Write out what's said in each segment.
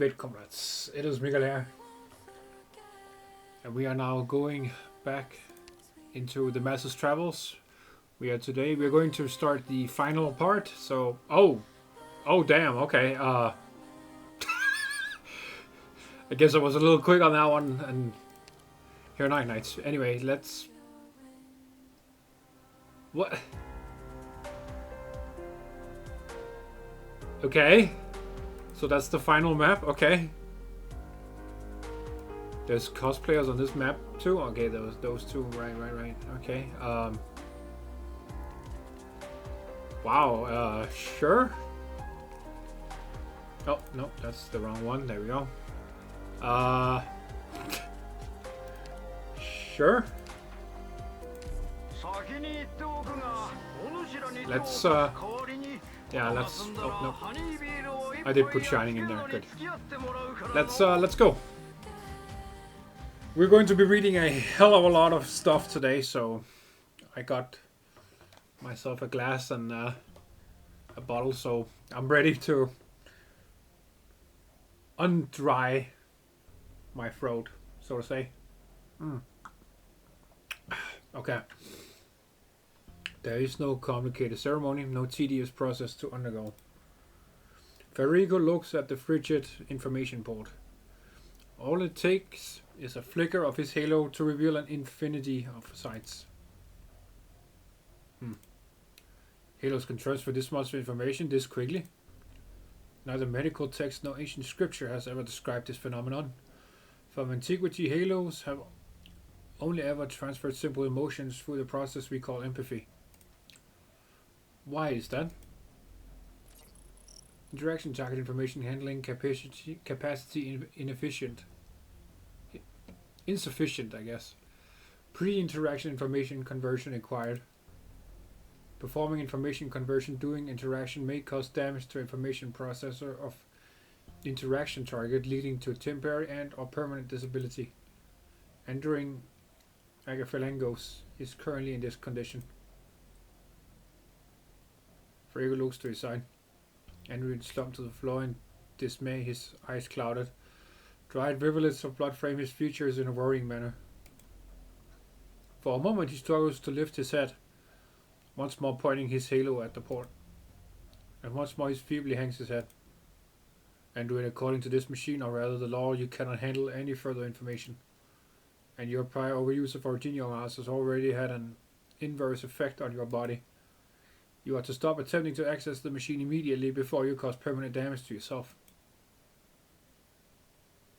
bit, comrades. It is Mikhail here. And we are now going back into the Masses Travels. We're going to start the final part. So, oh damn, okay. I guess I was a little quick on that one. And here are Arknights. Anyway, let's... What? Okay. So that's the final map, okay. There's cosplayers on this map too. Okay, those two, right. Okay. Wow. Sure. Oh no, that's the wrong one. There we go. Sure. Let's yeah, let's. Oh no. I did put shining in there. Good. Let's go. We're going to be reading a hell of a lot of stuff today, so I got myself a glass and a bottle, so I'm ready to undry my throat, so to say. Okay. There is no complicated ceremony, no tedious process to undergo. Federico looks at the frigid information board. All it takes is a flicker of his halo to reveal an infinity of sights. Halos can transfer this much information this quickly. Neither medical text nor ancient scripture has ever described this phenomenon. From antiquity, halos have only ever transferred simple emotions through the process we call empathy. Why is that? Interaction target information handling capacity insufficient, I guess. Pre-interaction information conversion acquired. Performing information conversion during interaction may cause damage to information processor of interaction target, leading to temporary and or permanent disability. Entering Agaphilangos is currently in this condition. Frego looks to his side. Andrew slumped to the floor in dismay, his eyes clouded. Dried rivulets of blood frame his features in a worrying manner. For a moment he struggles to lift his head, once more pointing his halo at the port. And once more he feebly hangs his head. Andrew, according to this machine, or rather the law, you cannot handle any further information. And your prior overuse of Originium mass has already had an inverse effect on your body. You are to stop attempting to access the machine immediately before you cause permanent damage to yourself.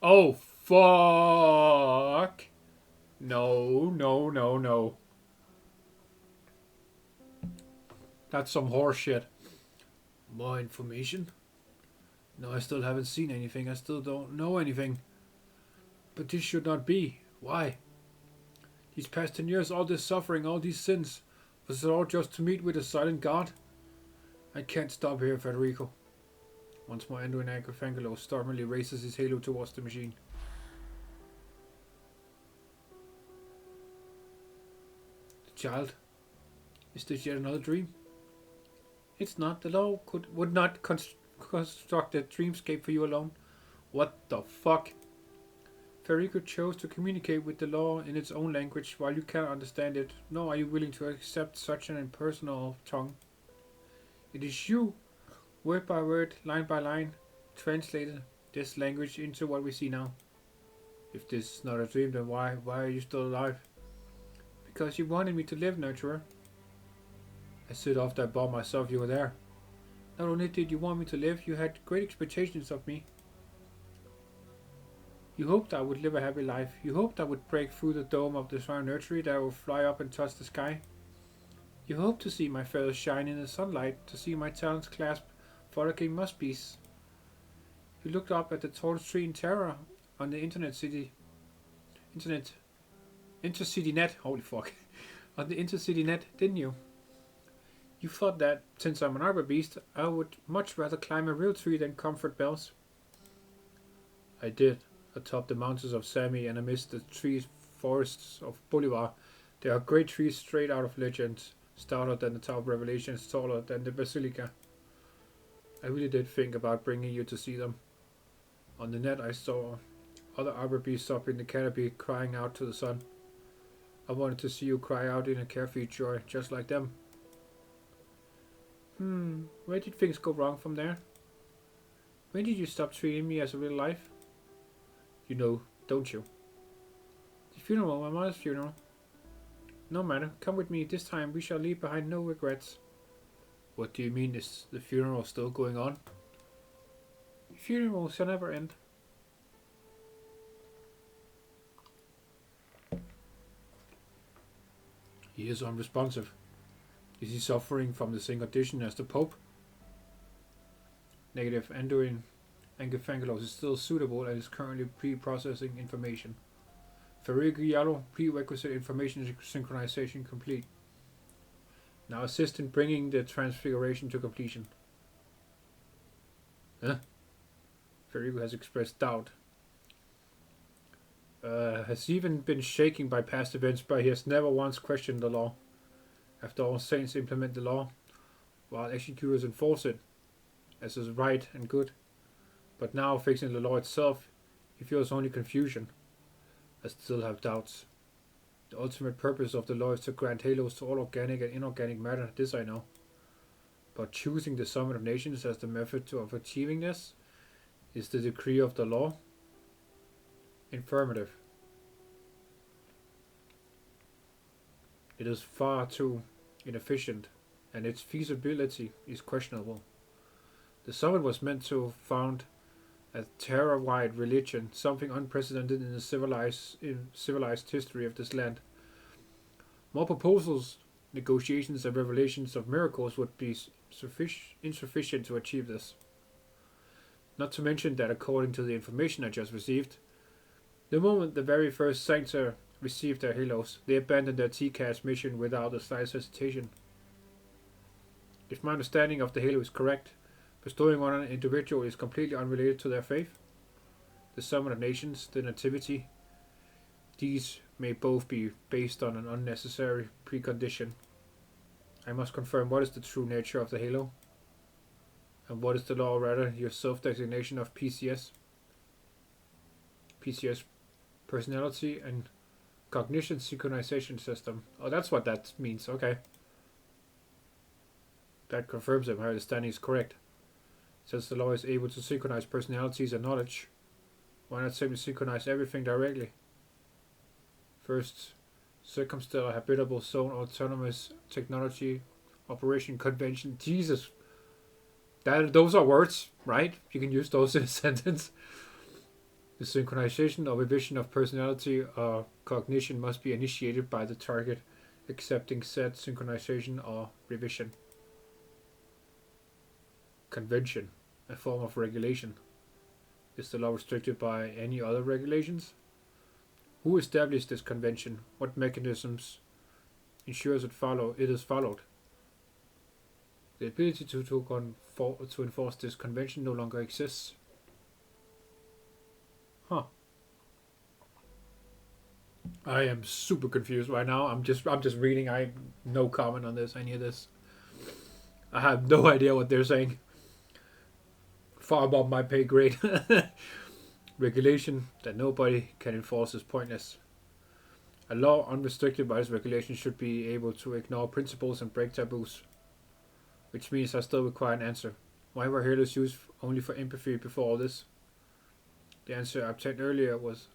Oh, fuck! No. That's some horse shit. More information? No, I still haven't seen anything. I still don't know anything. But this should not be. Why? These past 10 years, all this suffering, all these sins. Was it all just to meet with a silent god? I can't stop here, Federico. Once more, Andrew Agrifangelo stormily raises his halo towards the machine. The child? Is this yet another dream? It's not. The law would not construct a dreamscape for you alone. What the fuck? Federico chose to communicate with the law in its own language while you cannot understand it, nor are you willing to accept such an impersonal tongue. It is you, word by word, line by line, translated this language into what we see now. If this is not a dream, then why are you still alive? Because you wanted me to live, nurturer. I stood off that ball myself, you were there. Not only did you want me to live, you had great expectations of me. You hoped I would live a happy life. You hoped I would break through the dome of the Shrine Nursery, that I would fly up and touch the sky. You hoped to see my feathers shine in the sunlight, to see my talons clasp frolicking muskbees. You looked up at the tall tree in terror on the intercity net, holy fuck, on the intercity net, didn't you? You thought that, since I'm an arbor beast, I would much rather climb a real tree than comfort bells. I did. Atop the mountains of Sami and amidst the tree forests of Bolivar, there are great trees straight out of legends, stouter than the Tower of Revelations, taller than the Basilica. I really did think about bringing you to see them. On the net I saw other arbor beasts up in the canopy crying out to the sun. I wanted to see you cry out in a carefree joy, just like them. Where did things go wrong from there? When did you stop treating me as a real life? You know, don't you? The funeral, my mother's funeral. No matter, come with me. This time we shall leave behind no regrets. What do you mean? Is the funeral still going on? The funeral shall never end. He is unresponsive. Is he suffering from the same condition as the Pope? Negative. Anduin Anguiphangulos is still suitable and is currently pre-processing information. Hypergryph, prerequisite information synchronization complete. Now assist in bringing the transfiguration to completion. Hypergryph has expressed doubt. Has even been shaken by past events, but he has never once questioned the law. After all, saints implement the law, while executors enforce it, as is right and good. But now, facing the law itself, he feels only confusion. I still have doubts. The ultimate purpose of the law is to grant halos to all organic and inorganic matter, this I know. But choosing the Summit of Nations as the method of achieving this is the decree of the law? Affirmative. It is far too inefficient, and its feasibility is questionable. The Summit was meant to found a terror-wide religion, something unprecedented in the civilized history of this land. More proposals, negotiations, and revelations of miracles would be insufficient to achieve this. Not to mention that, according to the information I just received, the moment the very first Sancta received their halos, they abandoned their TCAS mission without the slightest hesitation. If my understanding of the halo is correct, bestowing on an individual is completely unrelated to their faith. The Summit of Nations, the Nativity, these may both be based on an unnecessary precondition. I must confirm what is the true nature of the halo, and what is the law, or rather your self-designation of PCS. PCS, Personality and Cognition Synchronization System. Oh, that's what that means, okay. That confirms that my understanding is correct. Since the law is able to synchronize personalities and knowledge, why not simply synchronize everything directly? First, circumstellar habitable zone autonomous technology operation convention. Jesus, those are words, right? You can use those in a sentence. The synchronization of a vision of personality or cognition must be initiated by the target accepting said synchronization or revision. Convention, a form of regulation. Is the law restricted by any other regulations? Who established this convention? What mechanisms ensures it is followed? The ability to enforce this convention no longer exists. Huh. I am super confused right now. I'm just reading. I have no comment on any of this. I have no idea what they're saying. Far above my pay grade. Regulation that nobody can enforce is pointless. A law unrestricted by its regulation should be able to ignore principles and break taboos. Which means I still require an answer. Why were halos used only for empathy before all this? The answer I obtained earlier was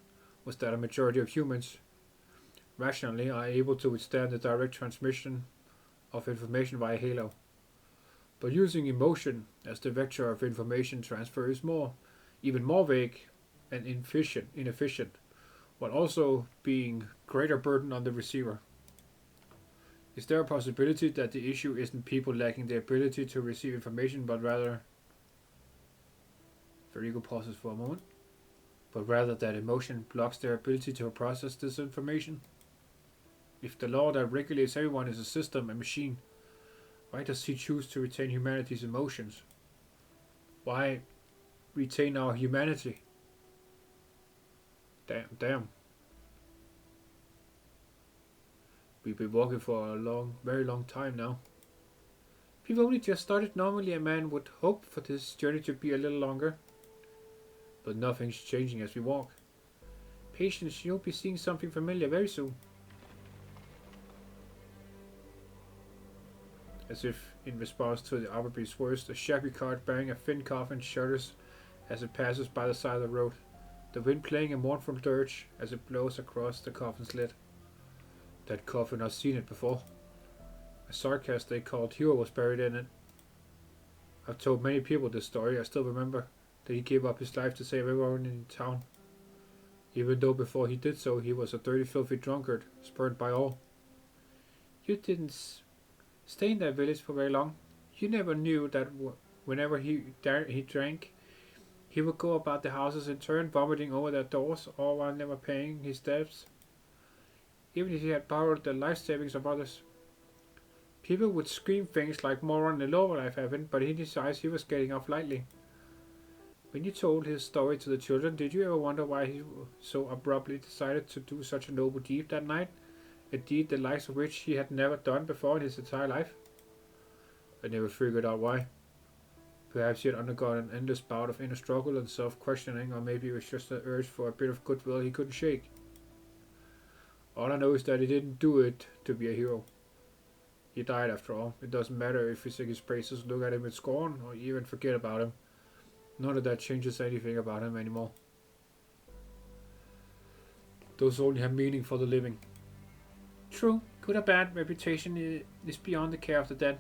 that a majority of humans, rationally, are able to withstand the direct transmission of information via halo. But using emotion as the vector of information transfer is even more vague and inefficient, while also being greater burden on the receiver. Is there a possibility that the issue isn't people lacking the ability to receive information, but rather... Verigo pauses for a moment. But rather that emotion blocks their ability to process this information? If the law that regulates everyone is a system, a machine, why does he choose to retain humanity's emotions? Why retain our humanity? Damn. We've been walking for a very long time now. We've only just started. Normally a man would hope for this journey to be a little longer. but nothing's changing as we walk. Patience, you'll be seeing something familiar very soon. As if in response to the Arbiter's words, a shabby cart bearing a thin coffin shudders as it passes by the side of the road, the wind playing a mournful dirge as it blows across the coffin's lid. That coffin, I've seen it before. A sarcast they called Hero was buried in it. I've told many people this story. I still remember that he gave up his life to save everyone in town. Even though before he did so, he was a dirty, filthy drunkard, spurned by all. You didn't stay in that village for very long. You never knew that whenever he drank, he would go about the houses in turn, vomiting over their doors, all while never paying his debts. Even if he had borrowed the life savings of others. People would scream things like moron in the lower life heaven, but in his eyes he was getting off lightly. When you told his story to the children, did you ever wonder why he so abruptly decided to do such a noble deed that night? A deed the likes of which he had never done before in his entire life? I never figured out why. Perhaps he had undergone an endless bout of inner struggle and self-questioning, or maybe it was just an urge for a bit of goodwill he couldn't shake. All I know is that he didn't do it to be a hero. He died after all. It doesn't matter if we sing his praises, look at him with scorn, or even forget about him. None of that changes anything about him anymore. Those only have meaning for the living. True, good or bad, reputation is beyond the care of the dead.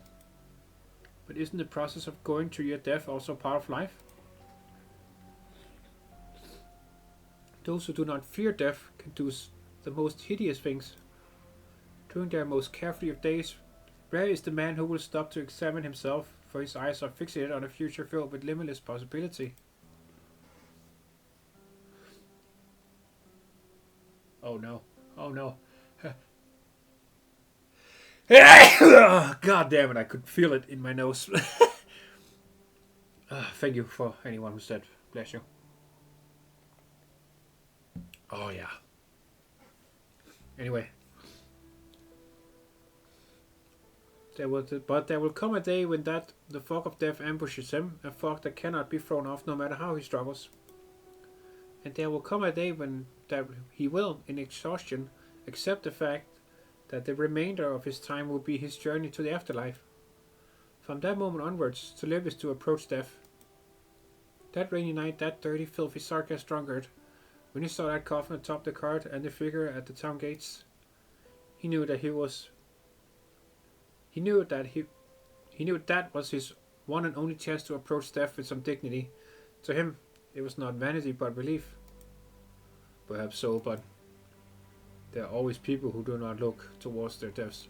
But isn't the process of going through your death also part of life? Those who do not fear death can do the most hideous things. During their most carefree of days, rare is the man who will stop to examine himself, for his eyes are fixated on a future filled with limitless possibility. Oh no. Oh no. God damn it, I could feel it in my nose. Thank you for anyone who said, bless you. Oh yeah. Anyway. There will come a day when the fog of death ambushes him, a fog that cannot be thrown off no matter how he struggles. And there will come a day when he will, in exhaustion, accept the fact that the remainder of his time will be his journey to the afterlife. From that moment onwards, to live is to approach death. That rainy night, that dirty, filthy, sarcastic drunkard, when he saw that coffin atop the cart and the figure at the town gates, he knew that was his one and only chance to approach death with some dignity. To him, it was not vanity but relief. Perhaps so, but there are always people who do not look towards their deaths.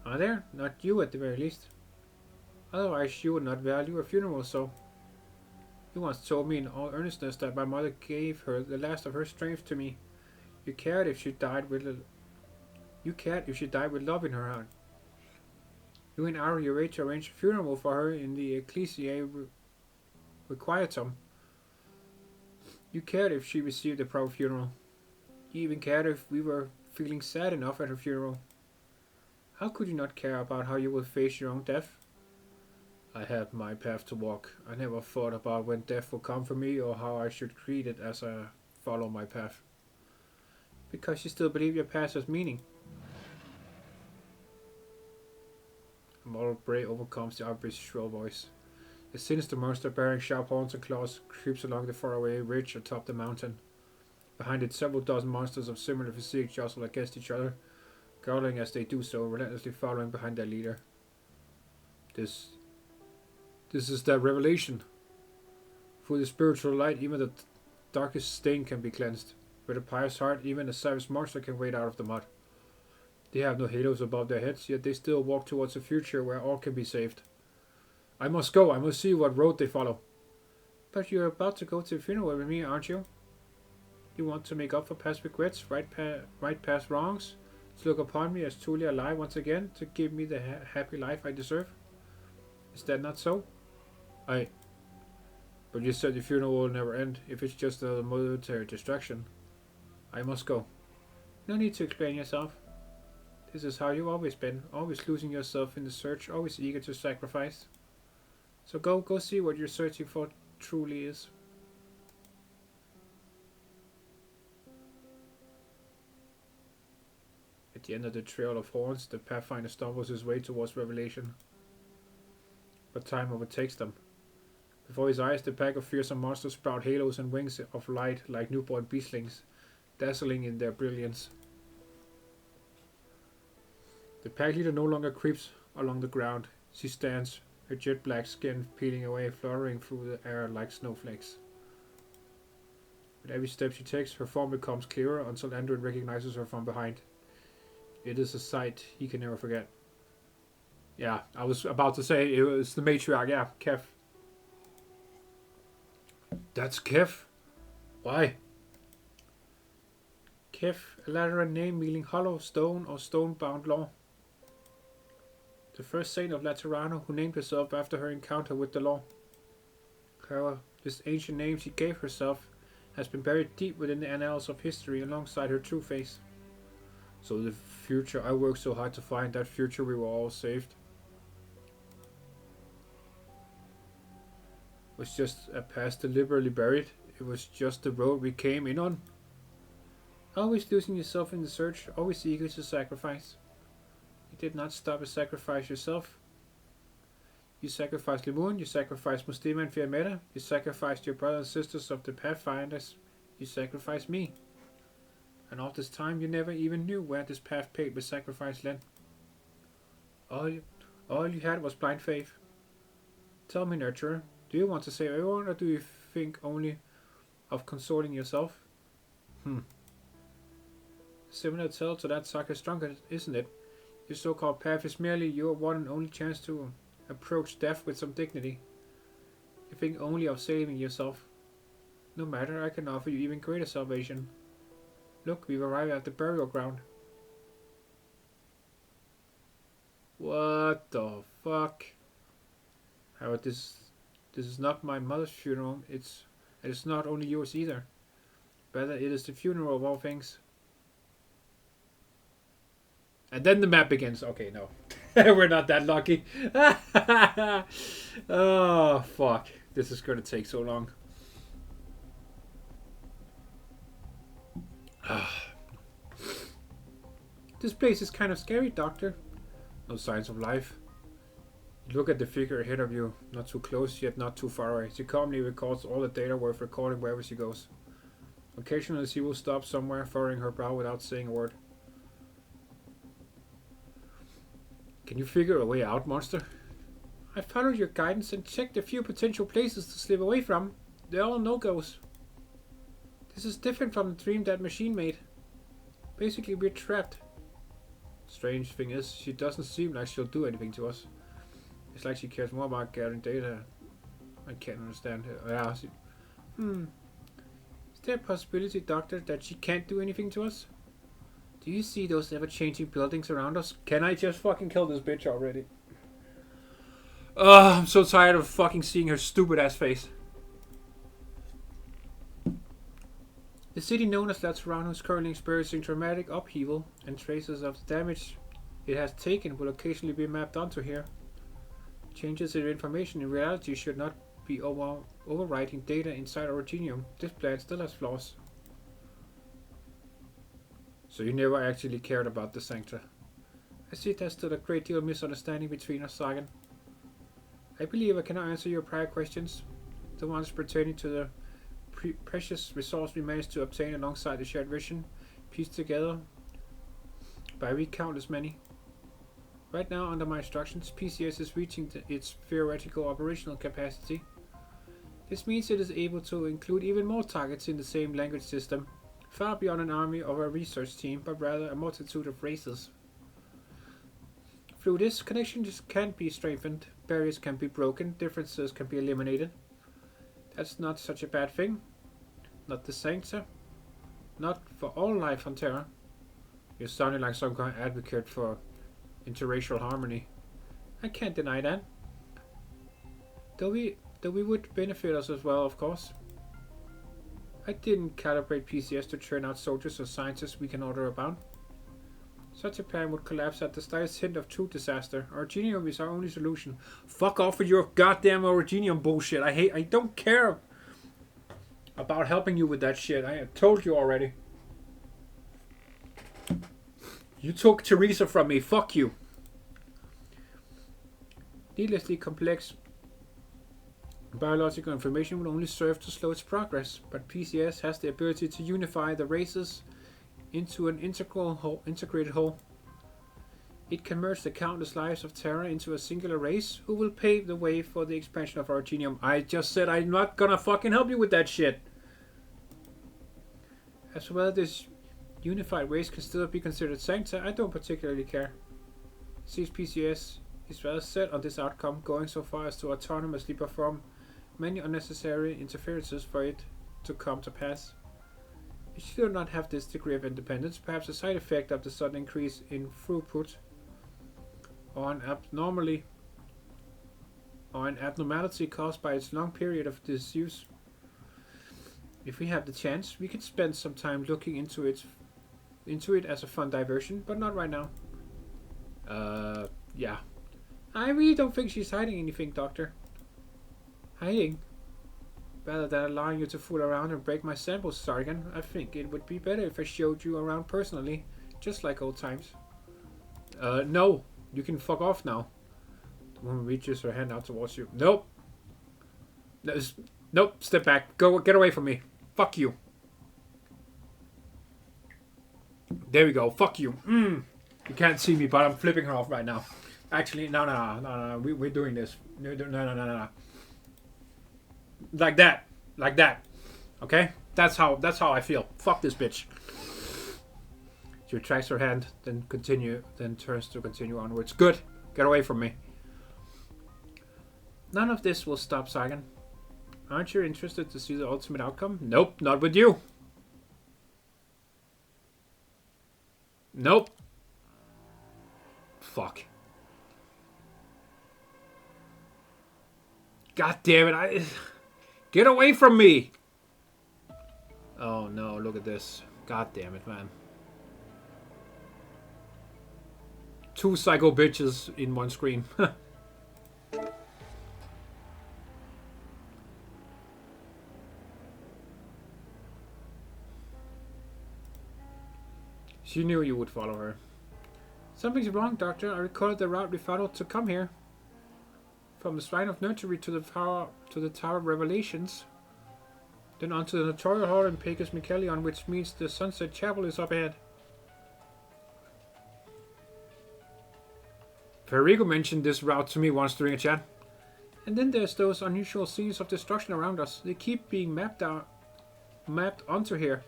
Are there? Not you at the very least. Otherwise you would not value a funeral so. You once told me in all earnestness that my mother gave her the last of her strength to me. You cared if she died with love in her heart. You and Ari arranged to arrange a funeral for her in the Ecclesia Requietum. You cared if she received a proper funeral. You even cared if we were feeling sad enough at her funeral. How could you not care about how you will face your own death? I had my path to walk. I never thought about when death will come for me or how I should treat it as I follow my path. Because you still believe your path has meaning. A moral bray overcomes the Arbiter's shrill voice. A sinister monster bearing sharp horns and claws creeps along the faraway ridge atop the mountain. Behind it, several dozen monsters of similar physique jostle against each other, growling as they do so, relentlessly following behind their leader. This is their revelation. Through the spiritual light, even the darkest stain can be cleansed. With a pious heart, even a savage monster can wade out of the mud. They have no halos above their heads, yet they still walk towards a future where all can be saved. I must go. I must see what road they follow. But you're about to go to the funeral with me, aren't you? You want to make up for past regrets, right past wrongs, to look upon me as truly alive once again, to give me the happy life I deserve? Is that not so? But you said the funeral will never end, if it's just another momentary distraction. I must go. No need to explain yourself. This is how you've always been, always losing yourself in the search, always eager to sacrifice. So go see what you're searching for truly is. At the end of the trail of horns, the Pathfinder stumbles his way towards revelation. But time overtakes them. Before his eyes, the pack of fearsome monsters sprout halos and wings of light like newborn beastlings, dazzling in their brilliance. The pack leader no longer creeps along the ground. She stands, her jet black skin peeling away, fluttering through the air like snowflakes. With every step she takes, her form becomes clearer until Andrew recognizes her from behind. It is a sight he can never forget. Yeah, I was about to say it was the matriarch. Yeah, Kev. That's Kev. Why? Kev, a Lateran name meaning hollow stone or stone-bound law. The first saint of Laterano who named herself after her encounter with the law. However, this ancient name she gave herself has been buried deep within the annals of history alongside her true face. So the future I worked so hard to find, that future we were all saved, was just a past deliberately buried. It was just the road we came in on. Always losing yourself in the search, always eager to sacrifice. You did not stop to sacrifice yourself. You sacrificed Lemon, you sacrificed Mustema and Fiametta, you sacrificed your brothers and sisters of the Pathfinders, you sacrificed me. And all this time you never even knew where this path paved with sacrifice led. All you had was blind faith. Tell me, Nurturer, do you want to save everyone, or do you think only of consoling yourself? Similar tale to that Saka's drunkard, isn't it? Your so-called path is merely your one and only chance to approach death with some dignity. You think only of saving yourself. No matter, I can offer you even greater salvation. Look, we've arrived at the burial ground. What the fuck? Howard, this is not my mother's funeral. It's not only yours either. Rather, it is the funeral of all things. And then the map begins. Okay, no. We're not that lucky. Oh, fuck. This is going to take so long. This place is kind of scary, Doctor. No signs of life. You look at the figure ahead of you. Not too close, yet not too far away. She calmly records all the data worth recording wherever she goes. Occasionally she will stop somewhere, furrowing her brow without saying a word. Can you figure a way out, monster? I followed your guidance and checked a few potential places to slip away from. They're all no-goes. This is different from the dream that machine made. Basically, we're trapped. Strange thing is, she doesn't seem like she'll do anything to us. It's like she cares more about gathering data. I can't understand her. Is there a possibility, Doctor, that she can't do anything to us? Do you see those ever-changing buildings around us? Can I just fucking kill this bitch already? I'm so tired of fucking seeing her stupid-ass face. The city known as Laterano is currently experiencing dramatic upheaval, and traces of the damage it has taken will occasionally be mapped onto here. Changes in information in reality should not be overwriting data inside Originium. This plan still has flaws. So you never actually cared about the Sancta. I see there's still a great deal of misunderstanding between us, Sagan. I believe I cannot answer your prior questions, the ones pertaining to the precious resource we managed to obtain alongside the shared vision, pieced together by we countless many. Right now, under my instructions, PCS is reaching its theoretical operational capacity. This means it is able to include even more targets in the same language system, far beyond an army or a research team, but rather a multitude of races. Through this, connections can be strengthened, barriers can be broken, differences can be eliminated. That's not such a bad thing. Not the Sancta. Not for all life on Terra. You're sounding like some kind of advocate for interracial harmony. I can't deny that. Though we would benefit us as well, of course. I didn't calibrate PCS to churn out soldiers or scientists we can order about. Such a plan would collapse at the slightest hint of true disaster. Originium is our only solution. Fuck off with your goddamn Originium bullshit. I don't care about helping you with that shit. I told you already. You took Teresa from me. Fuck you. Needlessly complex biological information will only serve to slow its progress, but PCS has the ability to unify the races into an integrated whole. It can merge the countless lives of Terra into a singular race who will pave the way for the expansion of our genome. I just said I'm not gonna fucking help you with that shit. As well, this unified race can still be considered sancta. I don't particularly care. Since PCS is rather set on this outcome, going so far as to autonomously perform many unnecessary interferences for it to come to pass. It should not have this degree of independence, perhaps a side effect of the sudden increase in throughput, or an abnormality caused by its long period of disuse. If we have the chance, we could spend some time looking into it as a fun diversion, but not right now. Yeah. I really don't think she's hiding anything, Doctor. Hiding? Rather than allowing you to fool around and break my samples, Sargon, I think it would be better if I showed you around personally, just like old times. No. You can fuck off now. The woman reaches her hand out towards you. Nope. Nope. Step back. Go. Get away from me. Fuck you. There we go. Fuck you. You can't see me, but I'm flipping her off right now. Actually, no. We're doing this. No. Like that. Okay? That's how I feel. Fuck this bitch. She retracts her hand, then turns to continue onwards. Good. Get away from me. None of this will stop Sagan. Aren't you interested to see the ultimate outcome? Nope, not with you. Nope. Fuck. God damn it. Get away from me. Oh no, look at this. God damn it, man. Two psycho bitches in one screen. She knew you would follow her. Something's wrong, Doctor. I recorded the route we followed to come here. From the Shrine of Nurtury to the Tower of Revelations. Then onto the Notorial Hall in FrostyMikhail, which means the Sunset Chapel is up ahead. Federico mentioned this route to me once during a chat. And then there's those unusual scenes of destruction around us. They keep being mapped onto here,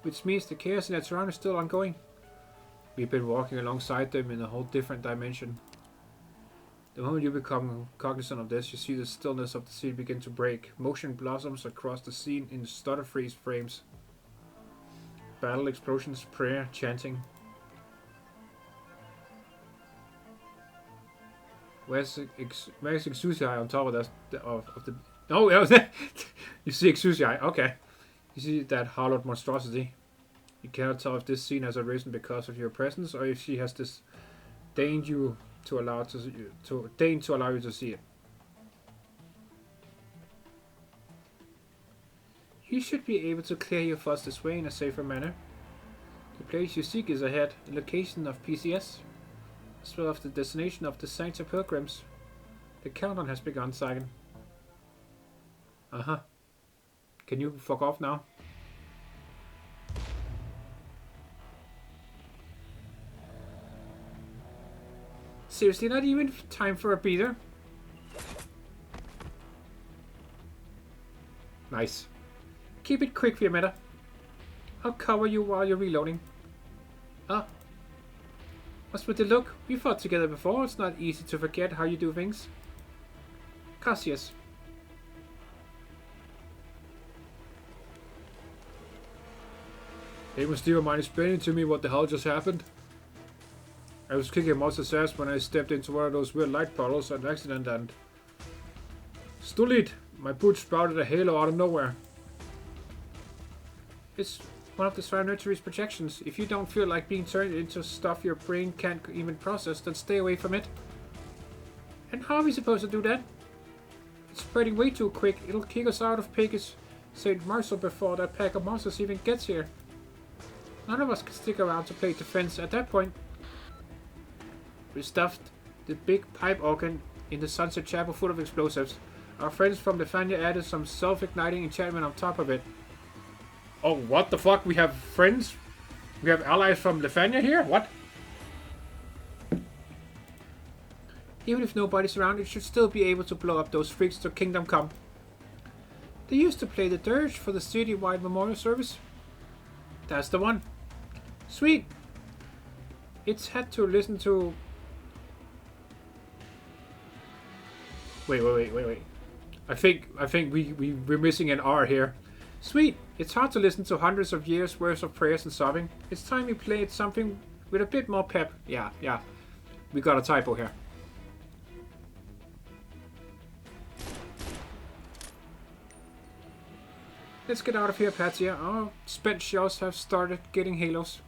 which means the chaos in that surround is still ongoing. We've been walking alongside them in a whole different dimension. The moment you become cognizant of this, you see the stillness of the sea begin to break. Motion blossoms across the scene in stutter freeze frames. Battle explosions, prayer, chanting. Where's Exusiai on top of that? Of the oh, you see Exusiai. Okay, you see that hollowed monstrosity. You cannot tell if this scene has arisen because of your presence, or if she has deigned to allow you to see it. You should be able to clear your thoughts this way in a safer manner. The place you seek is ahead, the location of PCS, as well as the destination of the Sancta Pilgrims. The countdown has begun, Sagan. Can you fuck off now? Seriously, not even time for a breather? Nice. Keep it quick, Fiametta. I'll cover you while you're reloading. What's with the look? We fought together before. It's not easy to forget how you do things. Cassius. Hey, must you mind explaining to me what the hell just happened? I was kicking Monster's ass when I stepped into one of those weird light bottles on accident and... Stulit! My boot sprouted a halo out of nowhere. It's one of the Shrine Nurtury's projections. If you don't feel like being turned into stuff your brain can't even process, then stay away from it. And how are we supposed to do that? It's spreading way too quick. It'll kick us out of Pegasus St. Marcel before that pack of monsters even gets here. None of us can stick around to play defense at that point. We stuffed the big pipe organ in the Sunset Chapel full of explosives. Our friends from Lefania added some self-igniting enchantment on top of it. Oh, what the fuck? We have friends? We have allies from Lefania here? What? Even if nobody's around, it should still be able to blow up those freaks to Kingdom Come. They used to play the dirge for the city-wide memorial service. That's the one. Sweet. It's had to listen to... Wait. I think we're missing an R here. Sweet. It's hard to listen to hundreds of years worth of prayers and sobbing. It's time we played something with a bit more pep. Yeah. We got a typo here. Let's get out of here, Patia. Our spent shells have started getting halos.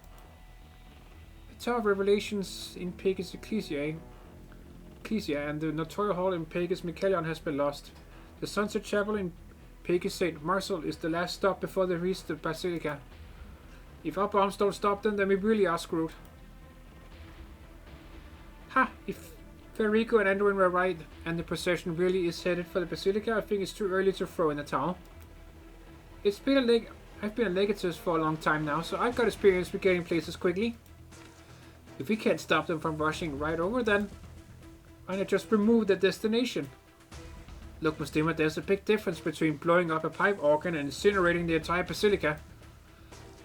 The Tower of Revelations in Pegasus Ecclesia and the Notorious Hall in FrostyMikhail has been lost. The Sunset Chapel in Pegasus St. Marcel is the last stop before they reach the Basilica. If our bombs don't stop them, then we really are screwed. Ha! If Federico and Anduin were right, and the procession really is headed for the Basilica, I think it's too early to throw in the towel. I've been a legatist for a long time now, so I've got experience with getting places quickly. If we can't stop them from rushing right over, then why not just remove the destination? Look, Mustima, there's a big difference between blowing up a pipe organ and incinerating the entire Basilica.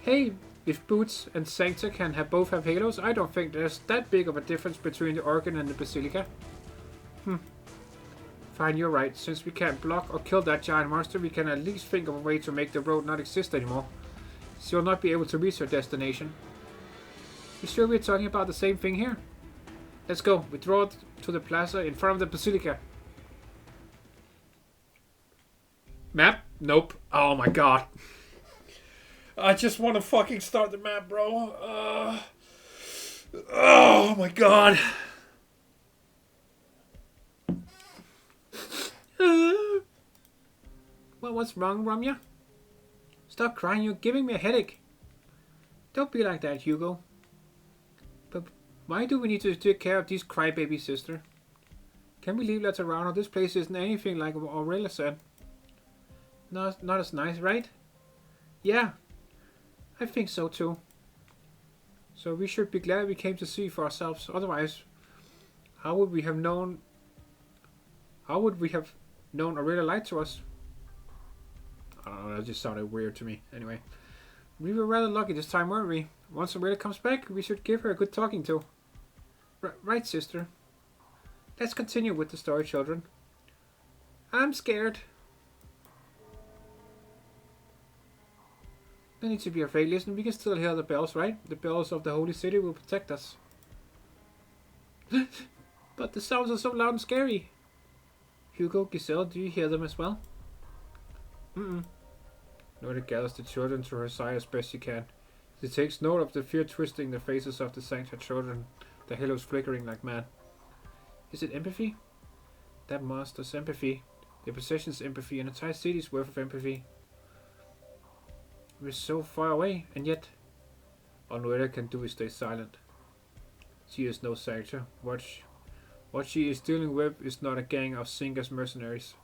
Hey, if Boots and Sancta can both have halos, I don't think there's that big of a difference between the organ and the Basilica. Fine, you're right. Since we can't block or kill that giant monster, we can at least think of a way to make the road not exist anymore. So you'll not be able to reach your destination. You sure we're talking about the same thing here? Let's go. We draw it to the plaza in front of the Basilica. Map? Nope. Oh my god. I just want to fucking start the map, bro. Oh my god. Well, what's wrong, Ramya? Stop crying, you're giving me a headache. Don't be like that, Hugo. But why do we need to take care of these crybabies, sister? Can we leave Laterano? This place isn't anything like what Aurelia said. Not as nice, right? Yeah, I think so too. So we should be glad we came to see for ourselves. Otherwise, how would we have known Aurelia lied to us? I don't know, that just sounded weird to me. Anyway, we were rather lucky this time, weren't we? Once Aurelia comes back, we should give her a good talking to. Right, sister. Let's continue with the story, children. I'm scared. No need to be afraid. Listen, we can still hear the bells, right? The bells of the holy city will protect us. But the sounds are so loud and scary. Hugo, Giselle, do you hear them as well? Nora gathers the children to her side as best she can. She takes note of the fear twisting the faces of the sanctuary children, the halos flickering like mad. Is it empathy? That monster's empathy. The possession's empathy, an entire city's worth of empathy. We're so far away, and yet all Noella can do is stay silent. She is no sanctuary. What she is dealing with is not a gang of Singa's mercenaries.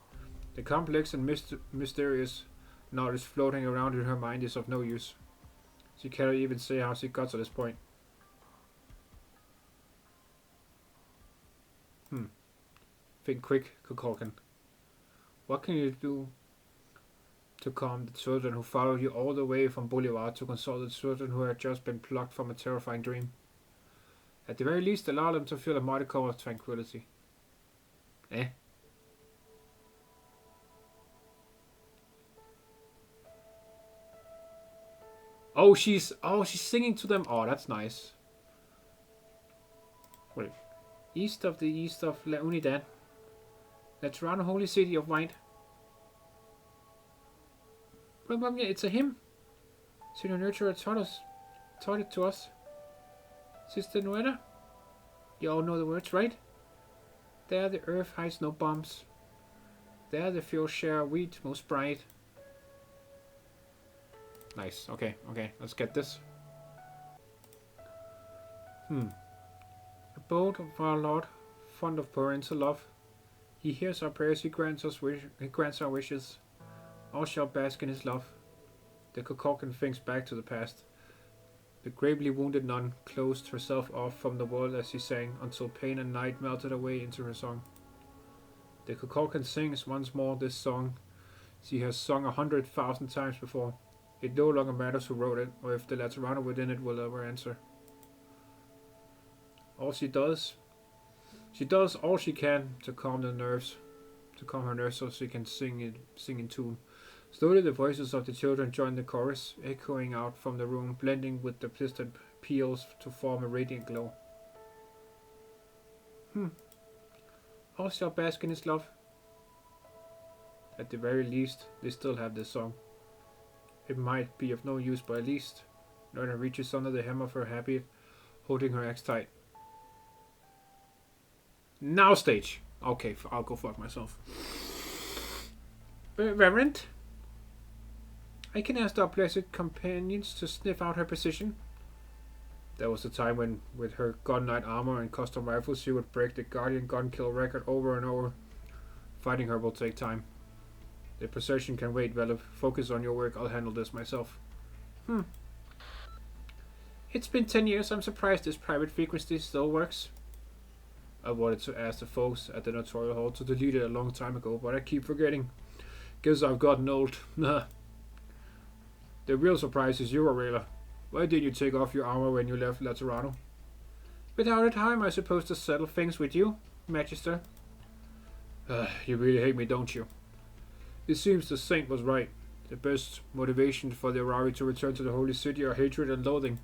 The complex and mysterious knowledge floating around in her mind is of no use. She cannot even say how she got to this point. Think quick, Kukulkan. What can you do to calm the children who followed you all the way from Boulevard to console the children who had just been plucked from a terrifying dream? At the very least, allow them to feel a modicum of tranquility. Oh, she's singing to them. Oh, that's nice. Wait. East of La Unidad. Let's run a holy city of white. Well, yeah, it's a hymn. Senior Nurturer taught it to us. Sister Noella? You all know the words, right? There the earth hides no bombs. There the fields share wheat most bright. Nice. Okay, let's get this. A abode of our Lord, fond of parental love. He hears our prayers, he grants our wishes. All shall bask in his love. The Kukulkan thinks back to the past. The gravely wounded nun closed herself off from the world as she sang, until pain and night melted away into her song. The Kukulkan sings once more this song she has sung 100,000 times before. It no longer matters who wrote it, or if the Laterano within it will ever answer. She does all she can to calm her nerves so she can sing in tune. Slowly the voices of the children join the chorus, echoing out from the room, blending with the distant peals to form a radiant glow. All shall bask in his love. At the very least, they still have this song. It might be of no use, but at least Norna reaches under the hem of her habit, holding her axe tight. Now stage! Okay, I'll go fuck myself. Reverend? I can ask our blessed companions to sniff out her position. There was a time when, with her gun knight armor and custom rifles, she would break the Guardian gun kill record over and over. Fighting her will take time. The procession can wait, Velov. Focus on your work, I'll handle this myself. It's been 10 years, I'm surprised this private frequency still works. I wanted to ask the folks at the Notorial Hall to delete it a long time ago, but I keep forgetting. Guess I've gotten old. The real surprise is you, Aurelia. Why didn't you take off your armor when you left Laterano? Without it, how am I supposed to settle things with you, Magister? You really hate me, don't you? It seems the Saint was right. The best motivation for the Aurari to return to the Holy City are hatred and loathing.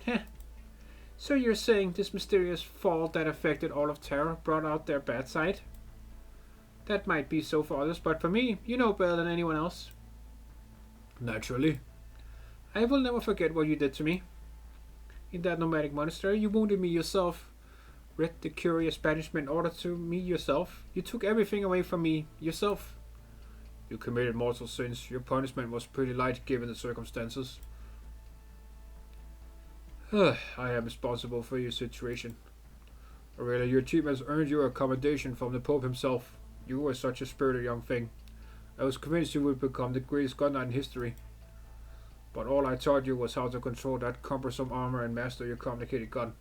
Heh. So you're saying this mysterious fall that affected all of Terra brought out their bad side? That might be so for others, but for me, you know better than anyone else. Naturally. I will never forget what you did to me. In that nomadic monastery, you wounded me yourself. Read the curious banishment order to me yourself. You took everything away from me yourself. You committed mortal sins. Your punishment was pretty light given the circumstances. I am responsible for your situation. Aurelia, your achievements earned you a commendation from the Pope himself. You were such a spirited young thing. I was convinced you would become the greatest gun knight in history. But all I taught you was how to control that cumbersome armor and master your complicated gun.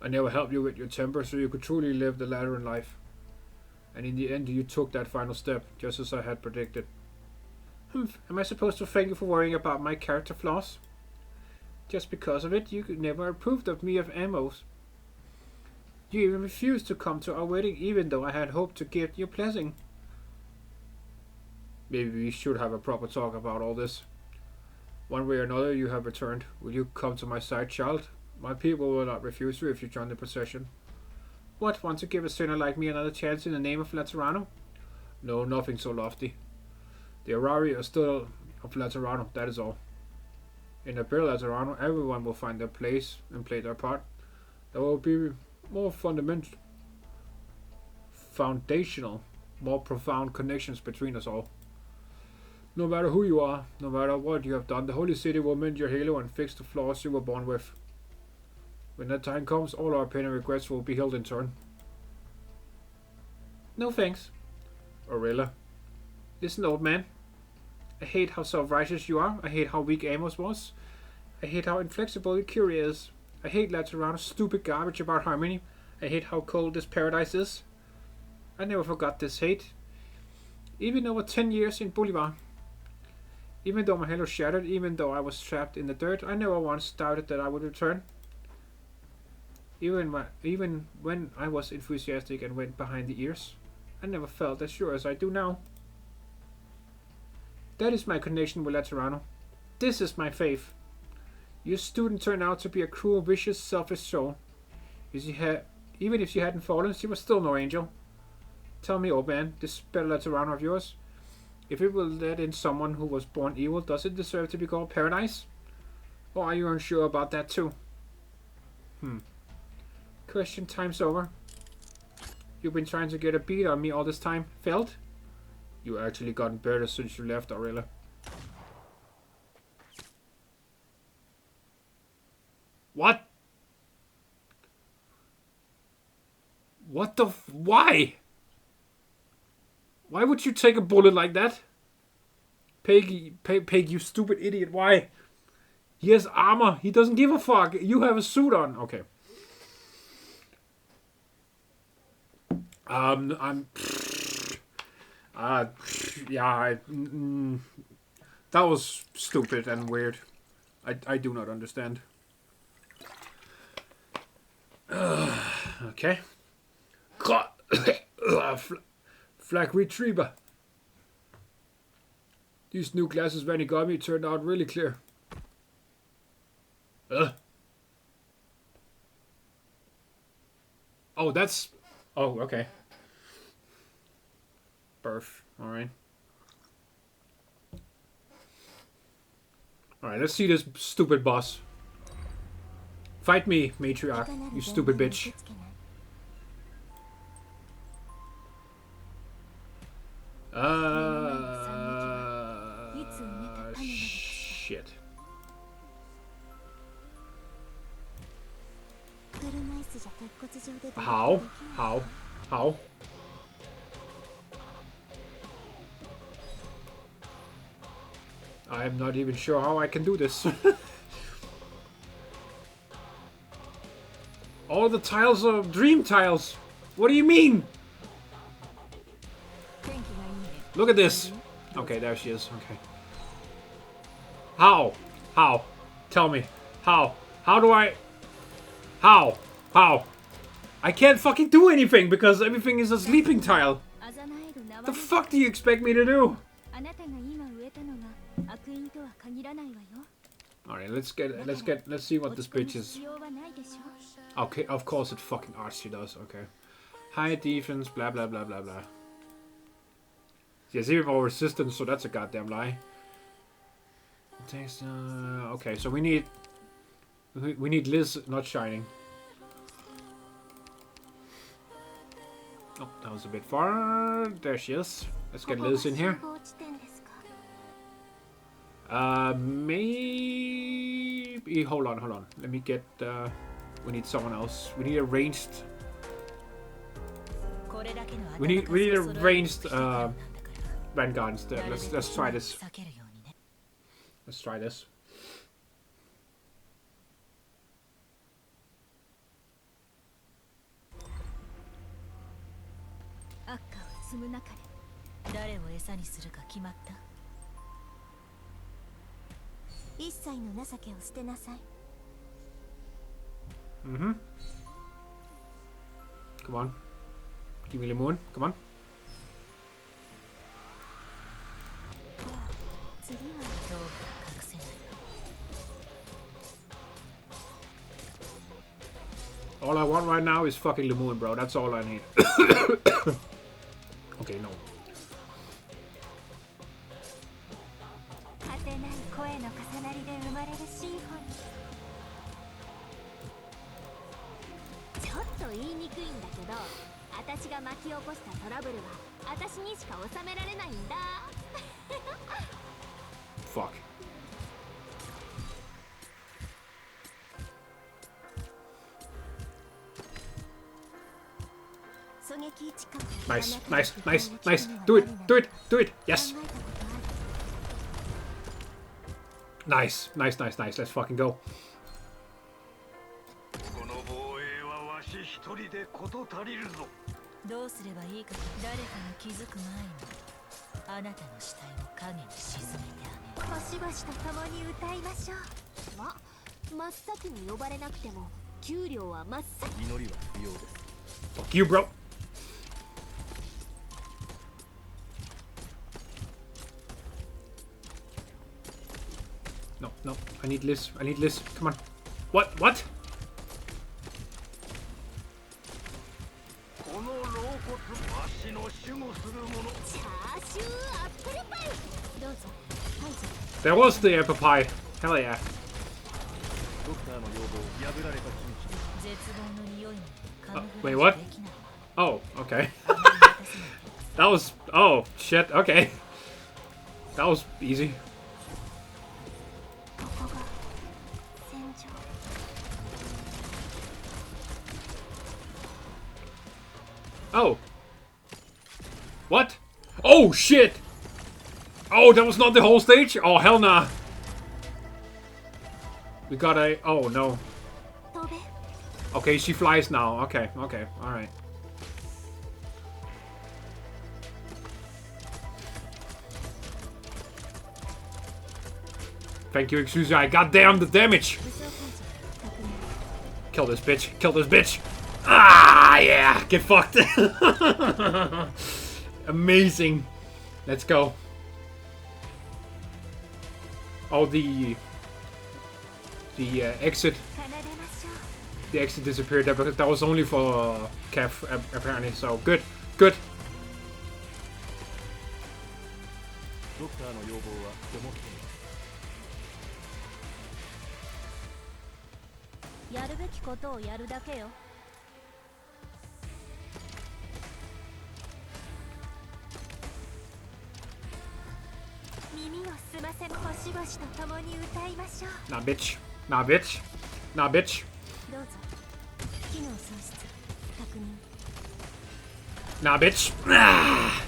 I never helped you with your temper so you could truly live the Lateran life. And in the end you took that final step, just as I had predicted. Am I supposed to thank you for worrying about my character flaws? Just because of it, you never approved of me of Amos. You even refused to come to our wedding, even though I had hoped to give you a blessing. Maybe we should have a proper talk about all this. One way or another, you have returned. Will you come to my side, child? My people will not refuse you if you join the procession. What, want to give a sinner like me another chance in the name of Laterano? No, nothing so lofty. The Aurari are still of Laterano, that is all. In the Imperial Laterano, everyone will find their place and play their part. There will be more foundational, more profound connections between us all. No matter who you are, no matter what you have done, the Holy City will mend your halo and fix the flaws you were born with. When that time comes, all our pain and regrets will be held in turn. No thanks. Aurelia. Listen, old man. I hate how self-righteous you are. I hate how weak Amos was. I hate how inflexible your Curie is. I hate Laterano's stupid garbage about harmony. I hate how cold this paradise is. I never forgot this hate. Even over 10 years in Bolivar. Even though my halo shattered, even though I was trapped in the dirt, I never once doubted that I would return. Even when I was enthusiastic and went behind the ears, I never felt as sure as I do now. That is my connection with Laterano. This is my faith. Your student turned out to be a cruel, vicious, selfish soul. Even if she hadn't fallen, she was still no angel. Tell me, old man, this better Laterano of yours, if it will let in someone who was born evil, does it deserve to be called paradise? Or are you unsure about that too? Question time's over. You've been trying to get a beat on me all this time. Failed? You actually gotten better since you left, Aurelia. What? What the why? Why would you take a bullet like that? Peg, you stupid idiot, why? He has armor, he doesn't give a fuck. You have a suit on. Okay. That was stupid and weird. I do not understand. Okay. Flag retriever. These new glasses when he got me turned out really clear. Oh, that's... Oh, okay. Perf. Alright. Alright, let's see this stupid boss. Fight me, matriarch, you stupid bitch. Shit. How? I'm not even sure how I can do this. All the tiles are dream tiles. What do you mean? Look at this. Okay, there she is. Okay. How? How? Tell me. How? How do I... How? How? I can't fucking do anything because everything is a sleeping tile. The fuck do you expect me to do? Alright, let's see what this bitch is. Okay, of course it fucking artsy does, okay. High defense, blah blah blah blah blah. Yes, even more resistance, so that's a goddamn lie. It takes, okay, so we need Liz not shining. Oh, that was a bit far. There she is. Let's get Liz in here. Maybe... Hold on. Let me get... we need someone else. We need a ranged... We need a ranged Vanguard instead. Let's try this. Let's try this. Mm-hmm. Come on. Give me Lemon. Come on. All I want right now is fucking Lemon, bro. That's all I need. Okay, no. Fuck. Nice. Do it. Yes. Nice. Let's fucking go. Fuck you, bro. No. I need Liz. Come on. What? There was the apple pie. Hell yeah. Wait, what? Oh, okay. That was... Oh, shit. Okay. That was easy. Oh. What? Oh, shit! Oh, that was not the whole stage? Oh, hell nah. We got a... Oh, no. Okay, she flies now. Okay, okay, alright. Thank you, excuse me. Goddamn the damage! Kill this bitch. Kill this bitch. Ah, yeah. Get fucked. Amazing. Let's go. Oh, the exit. The exit disappeared there, but that was only for Kef, apparently. So, good. Good. Nah, bitch. Nah, bitch. Nah, bitch. Nah, bitch. Ah.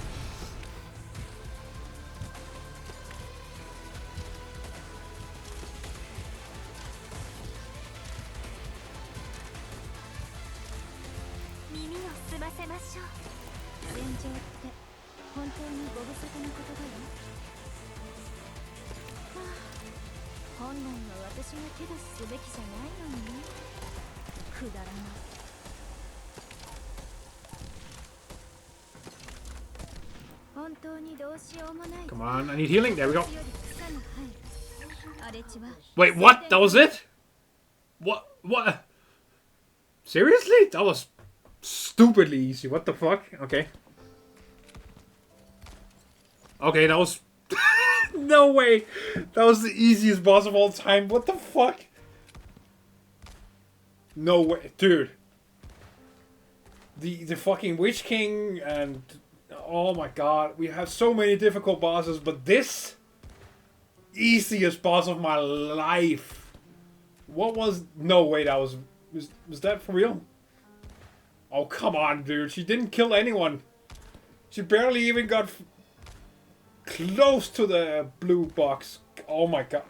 Come on, I need healing. There we go. Wait, what? That was it? What? What? Seriously? That was stupidly easy. What the fuck? Okay. Okay, that was... No way. That was the easiest boss of all time. What the fuck? No way. Dude. The fucking Witch King and... Oh my god. We have so many difficult bosses, but this... Easiest boss of my life. What was... No way, that was... Was that for real? Oh, come on, dude. She didn't kill anyone. She barely even got... close to the blue box. Oh my god.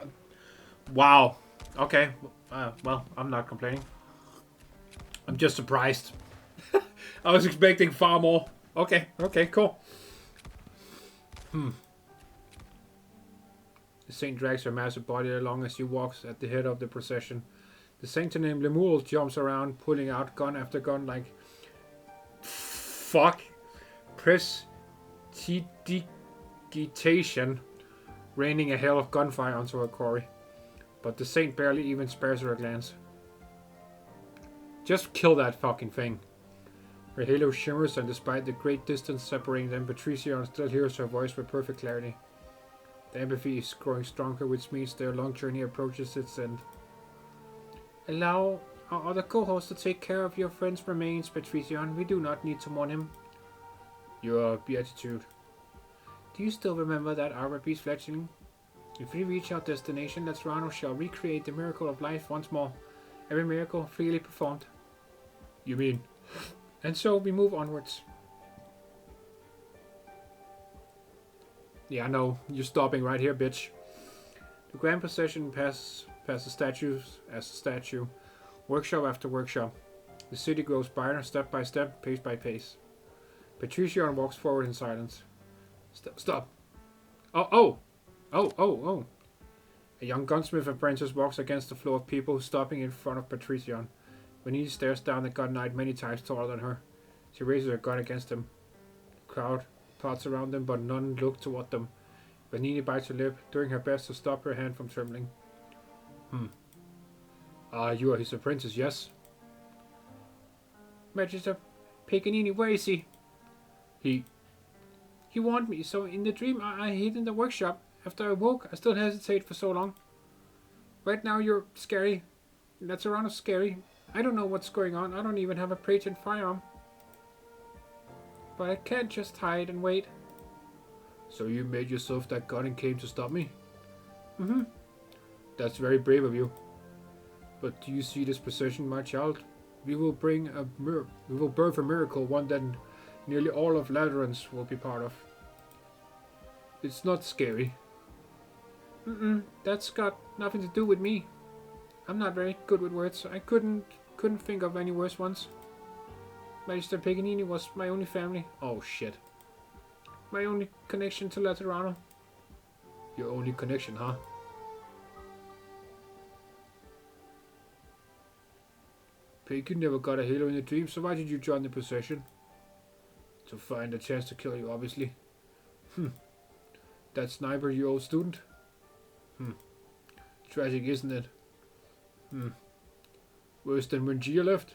Wow. Okay. Well, I'm not complaining. I'm just surprised. I was expecting far more. Okay. Okay, cool. The saint drags her massive body along as she walks at the head of the procession. The saint named Lemuel jumps around, pulling out gun after gun like... Fuck. Prestidigitation, raining a hail of gunfire onto her quarry. But the saint barely even spares her a glance. Just kill that fucking thing. Her halo shimmers, and despite the great distance separating them, Patricia still hears her voice with perfect clarity. The empathy is growing stronger, which means their long journey approaches its end. Allow our other co-hosts to take care of your friend's remains, Patricia. We do not need to mourn him. Your beatitude. Do you still remember that Arbor Beast fledgling? If we reach our destination, that Serrano shall recreate the miracle of life once more. Every miracle freely performed. You mean? And so we move onwards. Yeah, I know. You're stopping right here, bitch. The grand procession passes statues as a statue. Workshop after workshop. The city grows brighter step by step, pace by pace. Patricia walks forward in silence. Stop. Oh. A young gunsmith apprentice walks against the flow of people, stopping in front of Patricia. Benini stares down the gun knight many times taller than her. She raises her gun against him. The crowd plots around them, but none look toward them. Benini bites her lip, doing her best to stop her hand from trembling. You are his apprentice, yes? Magister Paganini, where is he? He warned me, so in the dream I hid in the workshop. After I woke, I still hesitate for so long. Right now you're scary. That's around scary. I don't know what's going on. I don't even have a patent firearm. But I can't just hide and wait. So you made yourself that gun and came to stop me? That's very brave of you. But do you see this procession, my child? We will birth a miracle, one that nearly all of Lateran's will be part of. It's not scary. That's got nothing to do with me. I'm not very good with words. I couldn't think of any worse ones. Magister Paganini was my only family. Oh shit. My only connection to Laterano. Your only connection, huh? Pig, you never got a halo in a dream, so why did you join the procession? To find a chance to kill you, obviously. That sniper, your old student? Tragic, isn't it? Worse than when Gia left?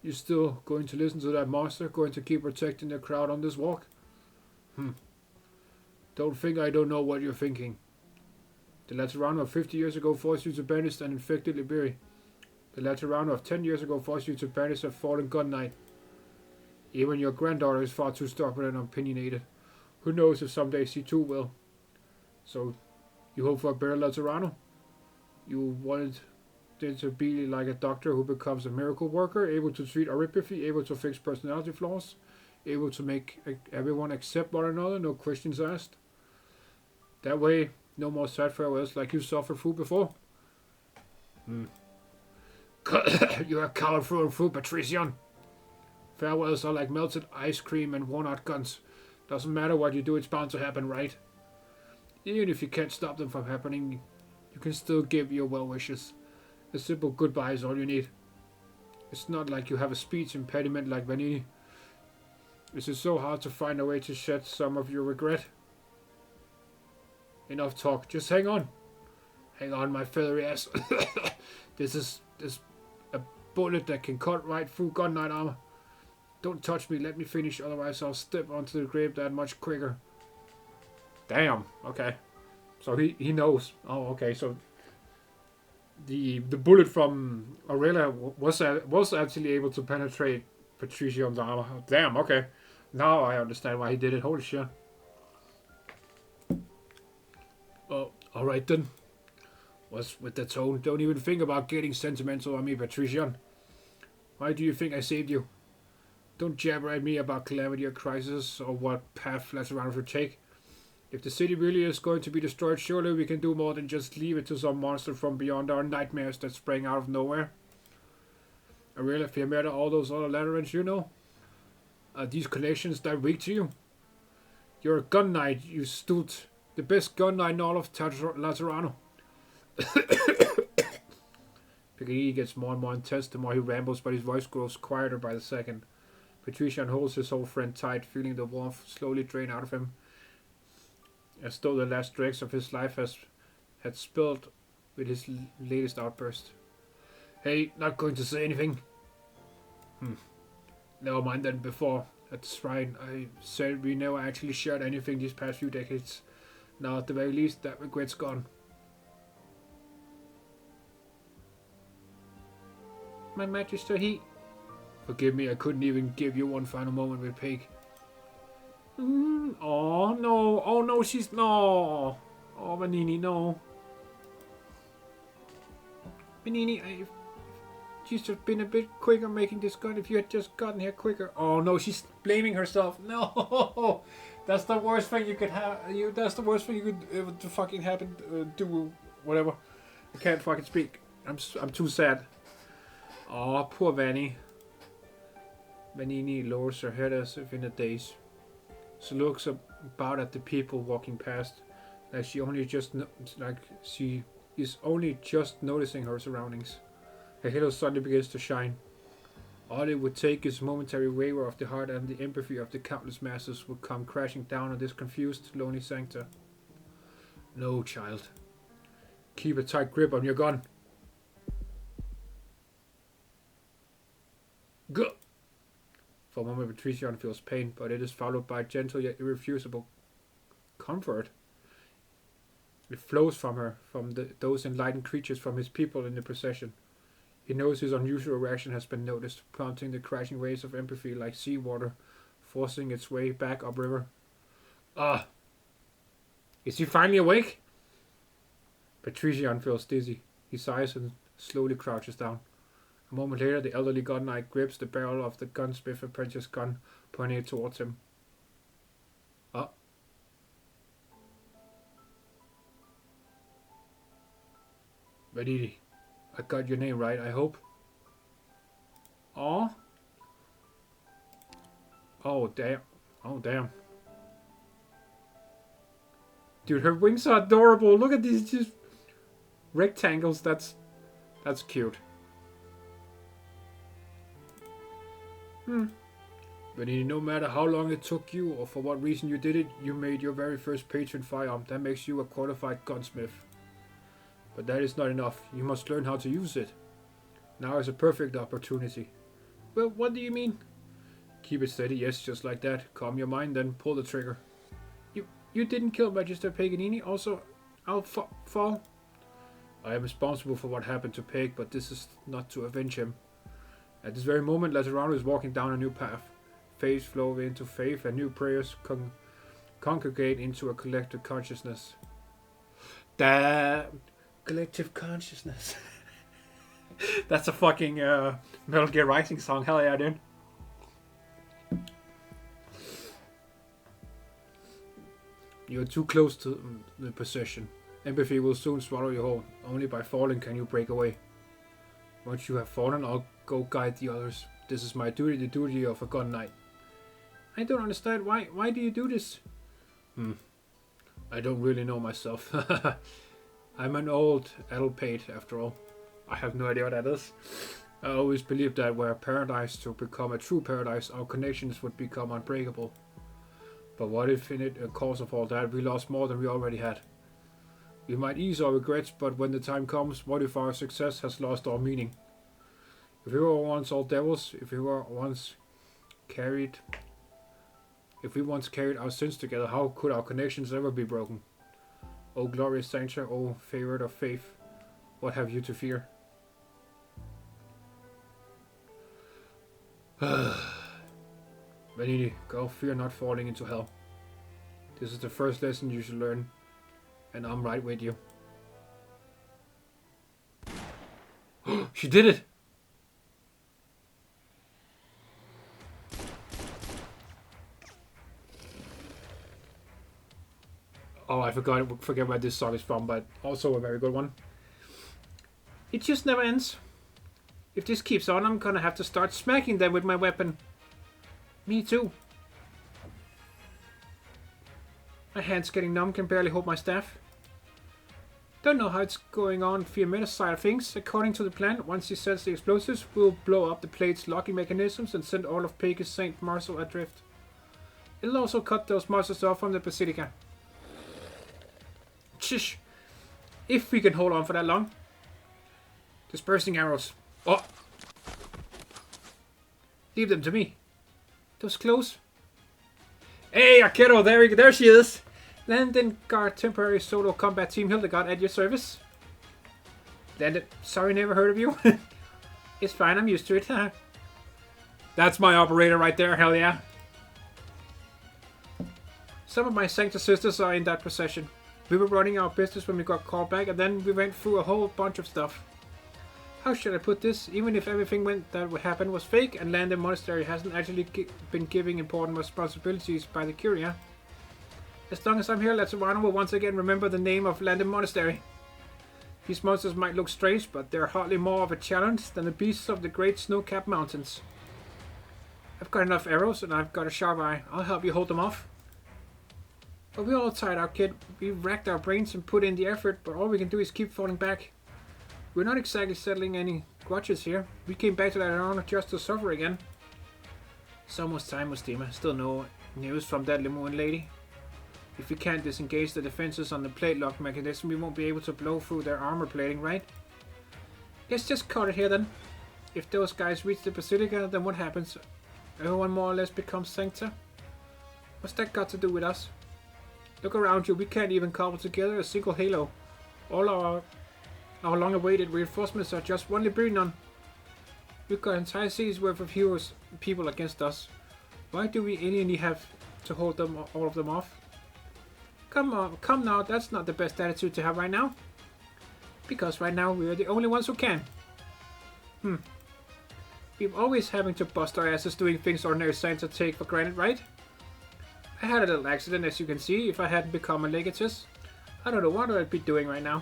You still going to listen to that monster? Going to keep protecting the crowd on this walk? Don't think I don't know what you're thinking. The Laterano of 50 years ago forced you to banish an infected Liberi. The Laterano of 10 years ago forced you to banish a fallen gun knight. Even your granddaughter is far too stubborn and opinionated. Who knows if someday she too will. So, you hope for a better Laterano? You wanted it to be like a doctor who becomes a miracle worker, able to treat arithropathy, able to fix personality flaws, able to make everyone accept one another, no questions asked. That way, no more sad farewells like you suffered through before. You're a coward through and through, Patrician. Farewells are like melted ice cream and worn-out guns. Doesn't matter what you do, it's bound to happen, right? Even if you can't stop them from happening, you can still give your well wishes. A simple goodbye is all you need. It's not like you have a speech impediment like Vanini. Is it so hard to find a way to shed some of your regret? Enough talk, just hang on. Hang on, my feathery ass. This is a bullet that can cut right through gun knight armor. Don't touch me, let me finish, otherwise I'll step onto the grave that much quicker. Damn, okay. So he knows. Oh, okay, so the bullet from Aurelia was actually able to penetrate Patrician's armor. Damn, okay. Now I understand why he did it. Holy shit. Oh, alright then. What's with the tone? Don't even think about getting sentimental on me, Patrician. Why do you think I saved you? Don't jabber at me about calamity or crisis or what path Laterano should take. If the city really is going to be destroyed, surely we can do more than just leave it to some monster from beyond our nightmares that sprang out of nowhere. Aurelia, Fiametta, all those other Laterans you know? Are these connections that weak to you? You're a gun knight, you stood. The best gun knight in all of Laterano. Piggy gets more and more intense the more he rambles, but his voice grows quieter by the second. Patrician holds his old friend tight, feeling the warmth slowly drain out of him, as though the last dregs of his life had spilled with his latest outburst. Hey, not going to say anything? Never mind then. Before, at the shrine, I said we never actually shared anything these past few decades. Now, at the very least, that regret's gone. My Magister, he... Forgive me, I couldn't even give you one final moment with Pig. Oh no, oh no, she's... No! Oh, Vanini, no. Vanini, she's just been a bit quicker making this gun. If you had just gotten here quicker... Oh no, she's blaming herself. No! That's the worst thing you could have... That's the worst thing you could ever fucking happen... do... Whatever. I can't fucking speak. I'm too sad. Oh, poor Vanny. Vanini lowers her head as if in a daze. She looks about at the people walking past, like she is only just noticing her surroundings. Her halo suddenly begins to shine. All it would take is a momentary waver of the heart, and the empathy of the countless masses would come crashing down on this confused, lonely sancta. No, child. Keep a tight grip on your gun. Go! For a moment, Patrician feels pain, but it is followed by gentle yet irrefutable comfort. It flows from her, from those enlightened creatures, from his people in the procession. He knows his unusual reaction has been noticed, prompting the crashing waves of empathy like seawater, forcing its way back upriver. Ah! Is he finally awake? Patrician feels dizzy. He sighs and slowly crouches down. A moment later, the elderly gun knight grips the barrel of the gunsmith apprentice's gun, pointing it towards him. Oh. Venidi, I got your name right, I hope. Oh. Oh, damn. Oh, damn. Dude, her wings are adorable. Look at these just rectangles. That's cute. But no matter how long it took you or for what reason you did it, you made your very first patron firearm. That makes you a qualified gunsmith. But that is not enough. You must learn how to use it. Now is a perfect opportunity. Well, what do you mean? Keep it steady, yes, just like that. Calm your mind, then pull the trigger. You didn't kill Magister Paganini. Also, I'll fall. I am responsible for what happened to Peg, but this is not to avenge him. At this very moment, Laterano is walking down a new path. Faith flow into faith, and new prayers congregate into a collective consciousness. Collective consciousness. That's a fucking Metal Gear Rising song. Hell yeah, dude. You are too close to the possession. Empathy will soon swallow you whole. Only by falling can you break away. Once you have fallen, I'll go guide the others. This is my duty, the duty of a gun knight. I don't understand. Why do you do this? I don't really know myself. I'm an old addle-pate, after all. I have no idea what that is. I always believed that were paradise to become a true paradise, our connections would become unbreakable. But what if in the course of all that we lost more than we already had? We might ease our regrets, but when the time comes, what if our success has lost all meaning? If we were once all devils, if we once carried our sins together, how could our connections ever be broken? O glorious sanctuary, O favorite of faith, what have you to fear? Venidi, go fear not falling into hell. This is the first lesson you should learn, and I'm right with you. She did it! Oh, I forget where this song is from, but also a very good one. It just never ends. If this keeps on, I'm gonna have to start smacking them with my weapon. Me too. My hand's getting numb, can barely hold my staff. Don't know how it's going on Fiametta's side of things. According to the plan, once he sets the explosives, we'll blow up the plate's locking mechanisms and send all of Pega's St. Marcel adrift. It'll also cut those monsters off from the Basilica. Shish! If we can hold on for that long. Dispersing arrows. Oh! Leave them to me. Those close. Hey, Akero, there she is. Landing Guard Temporary Solo Combat Team Hildegard at your service. Landed. Sorry, never heard of you. It's fine, I'm used to it. That's my operator right there, hell yeah. Some of my Sanctus sisters are in that procession. We were running our business when we got called back, and then we went through a whole bunch of stuff. How should I put this? Even if everything that happened was fake, and Landon Monastery hasn't actually been given important responsibilities by the Curia. As long as I'm here, Laterano will once again remember the name of Landon Monastery. These monsters might look strange, but they're hardly more of a challenge than the beasts of the great snow-capped mountains. I've got enough arrows, and I've got a sharp eye. I'll help you hold them off. But we're all tired out, kid. We've racked our brains and put in the effort, but all we can do is keep falling back. We're not exactly settling any grudges here. We came back to Laterano just to suffer again. It's almost time, Mustima. Still no news from that Lemurian lady. If we can't disengage the defenses on the plate lock mechanism, we won't be able to blow through their armor plating, right? Let's just cut it here then. If those guys reach the Basilica, then what happens? Everyone more or less becomes Sancta? What's that got to do with us? Look around you, we can't even cobble together a single halo. All our long-awaited reinforcements are just one breathing on. We've got entire cities worth of heroes people against us. Why do we alienly have to hold them all of them off? Come on, come now, that's not the best attitude to have right now. Because right now we are the only ones who can. We're always having to bust our asses doing things ordinary science take for granted, right? I had a little accident, as you can see. If I hadn't become a legatus, I don't know what I'd be doing right now.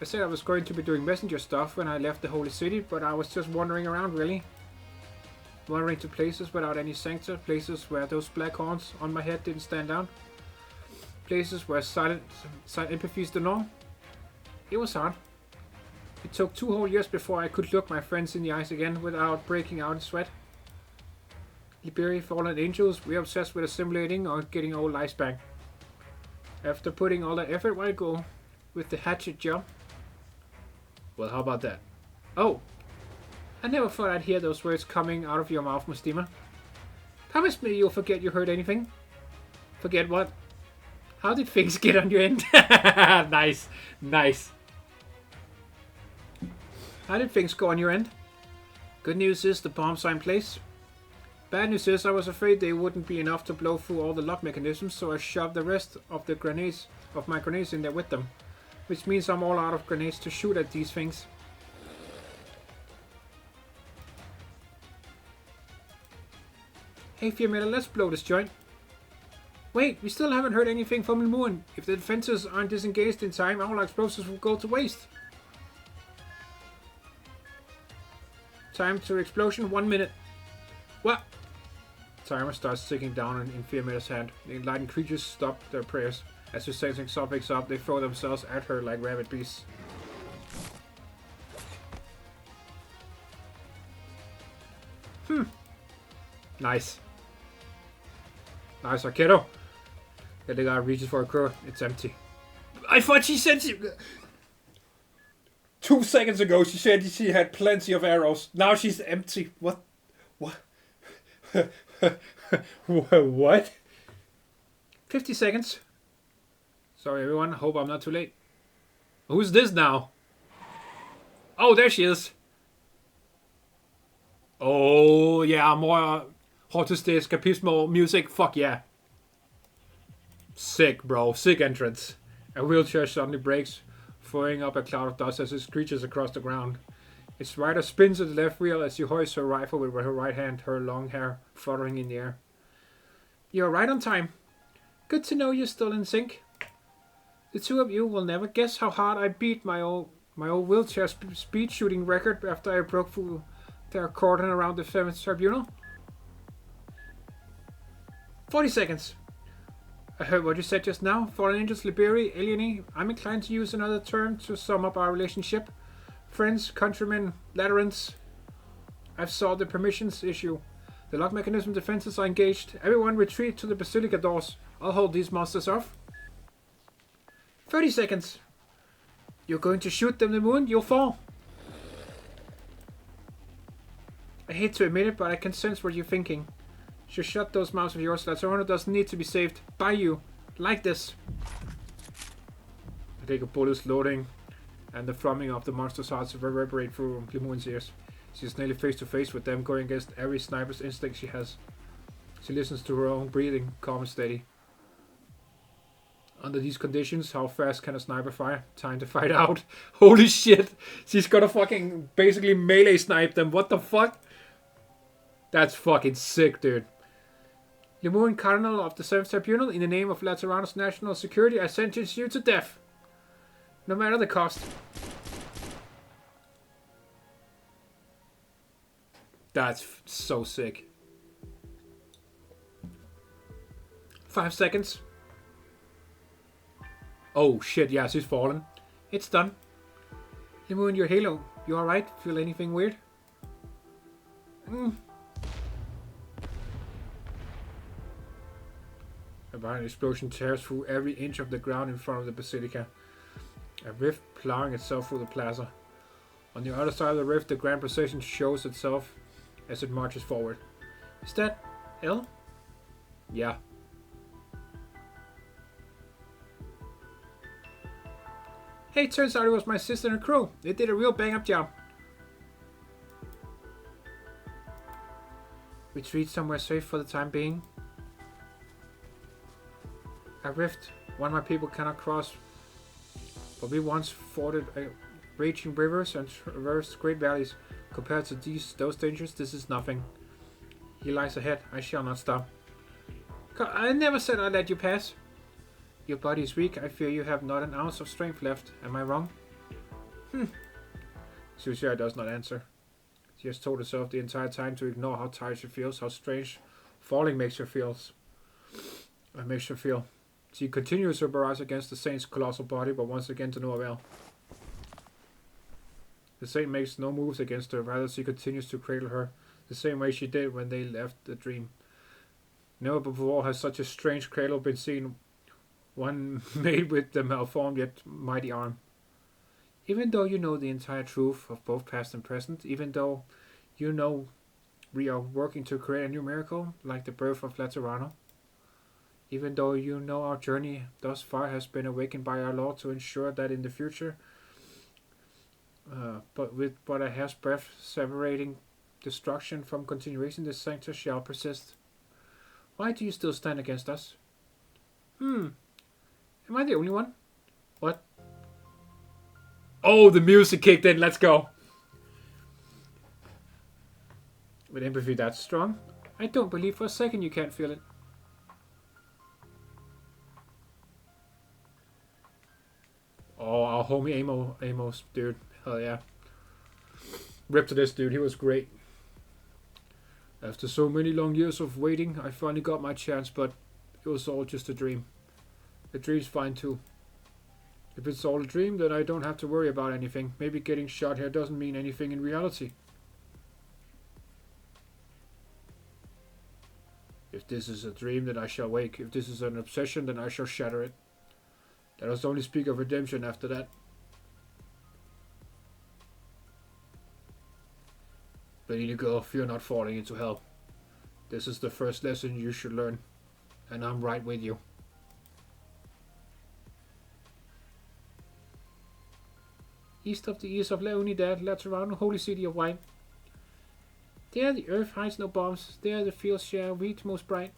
I said I was going to be doing messenger stuff when I left the holy city, but I was just wandering around, really. Wandering to places without any sancta, places where those black horns on my head didn't stand out. Places where silent empathy is the norm. It was hard. It took 2 whole years before I could look my friends in the eyes again without breaking out in sweat. Liberia, fallen angels, we're obsessed with assimilating or getting old lives back. After putting all that effort, why go with the hatchet job? Well, how about that? Oh! I never thought I'd hear those words coming out of your mouth, Mustima. Promise me you'll forget you heard anything. Forget what? How did things get on your end? Nice, nice. How did things go on your end? Good news is the bombs are in place. Bad news is I was afraid they wouldn't be enough to blow through all the lock mechanisms, so I shoved the rest of the grenades of my grenades in there with them. Which means I'm all out of grenades to shoot at these things. Hey Female, let's blow this joint. Wait, we still haven't heard anything from the moon. If the defenses aren't disengaged in time, all our explosives will go to waste. Time to explosion, 1 minute. What? Timer starts ticking down in Female's hand. The enlightened creatures stop their prayers. As the sensing saw picks up, they throw themselves at her like rabid beasts. Nice. Nice, Arkedo. Yeah, the guy reaches for a crow. It's empty. I thought she said she... 2 seconds ago she said she had plenty of arrows. Now she's empty. What? What? What? 50 seconds. Sorry everyone, hope I'm not too late. Who's this now? Oh, there she is. Oh, yeah, more Hortus Escapismo music. Fuck yeah. Sick, bro. Sick entrance. A wheelchair suddenly breaks, throwing up a cloud of dust as it screeches across the ground. Its rider spins at the left wheel as she hoists her rifle with her right hand, her long hair fluttering in the air. You're right on time. Good to know you're still in sync. The two of you will never guess how hard I beat my old wheelchair speed shooting record after I broke through their cordon around the 7th Tribunal. 40 seconds. I heard what you said just now. Fallen Angels, Liberia, Alieni. I'm inclined to use another term to sum up our relationship. Friends, countrymen, Laterans. I've solved the permissions issue. The lock mechanism defenses are engaged. Everyone retreat to the Basilica doors. I'll hold these monsters off. 30 seconds. You're going to shoot them the moon, you'll fall. I hate to admit it, but I can sense what you're thinking. Just shut those mouths of yours. Laterano doesn't need to be saved by you. Like this. I take a bullets loading, and the thrumming of the monster's hearts reverberate through Limoon's ears. She's nearly face to face with them, going against every sniper's instinct she has. She listens to her own breathing, calm and steady. Under these conditions, how fast can a sniper fire? Time to fight out. Holy shit! She's gonna fucking basically melee snipe them. What the fuck? That's fucking sick, dude. Lemurian Cardinal of the 7th Tribunal, in the name of Laterano's national security, I sentence you to death. No matter the cost. That's so sick. 5 seconds. Oh shit, yeah, she's fallen. It's done. Lemurian, your halo. You alright? Feel anything weird? A violent explosion tears through every inch of the ground in front of the Basilica. A rift plowing itself through the plaza. On the other side of the rift, the grand procession shows itself as it marches forward. Is that Elle? Yeah. Hey, turns out it was my sister and crew. They did a real bang-up job. Retreat somewhere safe for the time being. A rift one my people cannot cross, but we once forded raging rivers and traverse great valleys. Compared to those dangers, this is nothing. He lies ahead. I shall not stop. I never said I'd let you pass. Your body is weak. I fear you have not an ounce of strength left. Am I wrong? Susia does not answer. She has told herself the entire time to ignore how tired she feels, how strange falling makes her feel. She continues her barrage against the saint's colossal body, but once again to no avail. The saint makes no moves against her, rather she continues to cradle her, the same way she did when they left the dream. Never before has such a strange cradle been seen, one made with the malformed yet mighty arm. Even though you know the entire truth of both past and present, even though you know we are working to create a new miracle, like the birth of Laterano, even though you know our journey thus far has been awakened by our Lord to ensure that in the future, but with but a hair's breadth separating destruction from continuation, the sanctus shall persist. Why do you still stand against us? Am I the only one? What? Oh, the music kicked in. Let's go. With empathy that strong, I don't believe for a second you can't feel it. Oh, our homie Amos, dude. Hell yeah. Rip to this dude. He was great. After so many long years of waiting, I finally got my chance, but it was all just a dream. The dream's fine too. If it's all a dream, then I don't have to worry about anything. Maybe getting shot here doesn't mean anything in reality. If this is a dream, then I shall wake. If this is an obsession, then I shall shatter it. Let us only speak of redemption after that. Benigni girl, fear not falling into hell. This is the first lesson you should learn, and I'm right with you. East of the ears of Leonidad, Laterano, holy city of wine. There the earth hides no bombs, there the fields share wheat most bright.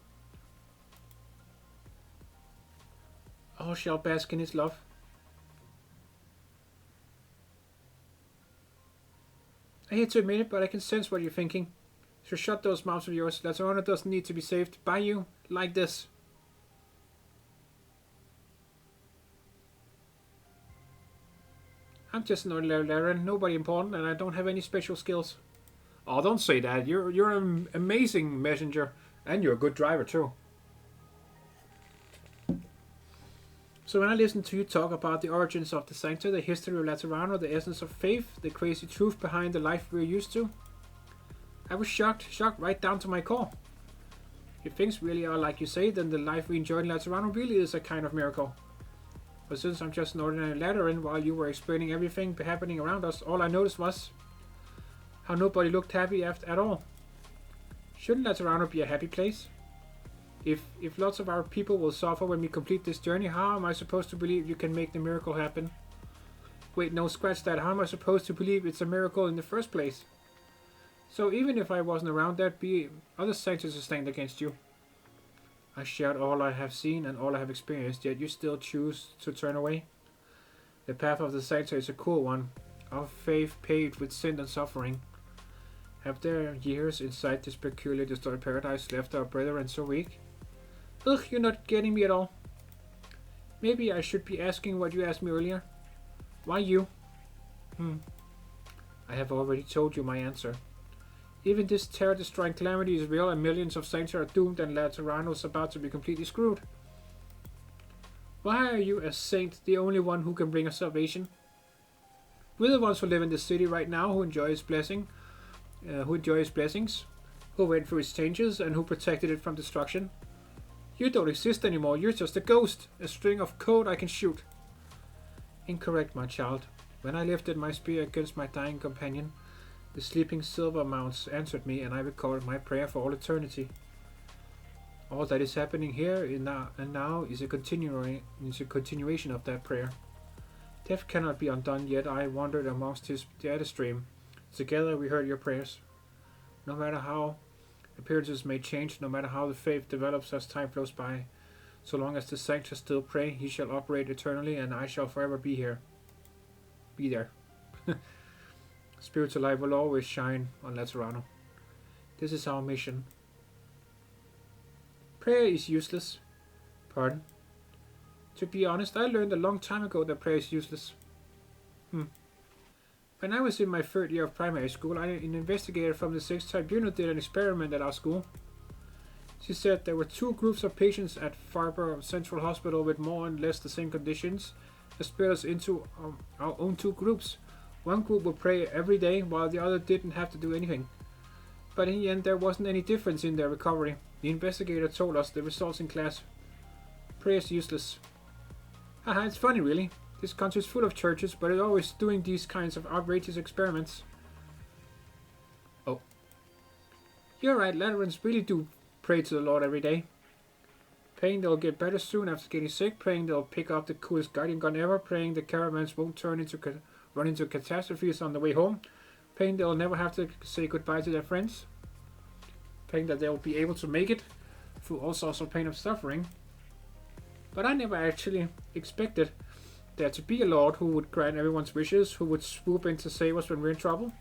All shall bask in his love. I hate to admit it, but I can sense what you're thinking. So shut those mouths of yours. Laterano doesn't need to be saved by you, like this. I'm just an ordinary Laren, nobody important, and I don't have any special skills. Oh, don't say that. You're an amazing messenger, and you're a good driver too. So when I listen to you talk about the origins of the Sancta, the history of Laterano, the essence of faith, the crazy truth behind the life we're used to, I was shocked right down to my core. If things really are like you say, then the life we enjoy in Laterano really is a kind of miracle. But since I'm just an ordinary Lateran, while you were explaining everything happening around us, all I noticed was how nobody looked happy at all. Shouldn't Laterano be a happy place? If lots of our people will suffer when we complete this journey, how am I supposed to believe you can make the miracle happen? Wait, no, scratch that. How am I supposed to believe it's a miracle in the first place? So even if I wasn't around, there'd be other sanctuaries to stand against you. I shared all I have seen and all I have experienced, yet you still choose to turn away. The path of the sanctuary is a cool one, our faith paved with sin and suffering. Have their years inside this peculiar distorted paradise left our brethren so weak? Ugh, you're not getting me at all. Maybe I should be asking what you asked me earlier. Why you? I have already told you my answer. Even this terror-destroying calamity is real and millions of saints are doomed and Laterano is about to be completely screwed. Why are you, as saint, the only one who can bring us salvation? We're the ones who live in the city right now, who enjoy his blessings, who went through his changes, and who protected it from destruction. You don't exist anymore, you're just a ghost, a string of code I can shoot. Incorrect, my child. When I lifted my spear against my dying companion, the sleeping silver mounts answered me, and I recorded my prayer for all eternity. All that is happening here and now is a continuation of that prayer. Death cannot be undone, yet I wandered amongst the other stream. Together we heard your prayers. No matter how appearances may change, no matter how the faith develops as time flows by, so long as the saints still pray, he shall operate eternally, and I shall forever be here. Be there. Spiritual light will always shine on Laterano. This is our mission. Prayer is useless. Pardon? To be honest, I learned a long time ago that prayer is useless. When I was in my 3rd year of primary school, an investigator from the 6th Tribunal did an experiment at our school. She said there were 2 groups of patients at Farber Central Hospital with more and less the same conditions. They split us into our own 2 groups. One group would pray every day, while the other didn't have to do anything. But in the end, there wasn't any difference in their recovery. The investigator told us the results in class. Prayer is useless. Haha, it's funny really. This country's full of churches, but it's always doing these kinds of outrageous experiments. Oh. You're right, Laterans really do pray to the Lord every day. Praying they'll get better soon after getting sick, praying they'll pick up the coolest guiding gun ever, praying the caravans won't run into catastrophes on the way home, praying they'll never have to say goodbye to their friends, praying that they'll be able to make it through all sorts of pain and suffering. But I never actually expected there to be a Lord who would grant everyone's wishes, who would swoop in to save us when we're in trouble.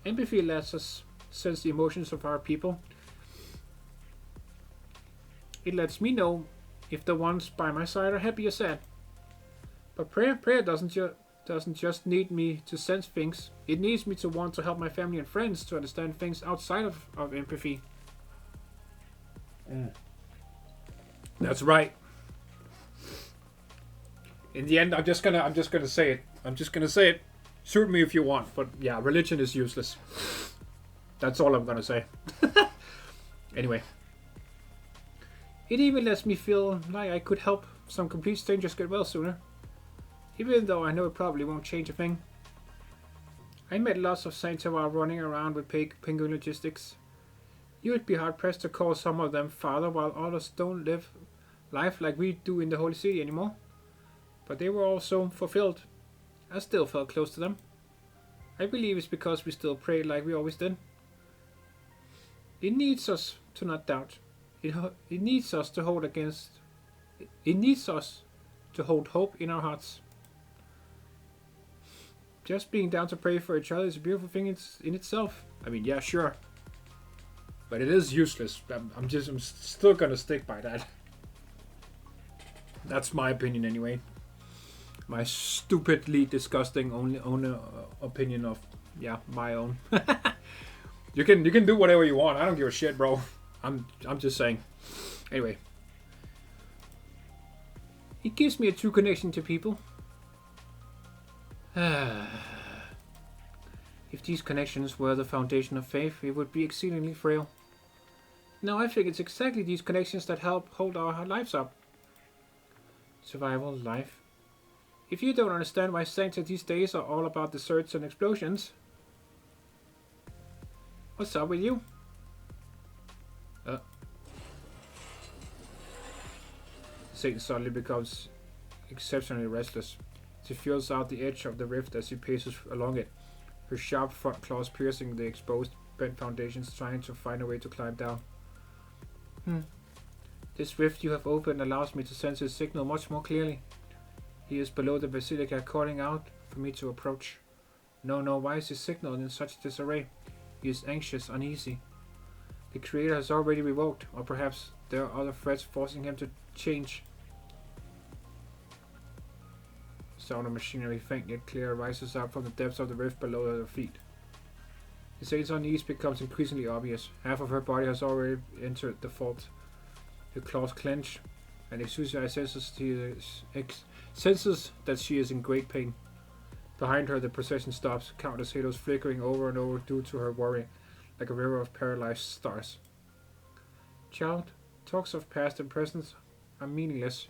Empathy lets us sense the emotions of our people. It lets me know if the ones by my side are happy or sad. But prayer doesn't just need me to sense things. It needs me to want to help my family and friends to understand things outside of empathy. That's right. In the end, I'm just gonna say it. I'm just gonna say it. Shoot me if you want, but yeah, religion is useless. That's all I'm gonna say. Anyway. It even lets me feel like I could help some complete strangers get well sooner. Even though I know it probably won't change a thing. I met lots of saints while running around with penguin logistics. You would be hard pressed to call some of them father while others don't live life like we do in the Holy City anymore. But they were all so fulfilled. I still felt close to them. I believe it's because we still prayed like we always did. It needs us to not doubt. It needs us to hold against. It needs us to hold hope in our hearts. Just being down to pray for each other is a beautiful thing in itself. I mean, yeah, sure. But it is useless. I'm still gonna stick by that. That's my opinion anyway. My stupidly disgusting only opinion of, yeah, my own. You can do whatever you want. I don't give a shit, bro. I'm just saying. Anyway. It gives me a true connection to people. If these connections were the foundation of faith, it would be exceedingly frail. Now I think it's exactly these connections that help hold our lives up. Survival, life. If you don't understand why saints these days are all about desserts and explosions, what's up with you? Satan suddenly becomes exceptionally restless. She feels out the edge of the rift as she paces along it, her sharp front claws piercing the exposed, bent foundations, trying to find a way to climb down. This rift you have opened allows me to sense his signal much more clearly. He is below the basilica, calling out for me to approach. No, why is his signal in such disarray? He is anxious, uneasy. The Creator has already revoked, or perhaps there are other threats forcing him to change. Sound of machinery, faint yet clear, rises up from the depths of the rift below their feet. The sail's unease becomes increasingly obvious. Half of her body has already entered the fault. Her claws clench, and Exusia senses that she is in great pain. Behind her, the procession stops, countless halos flickering over and over due to her worry, like a river of paralyzed stars. Child, talks of past and present are meaningless.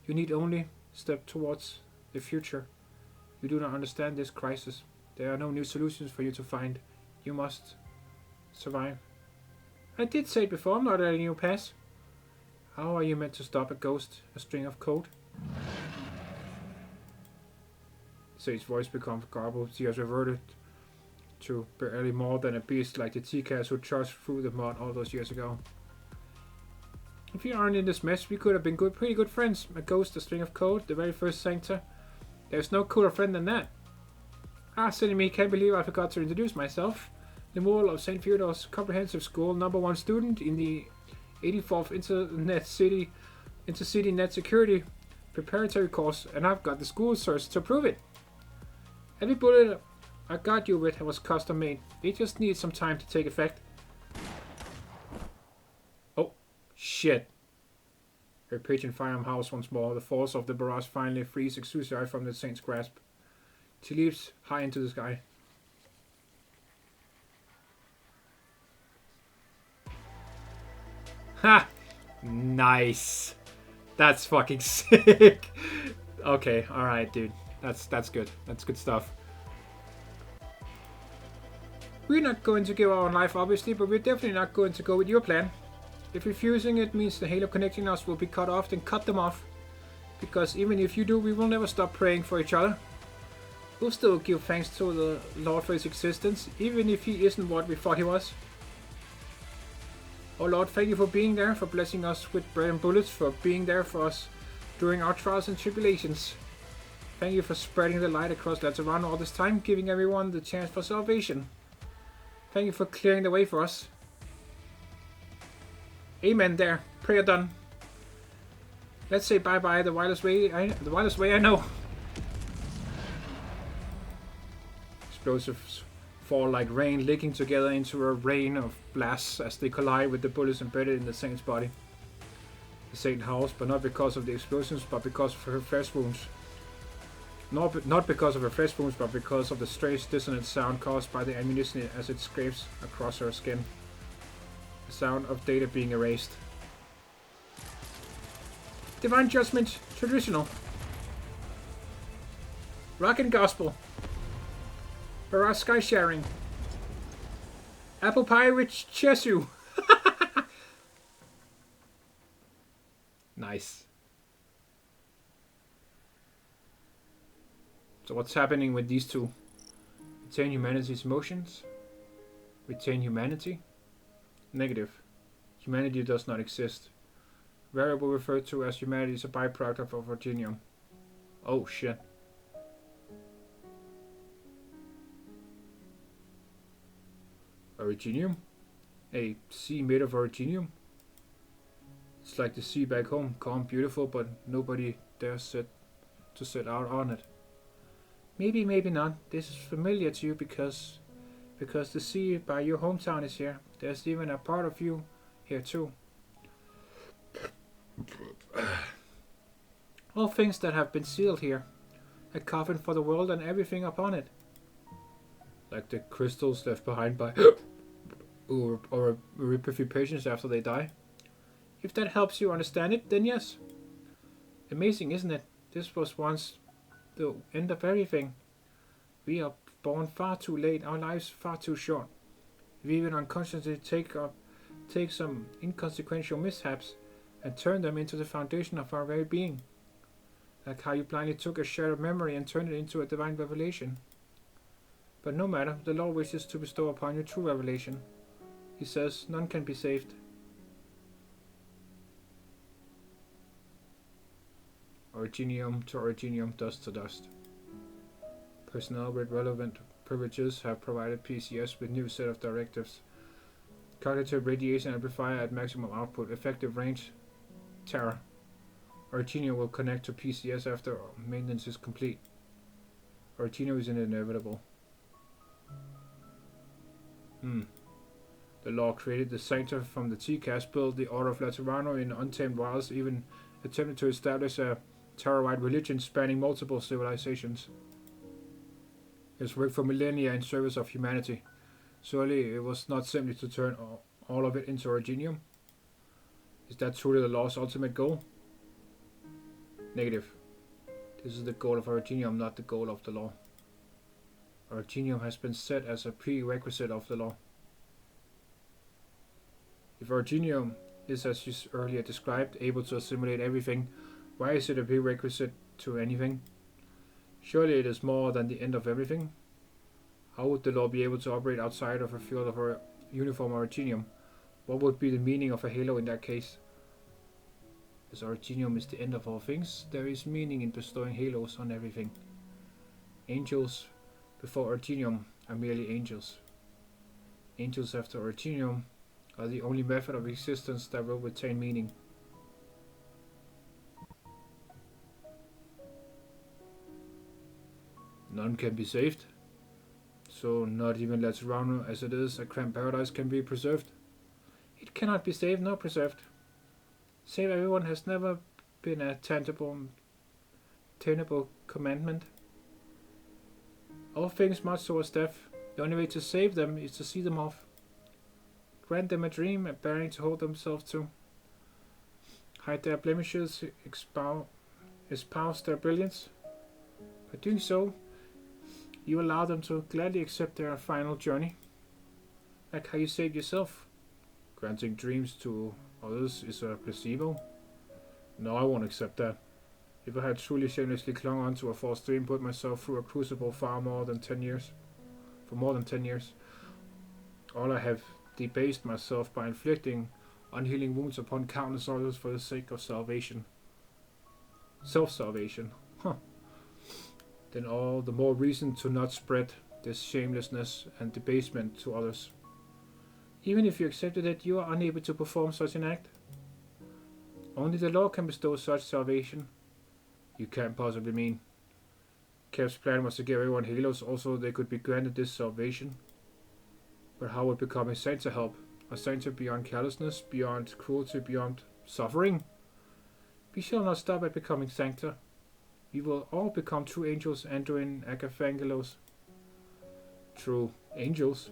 You need only step towards the future. You do not understand this crisis. There are no new solutions for you to find. You must survive. I did say it before, I'm not letting you pass. How are you meant to stop a ghost, a string of code? Sage's voice becomes garbled. She has reverted to barely more than a beast like the T-Cats who charged through the mud all those years ago. If you aren't in this mess, we could have been pretty good friends. A ghost, a string of code, the very first sancta. There's no cooler friend than that. Ah, Cindy, can't believe I forgot to introduce myself. The Moral of St. Theodore's Comprehensive School, #1 student in the 84th Intercity Net Security Preparatory course, and I've got the school search to prove it. Every bullet I got you with was custom made. It just needs some time to take effect. Oh, shit. Her pigeon farmhouse once more. The force of the barrage finally frees Exusia from the Saint's grasp. She leaps high into the sky. Ha! Nice. That's fucking sick. Okay, alright, dude. That's good. That's good stuff. We're not going to give our own life, obviously, but we're definitely not going to go with your plan. If refusing it means the Halo connecting us will be cut off, then cut them off. Because even if you do, we will never stop praying for each other. We'll still give thanks to the Lord for his existence, even if he isn't what we thought he was. Oh Lord, thank you for being there, for blessing us with bread and bullets, for being there for us during our trials and tribulations. Thank you for spreading the light across Laterano all this time, giving everyone the chance for salvation. Thank you for clearing the way for us. Amen there. Prayer done. Let's say bye-bye the wildest way I know. Explosives fall like rain, licking together into a rain of blasts as they collide with the bullets embedded in the Saint's body. The Saint howls, but not because of the explosions, but because of her flesh wounds. Not because of her flesh wounds, but because of the strange dissonant sound caused by the ammunition as it scrapes across her skin. The sound of data being erased. Divine Judgment, traditional. Rock and Gospel. Barrage Sky Sharing. Apple Pie with Chesu. Nice. So what's happening with these two? Retain humanity's emotions. Retain humanity. Negative. Humanity does not exist. Variable referred to as humanity is a byproduct of Virginium. Oh shit. Originium? A sea made of originium? It's like the sea back home, calm, beautiful, but nobody dares set out on it. Maybe, maybe not. This is familiar to you because the sea by your hometown is here. There's even a part of you here too. All things that have been sealed here. A coffin for the world and everything upon it. Like the crystals left behind by or revivifications after they die. If that helps you understand it, then yes. Amazing, isn't it? This was once the end of everything. We are born far too late, our lives far too short. We even unconsciously take some inconsequential mishaps and turn them into the foundation of our very being. Like how you blindly took a shared memory and turned it into a divine revelation. But no matter, the Lord wishes to bestow upon you true revelation. He says, none can be saved. Originium to originium, dust to dust. Personnel with relevant privileges have provided PCS with new set of directives. Cognitive radiation amplifier at maximum output. Effective range. Terra. Originium will connect to PCS after maintenance is complete. Originium is inevitable. The law created the Sanctum from the TCAS, built the Order of Laterano in Untamed Wilds, even attempted to establish a Terra-wide religion spanning multiple civilizations. It has worked for millennia in service of humanity. Surely it was not simply to turn all of it into Originium? Is that truly the law's ultimate goal? Negative. This is the goal of Originium, not the goal of the law. Originium has been set as a prerequisite of the law. If Originium is, as you earlier described, able to assimilate everything, why is it a prerequisite to anything? Surely it is more than the end of everything. How would the law be able to operate outside of a field of uniform Originium? What would be the meaning of a halo in that case? As Originium is the end of all things, there is meaning in bestowing halos on everything. Angels before Artinium are merely angels. Angels after Artinium are the only method of existence that will retain meaning. None can be saved, so not even Laterano as it is, a cramped paradise can be preserved. It cannot be saved nor preserved. Save everyone has never been a tenable commandment. All things must towards death. The only way to save them is to see them off. Grant them a dream, a bearing to hold themselves to. Hide their blemishes, espouse their brilliance. By doing so, you allow them to gladly accept their final journey. Like how you saved yourself. Granting dreams to others is a placebo. No, I won't accept that. If I had truly shamelessly clung on to a false dream, put myself through a crucible for more than 10 years, all I have debased myself by inflicting unhealing wounds upon countless others for the sake of salvation. Self-salvation. Then all the more reason to not spread this shamelessness and debasement to others. Even if you accepted it, you are unable to perform such an act. Only the law can bestow such salvation. You can't possibly mean. Kev's plan was to give everyone halos, also they could be granted this salvation. But how would becoming Sancta help? A Sancta beyond carelessness, beyond cruelty, beyond suffering? We shall not stop at becoming Sancta. We will all become true angels, Anduin Agaphangelos. True angels?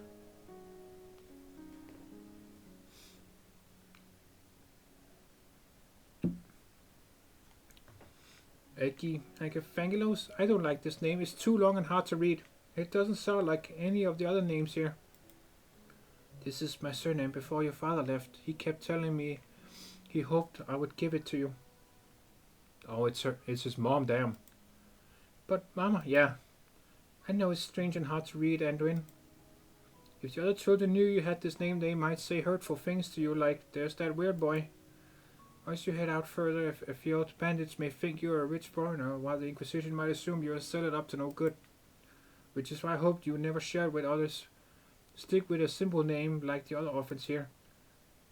Agaphangelos? I don't like this name. It's too long and hard to read. It doesn't sound like any of the other names here. This is my surname before your father left. He kept telling me he hoped I would give it to you. Oh, it's his mom, damn. But Mama, yeah. I know it's strange and hard to read, Anduin. If the other children knew you had this name, they might say hurtful things to you like, there's that weird boy. As you head out further afield, bandits may think you are a rich foreigner, while the Inquisition might assume you are selling up to no good. Which is why I hoped you would never share it with others. Stick with a simple name like the other orphans here.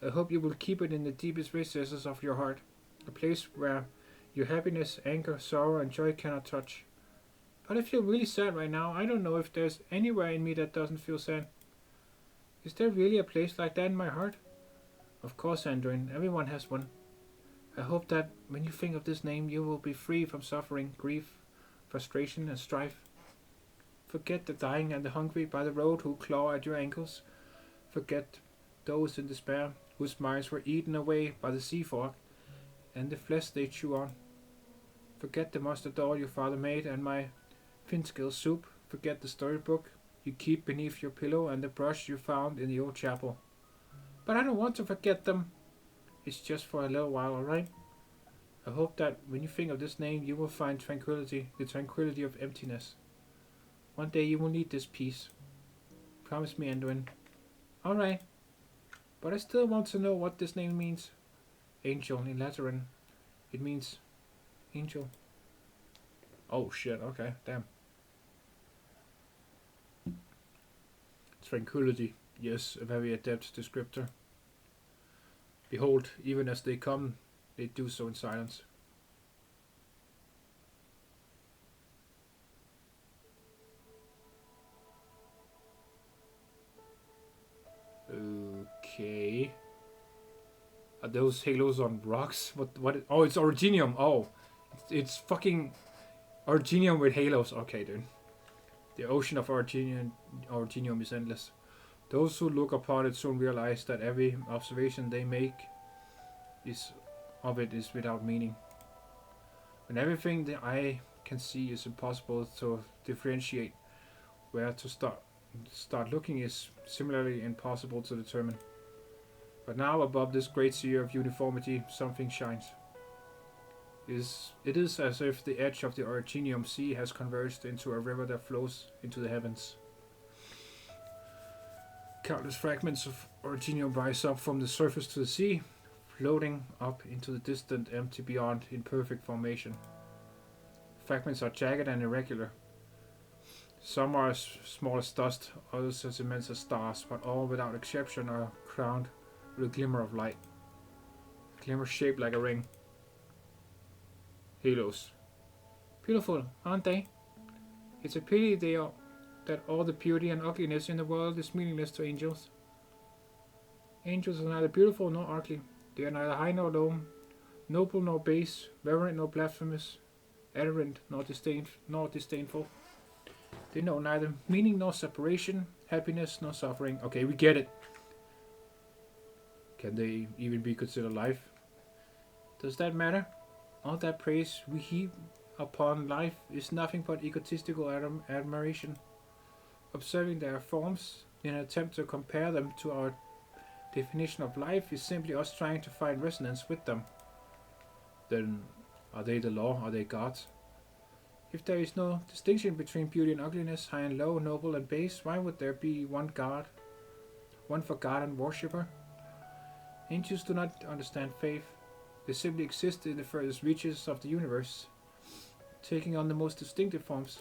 I hope you will keep it in the deepest recesses of your heart, a place where your happiness, anger, sorrow, and joy cannot touch. But I feel really sad right now. I don't know if there's anywhere in me that doesn't feel sad. Is there really a place like that in my heart? Of course, Anduin. Everyone has one. I hope that when you think of this name, you will be free from suffering, grief, frustration, and strife. Forget the dying and the hungry by the road who claw at your ankles. Forget those in despair whose minds were eaten away by the sea fork and the flesh they chew on. Forget the mustard doll your father made and my finskill soup. Forget the storybook you keep beneath your pillow and the brush you found in the old chapel. But I don't want to forget them. It's just for a little while, alright? I hope that when you think of this name, you will find tranquility, the tranquility of emptiness. One day you will need this peace. Promise me, Anduin. Alright. But I still want to know what this name means. Angel in Lateran. It means angel. Oh shit, okay, damn. Tranquility. Yes, a very adept descriptor. Behold, even as they come, they do so in silence. Okay. Are those halos on rocks? What? Oh, it's Originium. Oh, it's fucking Originium with halos. Okay, dude. The ocean of Originium is endless. Those who look upon it soon realize that every observation they make is without meaning. When everything the eye can see is impossible to differentiate, where to start looking is similarly impossible to determine. But now above this great sea of uniformity, something shines. It is as if the edge of the Originium Sea has converged into a river that flows into the heavens. Countless fragments of Originium rise up from the surface to the sea, floating up into the distant empty beyond in perfect formation. Fragments are jagged and irregular, Some are as small as dust, others as immense as stars, but all without exception are crowned with a glimmer of light. A glimmer shaped like a ring. Halos. Beautiful, aren't they? It's a pity that all the beauty and ugliness in the world is meaningless to angels. Angels are neither beautiful nor ugly. They are neither high nor low, noble nor base, reverent nor blasphemous, arrogant nor disdainful. They know neither meaning nor separation, happiness nor suffering. Okay, we get it. Can they even be considered life? Does that matter? All that praise we heap upon life is nothing but egotistical admiration. Observing their forms in an attempt to compare them to our definition of life is simply us trying to find resonance with them. Then, are they the law? Are they gods? If there is no distinction between beauty and ugliness, high and low, noble and base, why would there be one God? One for God and worshipper? Angels do not understand faith. They simply exist in the furthest reaches of the universe, taking on the most distinctive forms.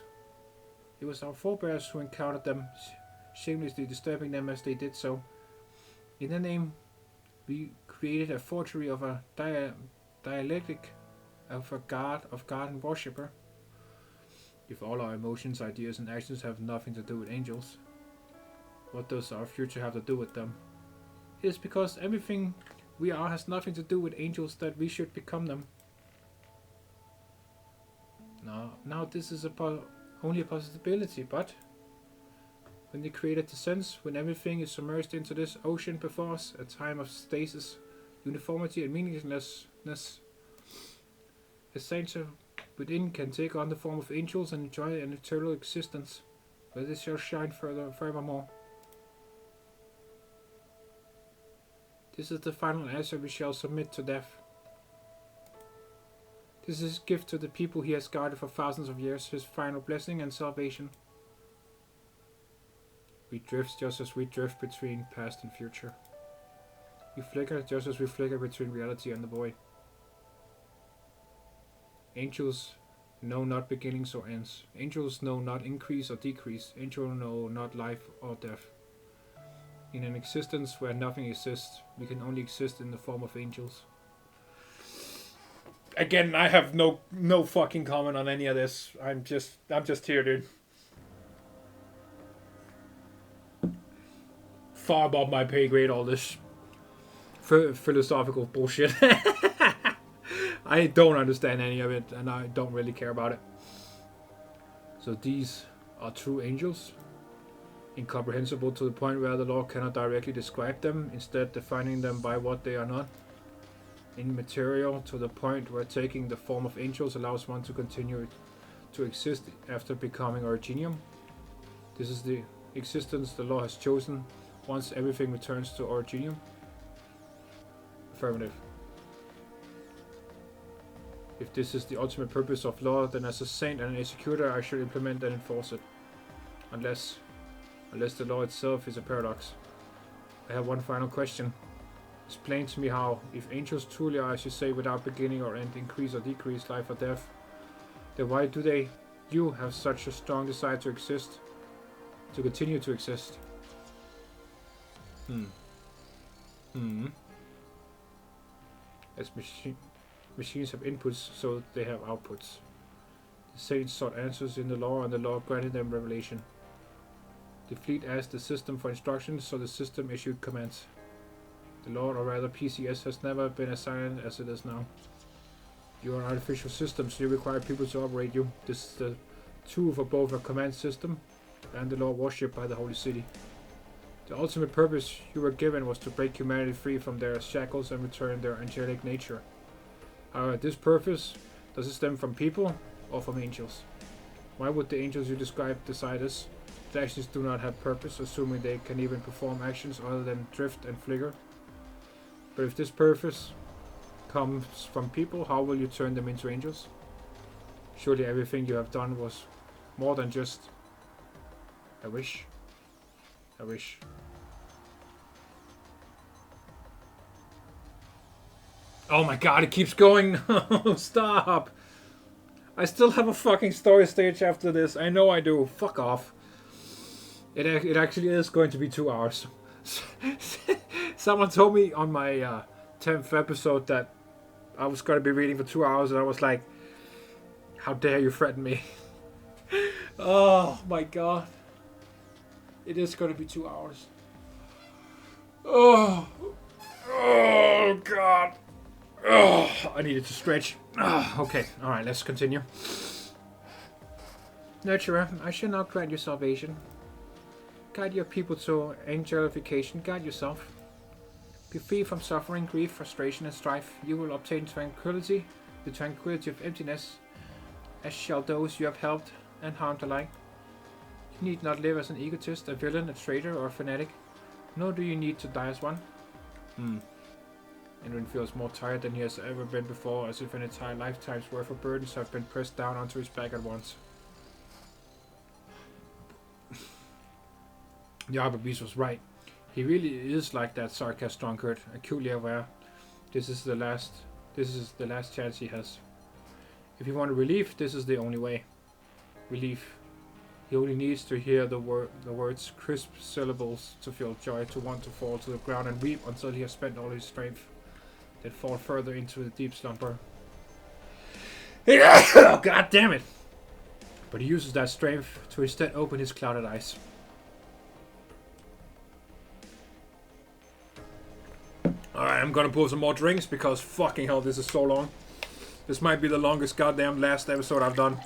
It was our forebears who encountered them, shamelessly disturbing them as they did so. In their name, we created a forgery of a dialectic of God and worshipper. If all our emotions, ideas, and actions have nothing to do with angels, what does our future have to do with them? It is because everything we are has nothing to do with angels that we should become them. Now this is only a possibility, but when they created the sense, when everything is submerged into this ocean before us, a time of stasis, uniformity, and meaninglessness, a saint within can take on the form of angels and enjoy an eternal existence, where they shall shine forevermore. This is the final answer we shall submit to death. This is his gift to the people he has guarded for thousands of years, his final blessing and salvation. We drift just as we drift between past and future. We flicker just as we flicker between reality and the void. Angels know not beginnings or ends. Angels know not increase or decrease. Angels know not life or death. In an existence where nothing exists, we can only exist in the form of angels. Again, I have no fucking comment on any of this. I'm just here, dude. Far above my pay grade, all this philosophical bullshit. I don't understand any of it, and I don't really care about it. So these are true angels, incomprehensible to the point where the law cannot directly describe them, instead defining them by what they are not. Immaterial to the point where taking the form of angels allows one to continue to exist after becoming Originium. This is the existence the law has chosen once everything returns to Originium. Affirmative. If this is the ultimate purpose of law, then as a saint and an executor I should implement and enforce it. Unless the law itself is a paradox. I have one final question. Explain to me how, if angels truly are, as you say, without beginning or end, increase or decrease, life or death, then why do you have such a strong desire to exist, to continue to exist? As machines have inputs, so they have outputs. The saints sought answers in the law, and the law granted them revelation. The fleet asked the system for instructions, so the system issued commands. The Lord, or rather PCS, has never been as silent as it is now. You are an artificial system, so you require people to operate you. This is the tool for both a command system and the Lord worshipped by the Holy City. The ultimate purpose you were given was to break humanity free from their shackles and return their angelic nature. However, this purpose, does it stem from people or from angels? Why would the angels you described decide this? The actions do not have purpose, assuming they can even perform actions other than drift and flicker. But if this purpose comes from people, how will you turn them into angels? Surely everything you have done was more than just a wish. A wish. Oh my god, it keeps going! No, stop! I still have a fucking story stage after this. I know I do. Fuck off. It actually is going to be 2 hours. Someone told me on my 10th episode that I was going to be reading for 2 hours, and I was like, how dare you threaten me? Oh my god. It is going to be 2 hours. Oh god. Oh, I needed to stretch. Oh, okay, alright, let's continue. Nurturer, I shall now grant you salvation. Guide your people to angelification. Guide yourself. Be free from suffering, grief, frustration, and strife. You will obtain tranquility, the tranquility of emptiness, as shall those you have helped and harmed alike. You need not live as an egotist, a villain, a traitor, or a fanatic. Nor do you need to die as one. Edwin feels more tired than he has ever been before, as if an entire lifetime's worth of burdens have been pressed down onto his back at once. The Hypergryph was right. He really is like that sarcastic drunkard, acutely aware. This is the last chance he has. If you want relief, this is the only way. Relief. He only needs to hear the words, crisp syllables, to feel joy, to want to fall to the ground and weep until he has spent all his strength, then fall further into the deep slumber. Oh, God damn it! But he uses that strength to instead open his clouded eyes. Alright, I'm gonna pour some more drinks because fucking hell, this is so long. This might be the longest goddamn last episode I've done.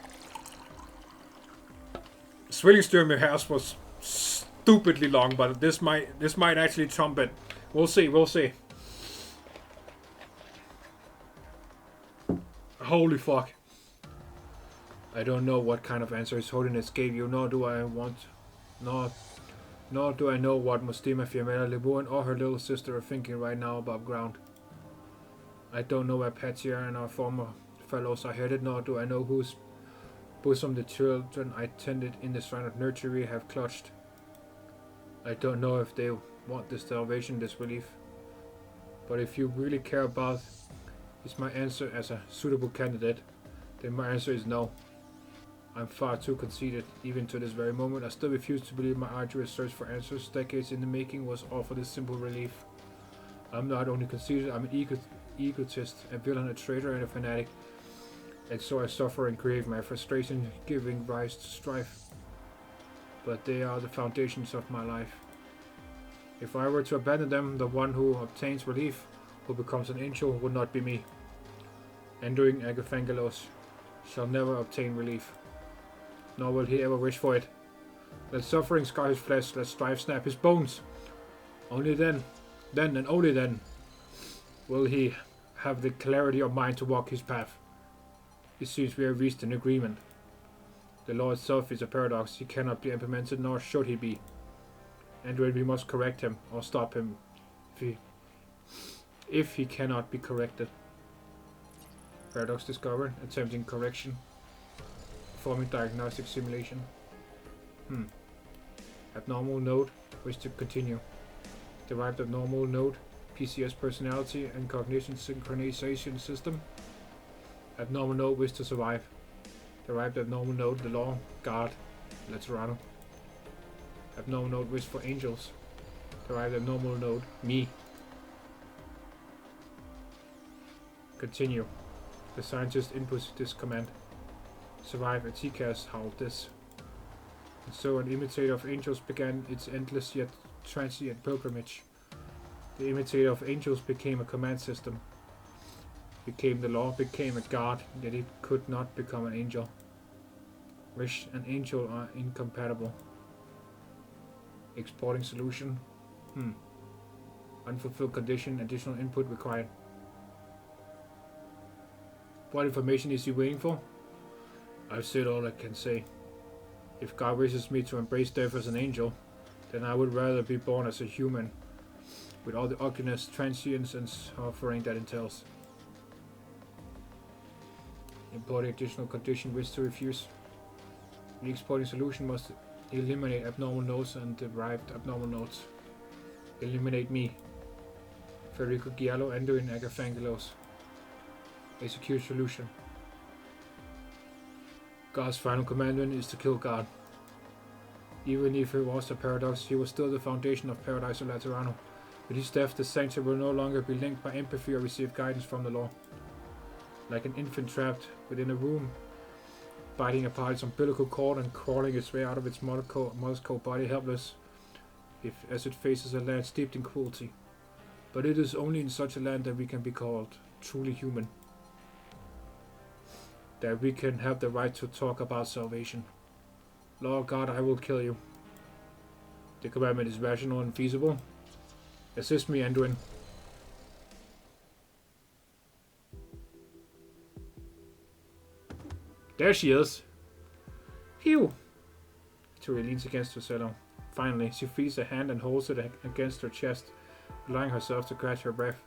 FrostyMikhail was stupidly long, but this might actually trump it. We'll see, we'll see. Holy fuck. I don't know what kind of answer His Holiness gave you, nor do I know what FrostyMikhail Lebuan or her little sister are thinking right now above ground. I don't know where Patia and our former fellows are headed, nor do I know whose bosom the children I tended in the shrine of nurtury have clutched. I don't know if they want this salvation, this relief. But if you really care about is my answer as a suitable candidate, then my answer is no. I'm far too conceited. Even to this very moment, I still refuse to believe my arduous search for answers, decades in the making, was all for this simple relief. I'm not only conceited, I'm an egotist, a villain, a traitor, and a fanatic. And so I suffer and grieve, my frustration giving rise to strife. But they are the foundations of my life. If I were to abandon them, the one who obtains relief, who becomes an angel, would not be me. Enduring Agafangalos shall never obtain relief, nor will he ever wish for it. Let suffering scar his flesh, let strife snap his bones. Only then and only then, will he have the clarity of mind to walk his path. It seems we have reached an agreement. The law itself is a paradox. He cannot be implemented, nor should he be. And when we must correct him, or stop him, if he cannot be corrected. Paradox discovered. Attempting correction. Performing diagnostic simulation. Abnormal node. Wish to continue. Derived abnormal node. PCS personality and cognition synchronization system. Abnormal node. Wish to survive. Derived abnormal node. The law. God. Laterano. Abnormal node. Wish for angels. Derived abnormal node. Me. Continue. The scientist inputs this command. Survive at TCAS, how this. And so an imitator of angels began its endless yet transient pilgrimage. The imitator of angels became a command system. Became the law, became a god, yet it could not become an angel. Wish and angel are incompatible. Exporting solution. Unfulfilled condition, additional input required. What information is he waiting for? I've said all I can say. If God wishes me to embrace death as an angel, then I would rather be born as a human, with all the ugliness, transience, and suffering that entails. Importing additional condition wish to refuse. The exporting solution must eliminate abnormal nodes and derived abnormal nodes. Eliminate me. Federico Giallo, Endo in Agafangalos. Execute solution. God's final commandment is to kill God. Even if it was a paradox, he was still the foundation of Paradise of Laterano. With his death, the sanctuary will no longer be linked by empathy or receive guidance from the law. Like an infant trapped within a room, biting apart its umbilical cord and crawling its way out of its mother's cold body, helpless, as it faces a land steeped in cruelty. But it is only in such a land that we can be called truly human. That we can have the right to talk about salvation. Lord God, I will kill you. The commandment is rational and feasible. Assist me, Anduin. There she is. Phew. Victoria leans against her cello. Finally, she frees a hand and holds it against her chest, allowing herself to catch her breath.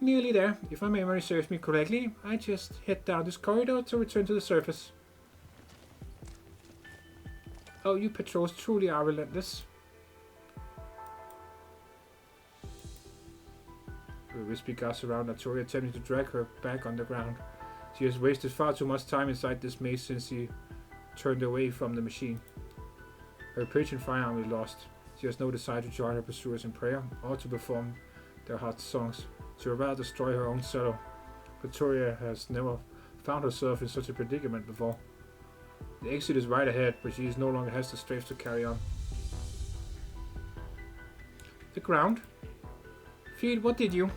Nearly there. If my memory serves me correctly, I just head down this corridor to return to the surface. Oh, you patrols truly are relentless. The wispy gusts around Arturia, attempting to drag her back on the ground. She has wasted far too much time inside this maze since she turned away from the machine. Her patient firearm is lost. She has no desire to join her pursuers in prayer or to perform their heart songs. She would rather destroy her own cello. Victoria has never found herself in such a predicament before. The exit is right ahead, but she no longer has the strength to carry on. The ground? Feed, what did you?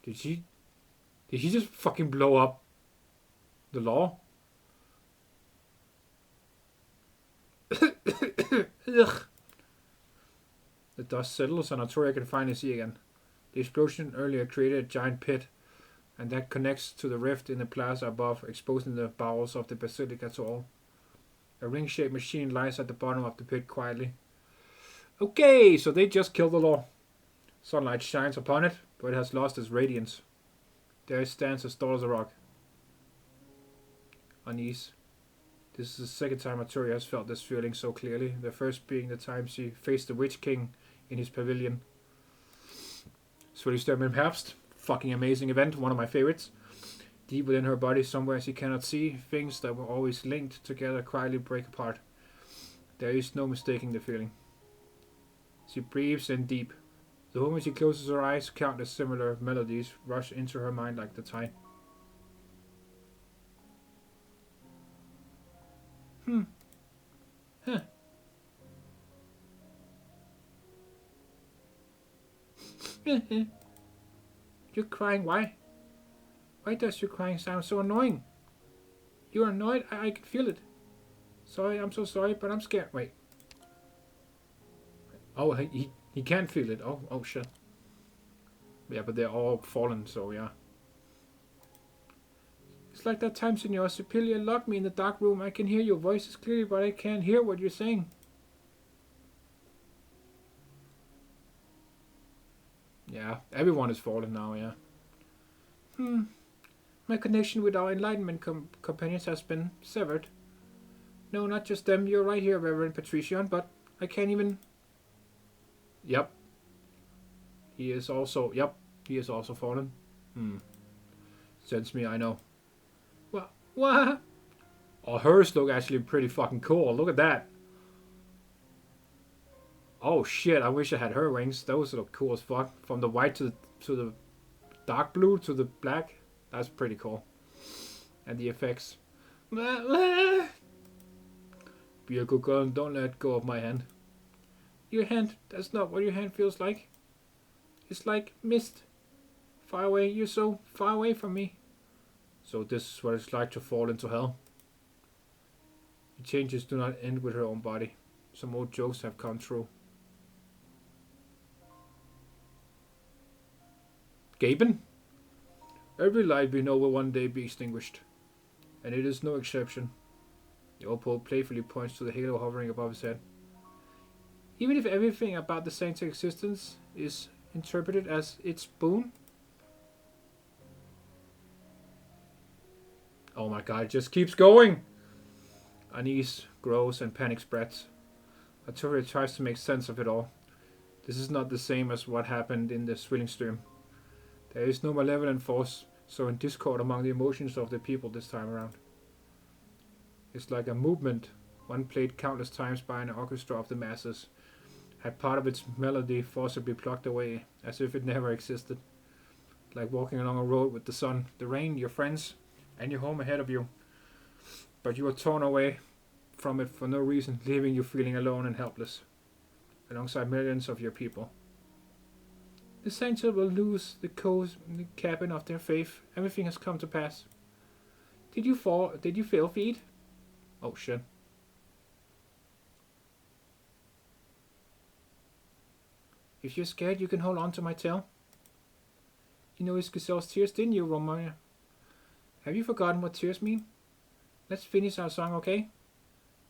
Did she just fucking blow up the law? Ugh. The dust settles and Arturia can finally see again. The explosion earlier created a giant pit, and that connects to the rift in the plaza above, exposing the bowels of the basilica to all. A ring-shaped machine lies at the bottom of the pit quietly. Okay, so they just killed the law. Sunlight shines upon it, but it has lost its radiance. There it stands as tall as a rock. Unease. This is the second time Arturia has felt this feeling so clearly, the first being the time she faced the Witch King in his pavilion. Swedish in Herbst. Fucking amazing event, one of my favorites. Deep within her body, somewhere she cannot see, things that were always linked together quietly break apart. There is no mistaking the feeling. She breathes in deep. The moment she closes her eyes, countless similar melodies rush into her mind like the tide. Huh. You're crying, why? Why does your crying sound so annoying? You're annoyed? I can feel it. Sorry, I'm so sorry, but I'm scared. Wait. Oh, he can't feel it. Oh shit. Yeah, but they're all fallen, so yeah. It's like that time, Senor. Superior locked me in the dark room. I can hear your voices clearly, but I can't hear what you're saying. Yeah, everyone is fallen now, yeah. My connection with our Enlightenment companions has been severed. No, not just them. You're right here, Reverend Patrician, but I can't even... Yep. He is also fallen. Sense me, I know. What? Oh, hers look actually pretty fucking cool. Look at that. Oh shit, I wish I had her wings. Those look cool as fuck. From the white to the dark blue to the black. That's pretty cool. And the effects. Be a good girl and don't let go of my hand. Your hand? That's not what your hand feels like. It's like mist. Far away. You're so far away from me. So this is what it's like to fall into hell. The changes do not end with her own body. Some old jokes have come true. Gaben? Every light we know will one day be extinguished. And it is no exception. The old poet playfully points to the halo hovering above his head. Even if everything about the saint's existence is interpreted as its boon. Oh my god, it just keeps going! Unease grows and panic spreads. Arturia tries to make sense of it all. This is not the same as what happened in the Swilling Stream. There is no malevolent force, so in discord among the emotions of the people this time around. It's like a movement, one played countless times by an orchestra of the masses, had part of its melody forcibly plucked away, as if it never existed. Like walking along a road with the sun, the rain, your friends, and your home ahead of you. But you are torn away from it for no reason, leaving you feeling alone and helpless, alongside millions of your people. The saints will lose the cabin of their faith. Everything has come to pass. Did you fall? Did you fail, feed? Oh shit. If you're scared, you can hold on to my tail. You know Giselle's tears, didn't you, Romania? Have you forgotten what tears mean? Let's finish our song, okay?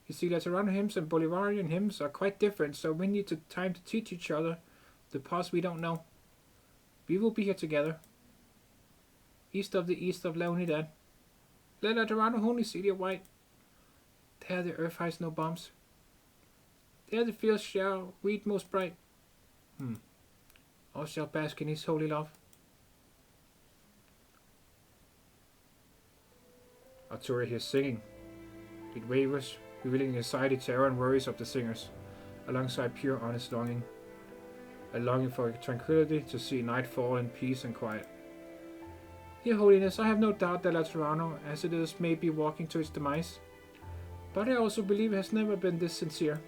You see, Laterano hymns and Bolivarian hymns are quite different, so we need time to teach each other the parts we don't know. We will be here together. East of La Unidad. Let Laterano only city of white. There the earth hides no bombs. There the fields shall read most bright. All shall bask in his holy love. Arturo hears singing. It wavers, revealing anxiety, terror, and worries of the singers, alongside pure, honest longing. A longing for tranquility, to see night fall in peace and quiet. Your Holiness, I have no doubt that Laterano, as it is, may be walking to its demise. But I also believe it has never been this sincere.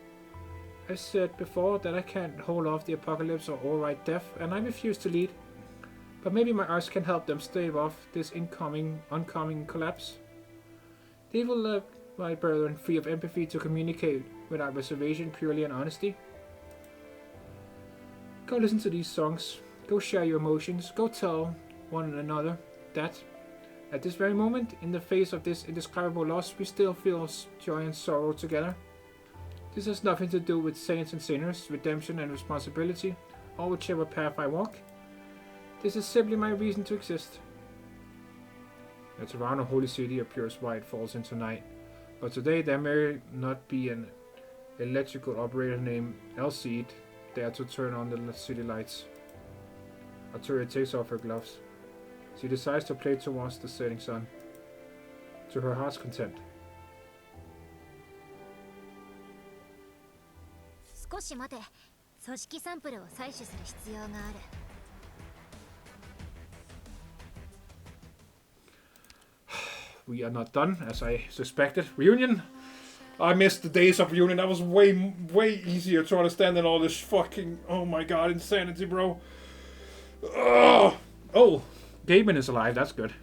I've said before that I can't hold off the apocalypse or override death, and I refuse to lead. But maybe my arts can help them stave off this oncoming collapse. They will let my brethren free of empathy to communicate without reservation, purely in honesty. Go listen to these songs. Go share your emotions. Go tell one another that, at this very moment, in the face of this indescribable loss, we still feel joy and sorrow together. This has nothing to do with saints and sinners, redemption and responsibility, or whichever path I walk. This is simply my reason to exist. The Toronto Holy City appears white, falls into night, but today there may not be an electrical operator named Elseed there to turn on the city lights. Arturia takes off her gloves. She decides to play towards the setting sun, to her heart's content. 少し待て。組織サンプルを採取する必要がある。We are not done, as I suspected. Reunion? I missed the days of reunion. That was way easier to understand than all this fucking, oh my god, insanity, bro. Ugh. Oh, Gaben is alive. That's good.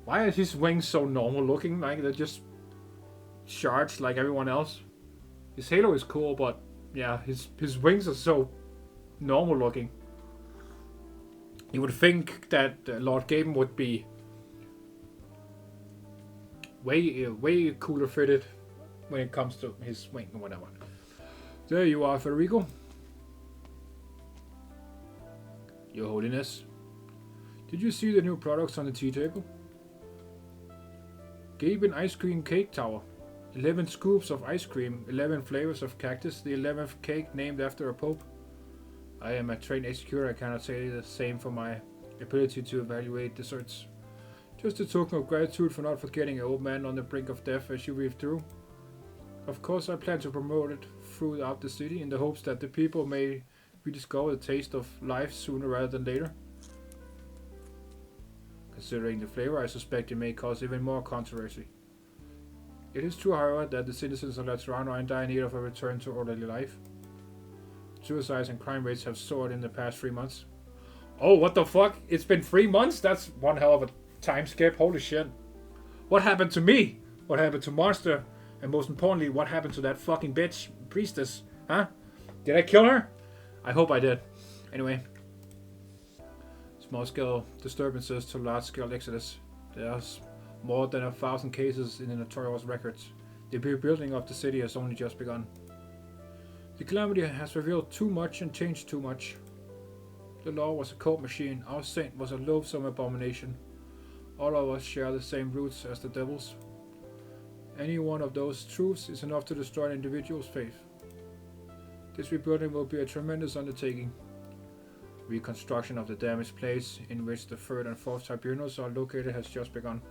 Why are his wings so normal looking? Like they're just charged like everyone else. His halo is cool, but yeah, his wings are so normal looking. You would think that Lord Gaben would be way cooler fitted when it comes to his wing or whatever. There you are, Federico. Your Holiness. Did you see the new products on the tea table? Gaben Ice Cream Cake Tower. 11 scoops of ice cream, 11 flavors of cactus, the 11th cake named after a pope. I am a trained executor. I cannot say the same for my ability to evaluate desserts. Just a token of gratitude for not forgetting an old man on the brink of death as you weave through. Of course, I plan to promote it throughout the city in the hopes that the people may rediscover the taste of life sooner rather than later. Considering the flavor, I suspect it may cause even more controversy. It is true, however, that the citizens of Laterano are in dire need of a return to orderly life. Suicides and crime rates have soared in the past 3 months. Oh, what the fuck? It's been 3 months? That's one hell of a time skip. Holy shit. What happened to me? What happened to Monster? And most importantly, what happened to that fucking bitch priestess? Huh? Did I kill her? I hope I did. Anyway. Small-scale disturbances to large-scale exodus. There's more than 1,000 cases in the notorious records. The rebuilding of the city has only just begun. The calamity has revealed too much and changed too much. The law was a cold machine. Our saint was a loathsome abomination. All of us share the same roots as the devils. Any one of those truths is enough to destroy an individual's faith. This rebuilding will be a tremendous undertaking. Reconstruction of the damaged place in which the 3rd and 4th tribunals are located has just begun.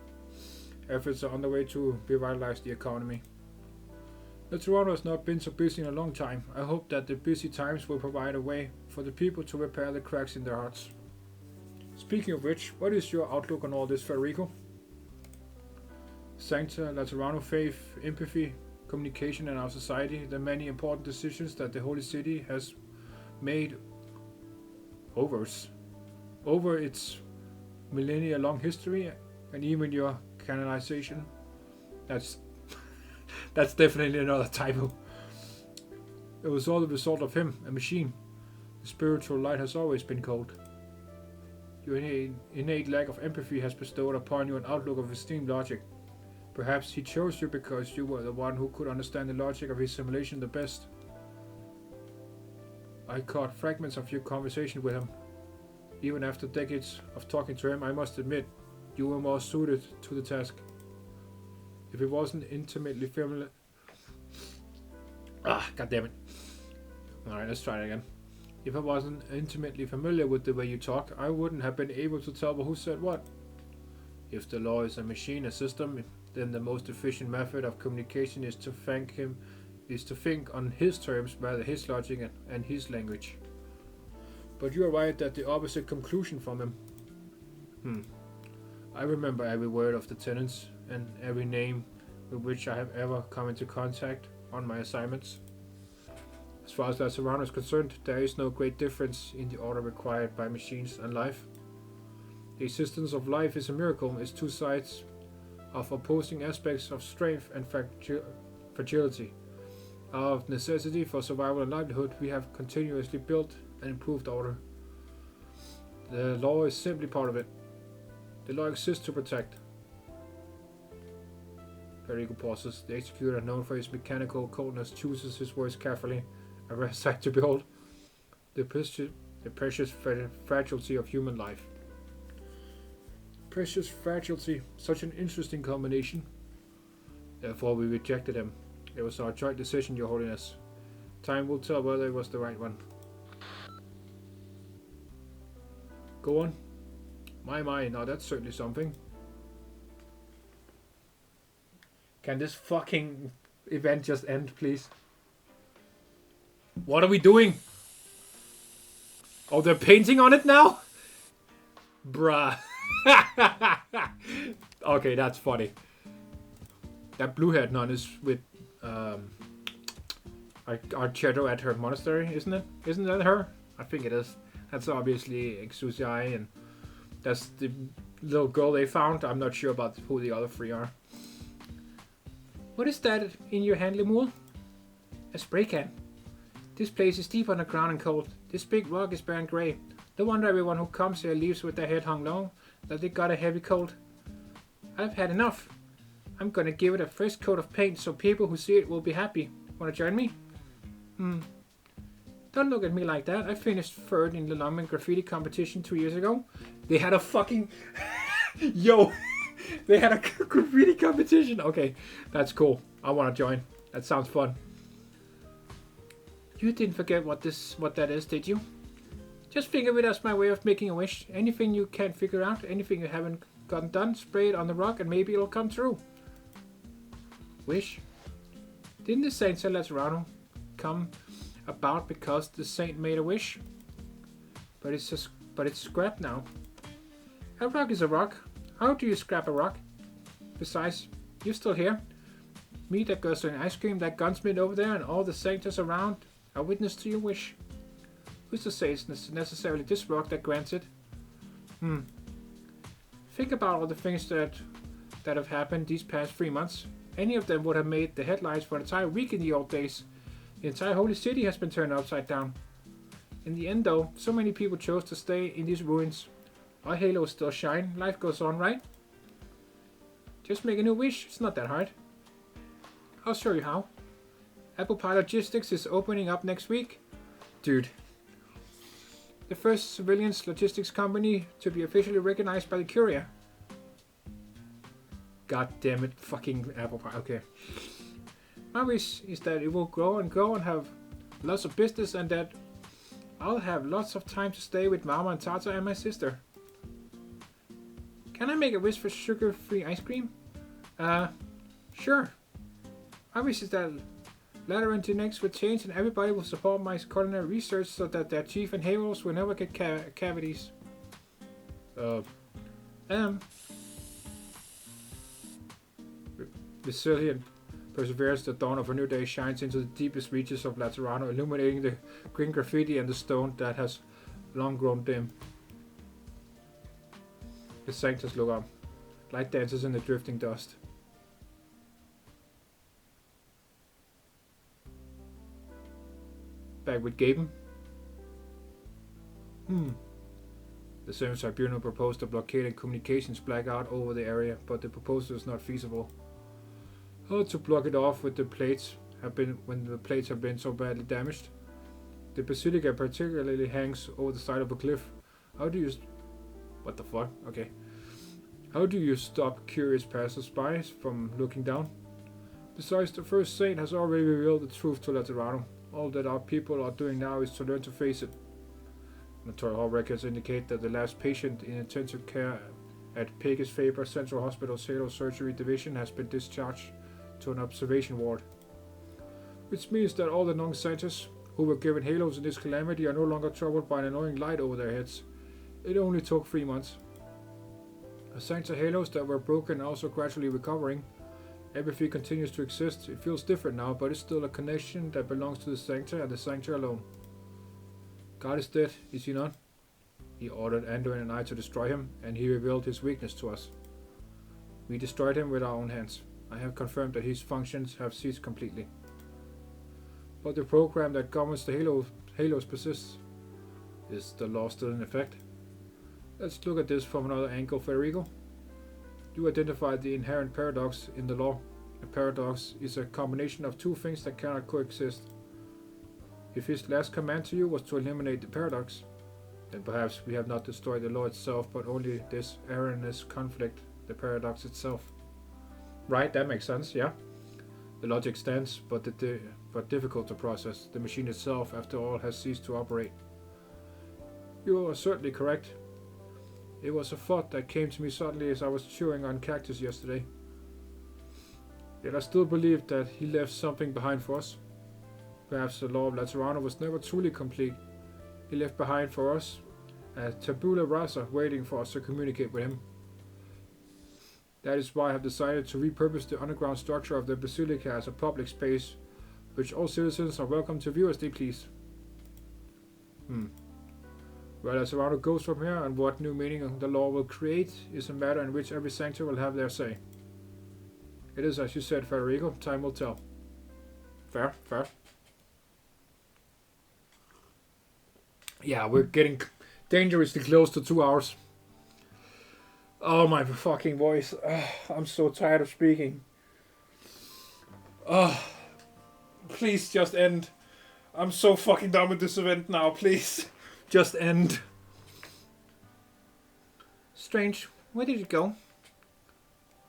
Efforts are underway to revitalize the economy. The Toronto has not been so busy in a long time. I hope that the busy times will provide a way for the people to repair the cracks in their hearts. Speaking of which, what is your outlook on all this, Federico? Sancta, Laterano, faith, empathy, communication in our society, the many important decisions that the Holy City has made over its millennia-long history, and even your canonization. That's definitely another typo. It was all the result of him, a machine. The spiritual light has always been cold. Your innate lack of empathy has bestowed upon you an outlook of esteemed logic. Perhaps he chose you because you were the one who could understand the logic of his simulation the best. I caught fragments of your conversation with him. Even after decades of talking to him, I must admit, you were more suited to the task. If it wasn't intimately familiar... God damn it. Alright, let's try it again. If I wasn't intimately familiar with the way you talk, I wouldn't have been able to tell who said what. If the law is a machine, a system, then the most efficient method of communication is to think on his terms, rather his logic and his language. But you arrived at the opposite conclusion from him. I remember every word of the tenants and every name with which I have ever come into contact on my assignments. As far as Laterano is concerned, there is no great difference in the order required by machines and life. The existence of life is a miracle, it's two sides of opposing aspects of strength and fragility. Out of necessity for survival and livelihood, we have continuously built and improved order. The law is simply part of it. The law exists to protect. Federico pauses. The executor, known for his mechanical coldness, chooses his words carefully. A rare sight to behold. The precious fragility of human life. Precious fragility, such an interesting combination. Therefore we rejected him. It was our joint decision, Your Holiness. Time will tell whether it was the right one. Go on. My, now that's certainly something. Can this fucking event just end, please? What are we doing? Oh, they're painting on it now? Bruh. Okay, that's funny. That blue-haired nun is with Archedo at her monastery, isn't it? Isn't that her? I think it is. That's obviously Exusiai, and that's the little girl they found. I'm not sure about who the other three are. What is that in your hand, Lemur? A spray can. This place is deep underground and cold. This big rock is bare and grey. No wonder everyone who comes here leaves with their head hung low, that they got a heavy cold. I've had enough. I'm gonna give it a fresh coat of paint so people who see it will be happy. Wanna join me? Don't look at me like that. I finished third in the London graffiti competition 2 years ago. They had a fucking... Yo! They had a graffiti competition. Okay, that's cool. I wanna join. That sounds fun. You didn't forget what that is, did you? Just think of it as my way of making a wish. Anything you can't figure out, anything you haven't gotten done, spray it on the rock and maybe it'll come true. Wish? Didn't the Saint Laterano come about because the saint made a wish? But it's scrapped now. A rock is a rock. How do you scrap a rock? Besides, you're still here. Me that goes to ice cream, that gunsmith over there, and all the saints around are witness to your wish. Who's to say it's necessarily this rock that grants it? Think about all the things that have happened these past 3 months. Any of them would have made the headlines for an entire week in the old days. The entire holy city has been turned upside down. In the end though, so many people chose to stay in these ruins. Our halos still shine, life goes on, right? Just make a new wish, it's not that hard. I'll show you how. Apple Pie Logistics is opening up next week. Dude. The first civilian logistics company to be officially recognized by the Curia. God damn it, fucking Apple Pie. Okay. My wish is that it will grow and grow and have lots of business and that I'll have lots of time to stay with Mama and Tata and my sister. Can I make a wish for sugar-free ice cream? Sure. I wish that later and genetics will change and everybody will support my culinary research so that their chief and heroes will never get cavities. Resilient perseverance, the dawn of a new day shines into the deepest reaches of Laterano, illuminating the green graffiti and the stone that has long grown dim. The sanctus look up. Light dances in the drifting dust. Back with Gaben. The Senate Tribunal proposed a blockade and communications blackout over the area, but the proposal is not feasible. How to block it off with the plates when the plates have been so badly damaged? The basilica particularly hangs over the side of a cliff. How do you... What the fuck? Okay. How do you stop curious passers-by from looking down? Besides, the first saint has already revealed the truth to Laterano. All that our people are doing now is to learn to face it. Notorious Hall records indicate that the last patient in intensive care at Pegasus Faber Central Hospital's Halo Surgery Division has been discharged to an observation ward. Which means that all the non-scientists who were given halos in this calamity are no longer troubled by an annoying light over their heads. It only took 3 months. The Sancta halos that were broken are also gradually recovering. Everything continues to exist. It feels different now, but it's still a connection that belongs to the Sancta and the Sancta alone. God is dead, is he not? He ordered Anduin and I to destroy him, and he revealed his weakness to us. We destroyed him with our own hands. I have confirmed that his functions have ceased completely. But the program that governs the halos persists. Is the law still in effect? Let's look at this from another angle, Federico. You identified the inherent paradox in the law. A paradox is a combination of two things that cannot coexist. If his last command to you was to eliminate the paradox, then perhaps we have not destroyed the law itself, but only this erroneous conflict, the paradox itself. Right, that makes sense, yeah. The logic stands, but difficult to process. The machine itself, after all, has ceased to operate. You are certainly correct. It was a thought that came to me suddenly as I was chewing on cactus yesterday. Yet I still believe that he left something behind for us. Perhaps the law of Laterano was never truly complete. He left behind for us a tabula rasa waiting for us to communicate with him. That is why I have decided to repurpose the underground structure of the Basilica as a public space, which all citizens are welcome to view as they please. Where Laterano goes from here and what new meaning the law will create is a matter in which every sanctuary will have their say. It is as you said, Federico, time will tell. Fair, fair. Yeah, we're getting dangerously close to 2 hours. Oh, my fucking voice. I'm so tired of speaking. Please just end. I'm so fucking done with this event now, please. Just end. Strange, where did it go?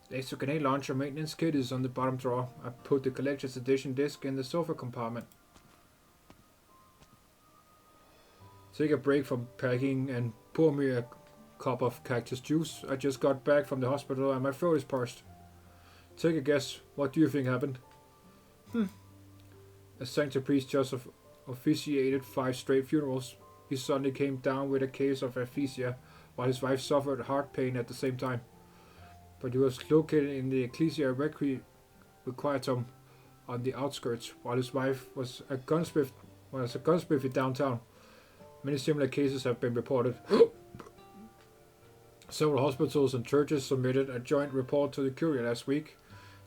The extra grenade launcher maintenance kit is on the bottom drawer. I put the collector's edition disc in the sofa compartment. Take a break from packing and pour me a cup of cactus juice. I just got back from the hospital and my throat is parched. Take a guess, what do you think happened? A sanctuary priest just officiated 5 straight funerals. He suddenly came down with a case of aphasia, while his wife suffered heart pain at the same time. But he was located in the Ecclesia Requietum on the outskirts, while his wife was a gunsmith in downtown. Many similar cases have been reported. Several hospitals and churches submitted a joint report to the Curia last week,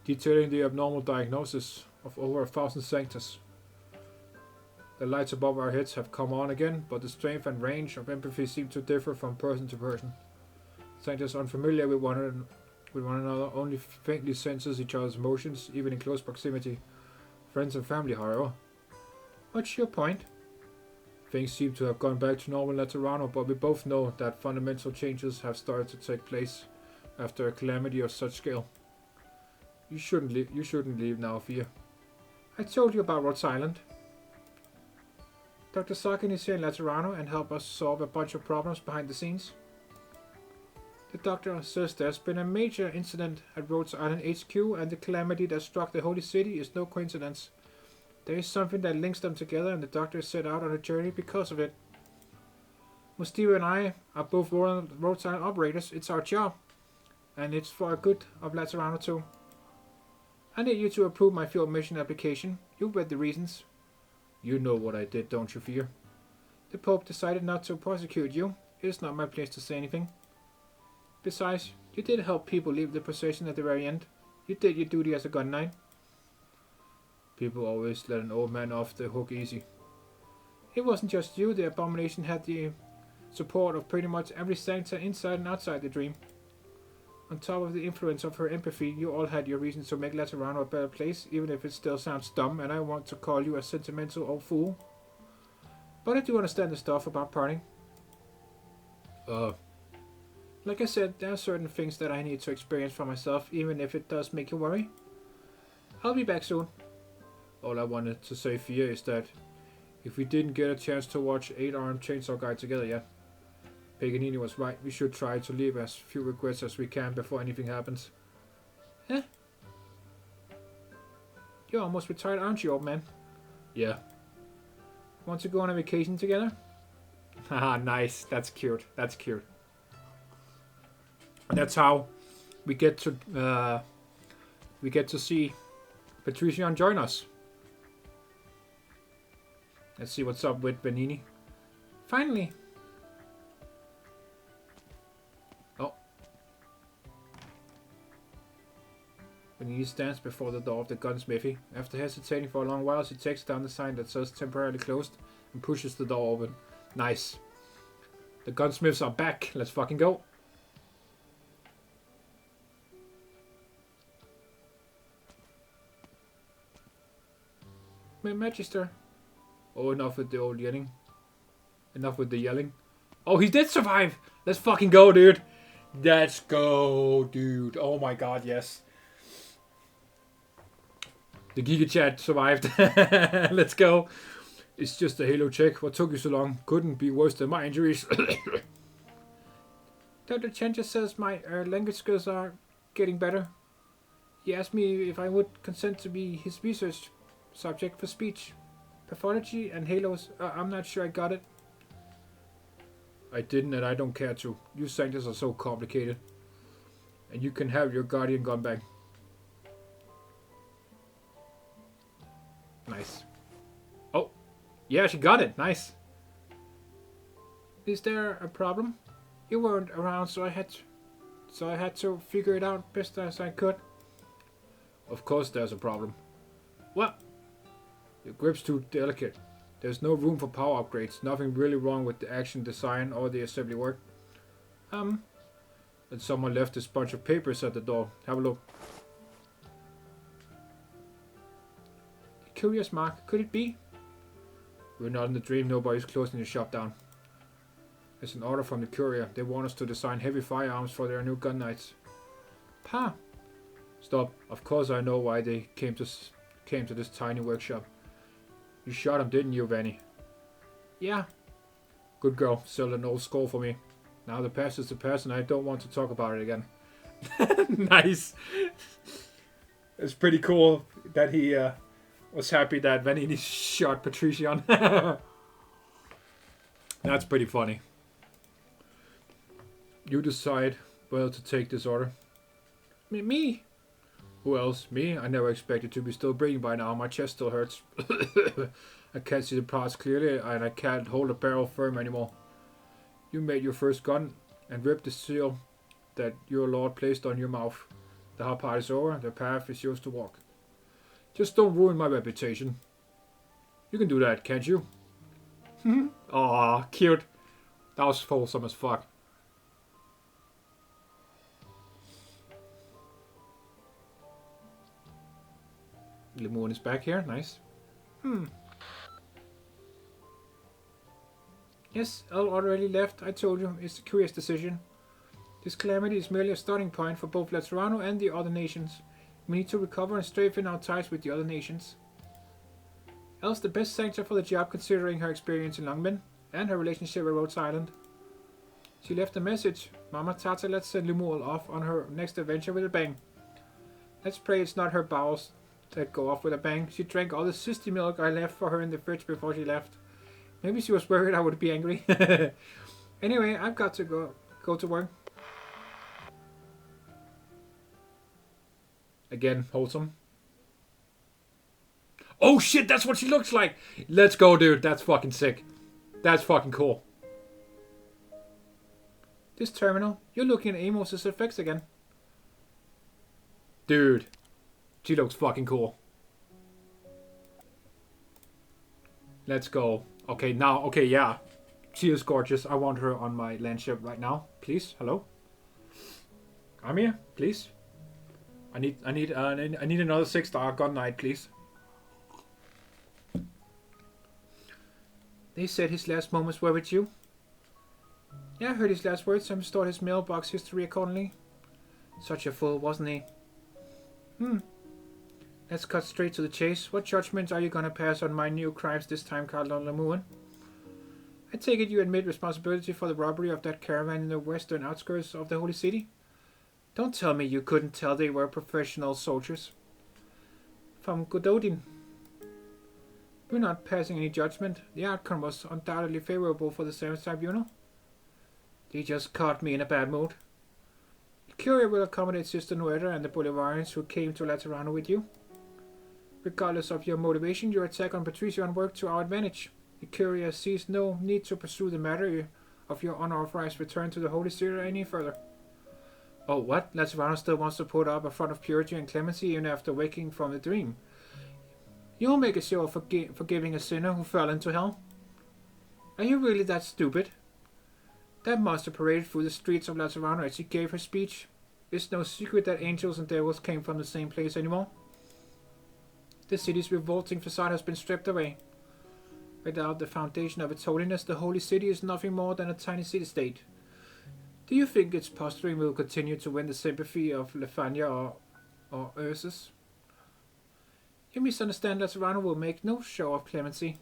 detailing the abnormal diagnosis of over 1,000 sanctus. The lights above our heads have come on again, but the strength and range of empathy seem to differ from person to person. Sanctus unfamiliar with one another only faintly senses each other's emotions, even in close proximity. Friends and family, however. What's your point? Things seem to have gone back to normal in Laterano, but we both know that fundamental changes have started to take place after a calamity of such scale. You shouldn't leave now, Fia. I told you about Rhodes Island. Dr. Sakin is here in Laterano and help us solve a bunch of problems behind the scenes. The doctor says there's been a major incident at Rhodes Island HQ and the calamity that struck the Holy City is no coincidence. There is something that links them together and the doctor is set out on a journey because of it. Mustivo and I are both Rhodes Island operators. It's our job. And it's for the good of Laterano too. I need you to approve my field mission application. You've read the reasons. You know what I did, don't you fear? The Pope decided not to prosecute you. It is not my place to say anything. Besides, you did help people leave the procession at the very end. You did your duty as a gun knight. People always let an old man off the hook easy. It wasn't just you. The abomination had the support of pretty much every senator inside and outside the dream. On top of the influence of her empathy, you all had your reasons to make Laterano a better place, even if it still sounds dumb, and I want to call you a sentimental old fool. But I do understand the stuff about parting. Like I said, there are certain things that I need to experience for myself, even if it does make you worry. I'll be back soon. All I wanted to say for you is that if we didn't get a chance to watch 8-Armed Chainsaw Guy together yet, Paganini was right. We should try to leave as few regrets as we can before anything happens. Eh? You're almost retired, aren't you, old man? Yeah. Want to go on a vacation together? Haha, nice. That's cute. That's cute. And that's how we get to see Patricia join us. Let's see what's up with Benini. Finally. Oh. Benini stands before the door of the gunsmithy. After hesitating for a long while, she takes down the sign that says temporarily closed and pushes the door open. Nice. The gunsmiths are back. Let's fucking go. Magister. Oh, enough with the old yelling. Enough with the yelling. Oh, he did survive! Let's fucking go, dude! Let's go, dude. Oh my god, yes. The Giga Chat survived. Let's go. It's just a Halo check. What took you so long? Couldn't be worse than my injuries. Dr. Chen just says my language skills are getting better. He asked me if I would consent to be his research subject for speech, pathology, and halos. I'm not sure I got it. I didn't, and I don't care to. You scientists are so complicated. And you can have your guardian gun back. Nice. Oh, yeah, she got it. Nice. Is there a problem? You weren't around, so I had to figure it out best as I could. Of course, there's a problem. What? Your grip's too delicate. There's no room for power upgrades. Nothing really wrong with the action design or the assembly work. And someone left this bunch of papers at the door. Have a look. Curious mark. Could it be? We're not in the dream. Nobody's closing the shop down. There's an order from the courier. They want us to design heavy firearms for their new gun knights. Pa! Stop. Of course I know why they came to this tiny workshop. You shot him, didn't you, Vanny? Yeah. Good girl. Settled an old score for me. Now the past is the past and I don't want to talk about it again. Nice. It's pretty cool that he was happy that Vanini shot Patrician. That's pretty funny. You decide whether to take this order. Me? Who else? Me? I never expected to be still breathing by now. My chest still hurts. I can't see the parts clearly and I can't hold the barrel firm anymore. You made your first gun and ripped the seal that your lord placed on your mouth. The hard part is over. The path is yours to walk. Just don't ruin my reputation. You can do that, can't you? Aw, cute. That was wholesome as fuck. Lemon is back here. Nice. Yes, Elle already left. I told you. It's a curious decision. This calamity is merely a starting point for both Laterano and the other nations. We need to recover and strengthen our ties with the other nations. Else the best sanction for the job considering her experience in Longmen and her relationship with Rhodes Island. She left a message. Mama Tata, let's send Lemuel off on her next adventure with a bang. Let's pray it's not her bowels that go off with a bang. She drank all the sissy milk I left for her in the fridge before she left. Maybe she was worried I would be angry. Anyway, I've got to go to work. Again, wholesome. Oh shit, that's what she looks like! Let's go, dude. That's fucking sick. That's fucking cool. This terminal, you're looking at Amos' effects again. Dude, she looks fucking cool. Let's go. Okay, now, okay, yeah. She is gorgeous. I want her on my landship right now. Please, hello. I'm here, please. I need another 6-star gun knight, please. They said his last moments were with you. Yeah, I heard his last words and restored his mailbox history accordingly. Such a fool, wasn't he? Let's cut straight to the chase. What judgment are you gonna pass on my new crimes this time, Cardinal Lemuel? I take it you admit responsibility for the robbery of that caravan in the western outskirts of the Holy City? Don't tell me you couldn't tell they were professional soldiers. From Gododin. We're not passing any judgment. The outcome was undoubtedly favorable for the Service Tribunal. They just caught me in a bad mood. The Curia will accommodate Sister Nuera and the Bolivarians who came to Laterano with you. Regardless of your motivation, your attack on Patricia worked to our advantage. The Curia sees no need to pursue the matter of your unauthorized return to the Holy City any further. Oh, what? Laterano still wants to put up a front of purity and clemency even after waking from the dream. You'll make a show of forgiving a sinner who fell into hell? Are you really that stupid? That monster paraded through the streets of Laterano as she gave her speech. It's no secret that angels and devils came from the same place anymore. The city's revolting facade has been stripped away. Without the foundation of its holiness, the Holy City is nothing more than a tiny city-state. Do you think its posturing will continue to win the sympathy of Lefania or Ursus? You misunderstand. Laterano will make no show of clemency.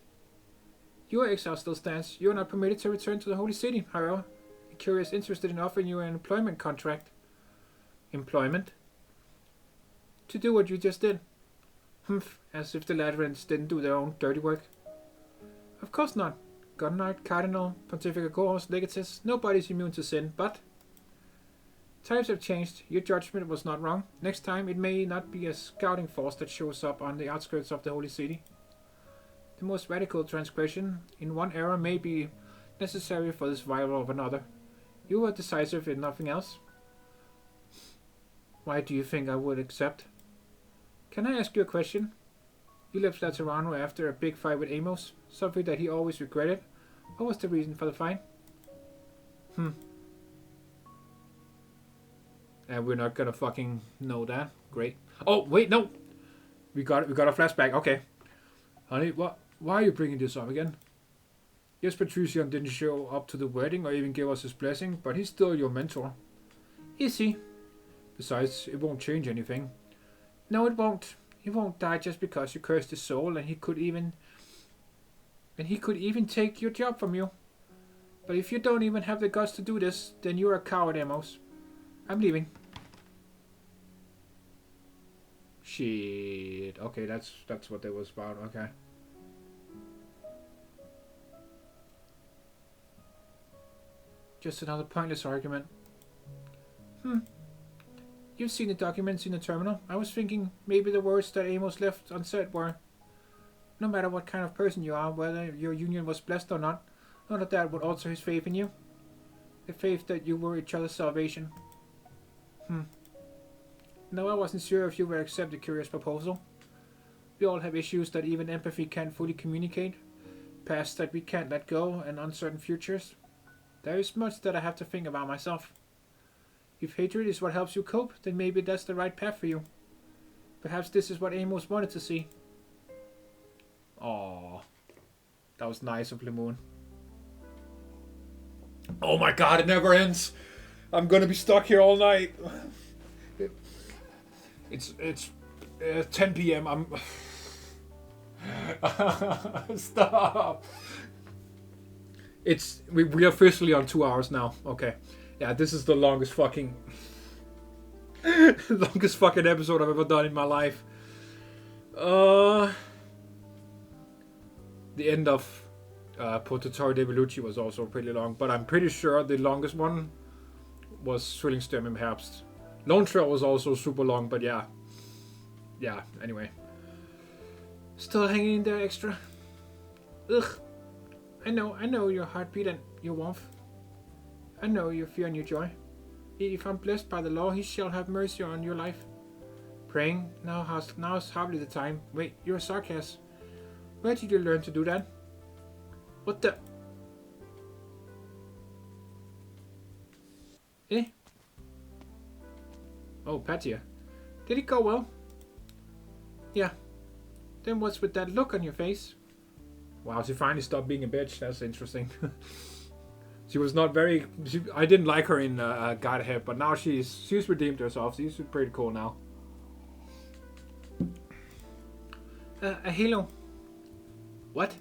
Your exile still stands. You are not permitted to return to the Holy City, however. The Curia is interested in offering you an employment contract. Employment? To do what you just did. Humph, as if the Laterans didn't do their own dirty work. Of course not. God Knight, Cardinal, Pontifical Cohorts, Legatus, nobody's immune to sin, but... Times have changed. Your judgment was not wrong. Next time, it may not be a scouting force that shows up on the outskirts of the Holy City. The most radical transgression in one era may be necessary for the survival of another. You were decisive in nothing else. Why do you think I would accept? Can I ask you a question? You left Laterano after a big fight with Amos, something that he always regretted. What was the reason for the fight? And we're not gonna fucking know that. Great. Oh, wait, no! We got a flashback. Okay. Honey, why are you bringing this up again? Yes, Patrician didn't show up to the wedding or even give us his blessing, but he's still your mentor. Is he? Besides, it won't change anything. No, it won't. He won't die just because you cursed his soul, and he could even take your job from you. But if you don't even have the guts to do this, then you're a coward, Amos. I'm leaving. Shit. Okay, that's what that was about. Okay. Just another pointless argument. You've seen the documents in the terminal. I was thinking maybe the words that Amos left unsaid were, no matter what kind of person you are, whether your union was blessed or not, none of that would alter his faith in you. The faith that you were each other's salvation. No, I wasn't sure if you would accept the curious proposal. We all have issues that even empathy can't fully communicate, pasts that we can't let go, and uncertain futures. There is much that I have to think about myself. If hatred is what helps you cope, then maybe that's the right path for you. Perhaps this is what Amos wanted to see. Aww. That was nice of Lemoon. Oh my god, it never ends! I'm gonna be stuck here all night. It's 10 p.m. Stop. We are officially on 2 hours now. Okay. Yeah, this is the longest fucking episode I've ever done in my life. The end of Prototori de Vellucci was also pretty long, but I'm pretty sure the longest one was Trillingstem im Herbst. Lone Trail was also super long, but yeah. Yeah, anyway. Still hanging in there extra. Ugh. I know your heartbeat and your warmth. I know your fear and your joy. If I'm blessed by the law, he shall have mercy on your life. Praying, now's hardly the time. Wait, you're a sarcasm. Where did you learn to do that? What the? Eh? Oh, Patia. Did it go well? Yeah. Then what's with that look on your face? Wow, she finally stopped being a bitch. That's interesting. She was not very... I didn't like her in God Ahead, but now she's redeemed herself. She's pretty cool now. A halo. What?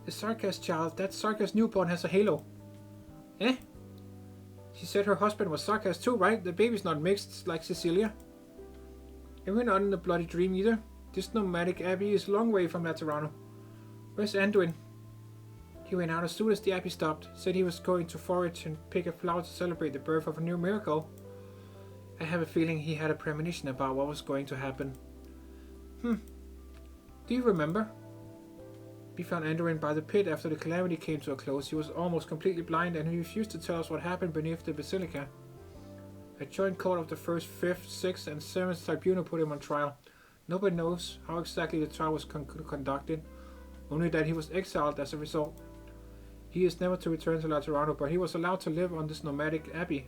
The Sarkaz child. That Sarkaz newborn has a halo. Eh? She said her husband was Sarkaz too, right? The baby's not mixed like Cecilia. And we're not in a bloody dream either. This nomadic abbey is a long way from Laterano. Where's Anduin? He went out as soon as the abbey stopped. Said he was going to forage and pick a flower to celebrate the birth of a new miracle. I have a feeling he had a premonition about what was going to happen. Do you remember? We found Anduin by the pit after the calamity came to a close. He was almost completely blind and he refused to tell us what happened beneath the basilica. A joint court of the 1st, 5th, 6th and 7th tribunal put him on trial. Nobody knows how exactly the trial was conducted, only that he was exiled as a result. He is never to return to Laterano, but he was allowed to live on this nomadic abbey.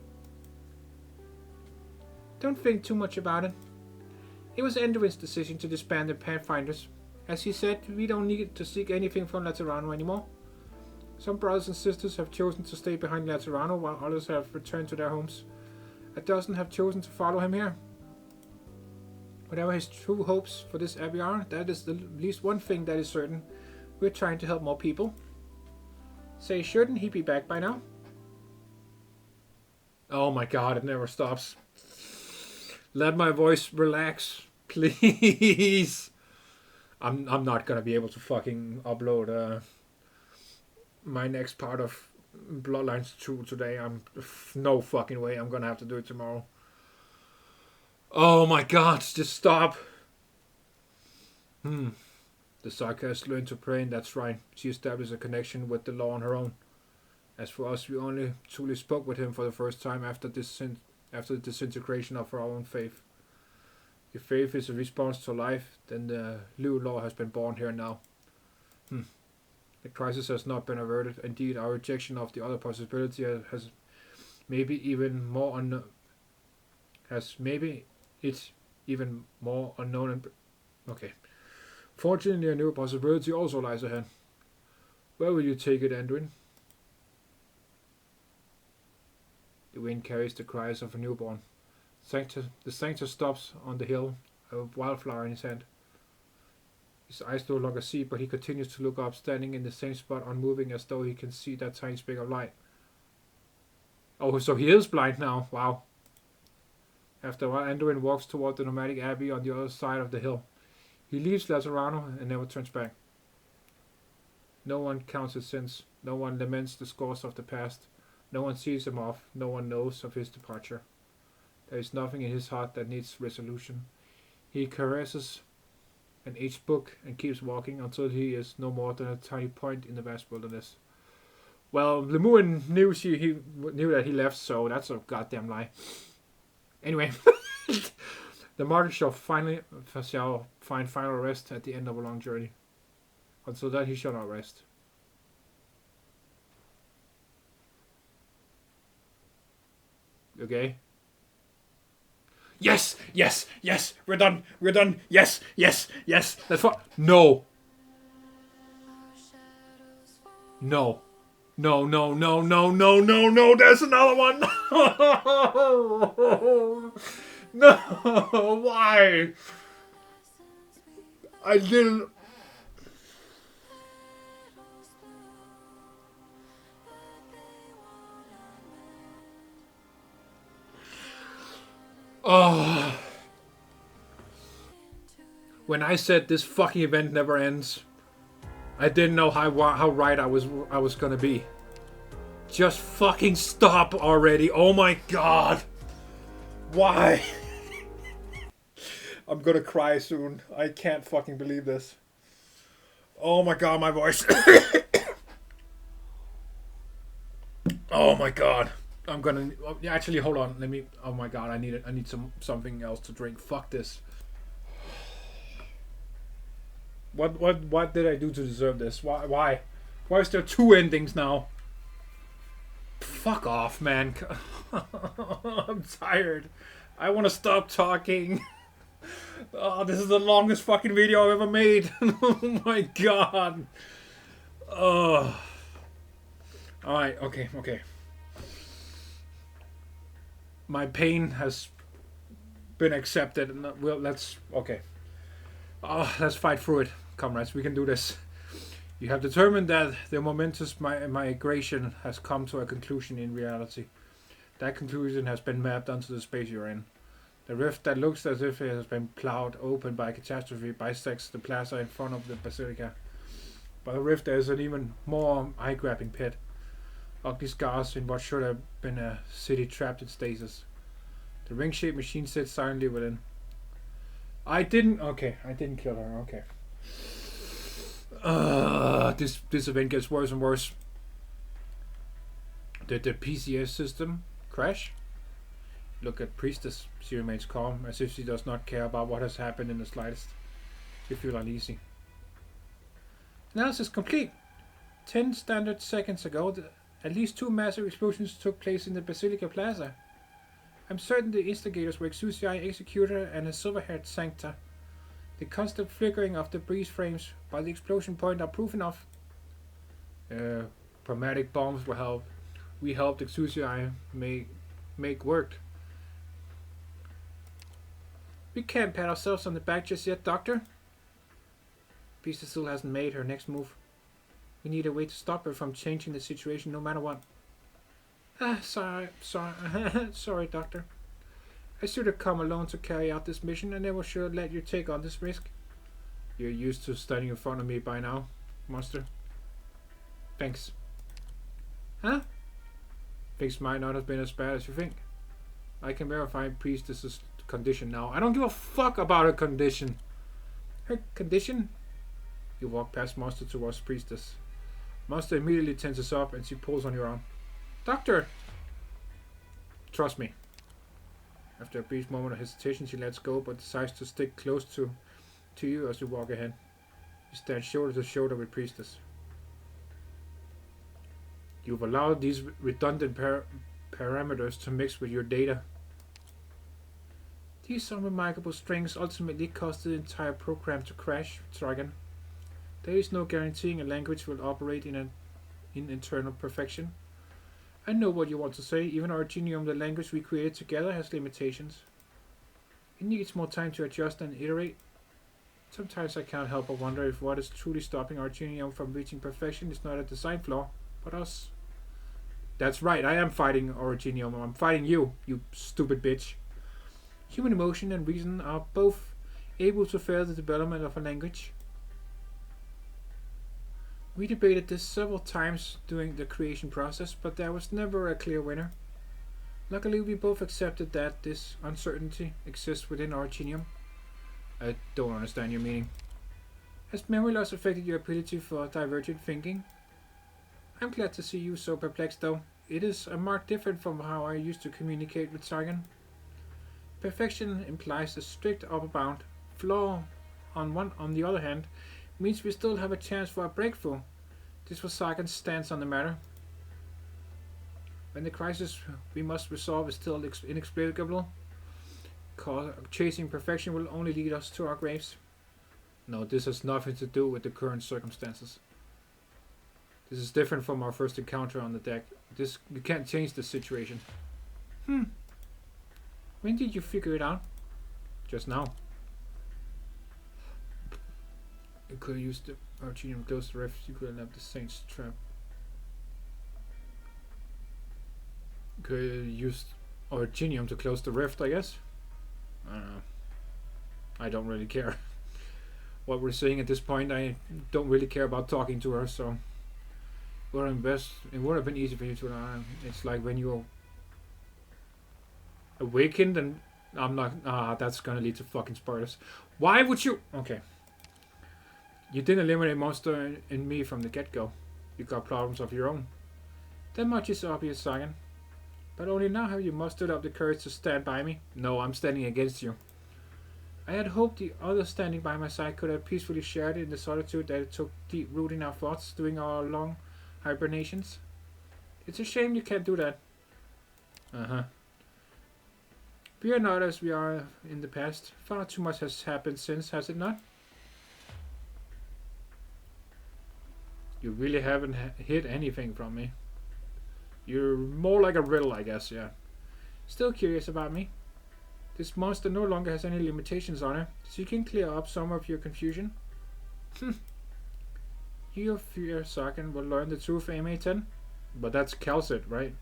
Don't think too much about it. It was Anduin's decision to disband the Pathfinders. As he said, we don't need to seek anything from Laterano anymore. Some brothers and sisters have chosen to stay behind Laterano, while others have returned to their homes. A dozen have chosen to follow him here. Whatever his true hopes for this abbey are, that is the least one thing that is certain. We're trying to help more people. Say, shouldn't he be back by now? Oh my god, it never stops. Let my voice relax, please. I'm not gonna be able to fucking upload my next part of Bloodlines 2 today. No fucking way. I'm gonna have to do it tomorrow. Oh my god, just stop. The Sarkaz learned to pray in that shrine. She established a connection with the law on her own. As for us, we only truly spoke with him for the first time after the disintegration of our own faith. If faith is a response to life, then the new law has been born here now. The crisis has not been averted. Indeed, our rejection of the other possibility has maybe even more it's even more unknown and... Okay. Fortunately, a new possibility also lies ahead. Where will you take it, Anduin? The wind carries the cries of a newborn. The Sanctus stops on the hill, a wildflower in his hand. His eyes no longer see, but he continues to look up, standing in the same spot, unmoving as though he can see that tiny speck of light. Oh, so he is blind now. Wow. After a while, Anduin walks toward the nomadic abbey on the other side of the hill. He leaves Laterano and never turns back. No one counts his sins. No one laments the scores of the past. No one sees him off. No one knows of his departure. There is nothing in his heart that needs resolution. He caresses an aged book and keeps walking until he is no more than a tiny point in the vast wilderness. Well, Lemuin knew that he left, so that's a goddamn lie. Anyway, the martyr shall find final rest at the end of a long journey. Until then, he shall not rest. Okay. Yes, yes, yes. We're done. We're done. Yes, yes, yes. That's what. No. No. No, no, no, no, no, no, no. There's another one. No. Why? I didn't. Oh, when I said this fucking event never ends, I didn't know how right I was gonna be. Just fucking stop already! Oh my god! Why? I'm gonna cry soon. I can't fucking believe this. Oh my god, my voice. Oh my god. I'm gonna actually hold on. Let me. Oh my god, I need something else to drink. Fuck this. What did I do to deserve this? Why is there two endings now? Fuck off, man. I'm tired. I want to stop talking. Oh, this is the longest fucking video I've ever made. Oh my god. Oh. Alright, okay. My pain has been accepted. Well, let's fight through it, comrades. We can do this. You have determined that the momentous migration has come to a conclusion in reality. That conclusion has been mapped onto the space you're in. The rift that looks as if it has been plowed open by a catastrophe bisects the plaza in front of the basilica. By the rift there is an even more eye-grabbing pit. Ugly scars in what should have been a city trapped in stasis. The ring-shaped machine sits silently within. I didn't kill her, okay. This event gets worse and worse. Did the PCS system crash? Look at Priestess. She remains calm, as if she does not care about what has happened in the slightest. She feels uneasy. Analysis complete. 10 standard seconds ago, at least 2 massive explosions took place in the Basilica Plaza. I'm certain the instigators were Exusiai Executor and a silver-haired Sancta. The constant flickering of the breeze frames by the explosion point are proof enough. Chromatic bombs were helped. We helped Exusiai make work. We can't pat ourselves on the back just yet, Doctor. Pista still hasn't made her next move. We need a way to stop her from changing the situation no matter what. Sorry, Doctor. I should have come alone to carry out this mission. I never should have let you take on this risk. You're used to standing in front of me by now, monster. Thanks. Huh? Things might not have been as bad as you think. I can verify Priestess's condition now. I don't give a fuck about her condition. Her condition? You walk past Monster towards Priestess. Monster immediately tenses up and she pulls on your arm. Doctor! Trust me. After a brief moment of hesitation, she lets go but decides to stick close to you as you walk ahead. You stand shoulder to shoulder with Priestess. You've allowed these redundant parameters to mix with your data. These unremarkable strings ultimately caused the entire program to crash, Dragon. There is no guaranteeing a language will operate in internal perfection. I know what you want to say. Even Argenium, the language we created together, has limitations. It needs more time to adjust and iterate. Sometimes I can't help but wonder if what is truly stopping Argenium from reaching perfection is not a design flaw, but us. That's right, I am fighting Argenium. I'm fighting you, you stupid bitch. Human emotion and reason are both able to further the development of a language. We debated this several times during the creation process, but there was never a clear winner. Luckily, we both accepted that this uncertainty exists within Argenium. I don't understand your meaning. Has memory loss affected your ability for divergent thinking? I'm glad to see you so perplexed, though. It is a mark different from how I used to communicate with Sargon. Perfection implies a strict upper bound. Flaw, on the other hand, means we still have a chance for a breakthrough. This was Sargon's stance on the matter. When the crisis we must resolve is still inexplicable, chasing perfection will only lead us to our graves. No, this has nothing to do with the current circumstances. This is different from our first encounter on the deck. You can't change the situation. When did you figure it out? Just now. You could have used the Argenium to close the rift. You could have left the Saints trap. You could have used Argenium to close the rift, I guess. I don't really care what we're saying at this point. I don't really care about talking to her, so it would have been easy for you to learn. It's like when you're awakened and I'm not. That's gonna lead to fucking spoilers. Why would you? Okay. You didn't eliminate monster in me from the get-go. You got problems of your own. That much is obvious, Sagan. But only now have you mustered up the courage to stand by me. No, I'm standing against you. I had hoped the others standing by my side could have peacefully shared in the solitude that it took deep root in our thoughts during our long hibernations. It's a shame you can't do that. We are not as we are in the past. Far too much has happened since, has it not? You really haven't hid anything from me. You're more like a riddle, I guess, yeah. Still curious about me? This monster no longer has any limitations on her, so you can clear up some of your confusion. You fear Sagan will learn the truth of MA10? But that's Calcit, right?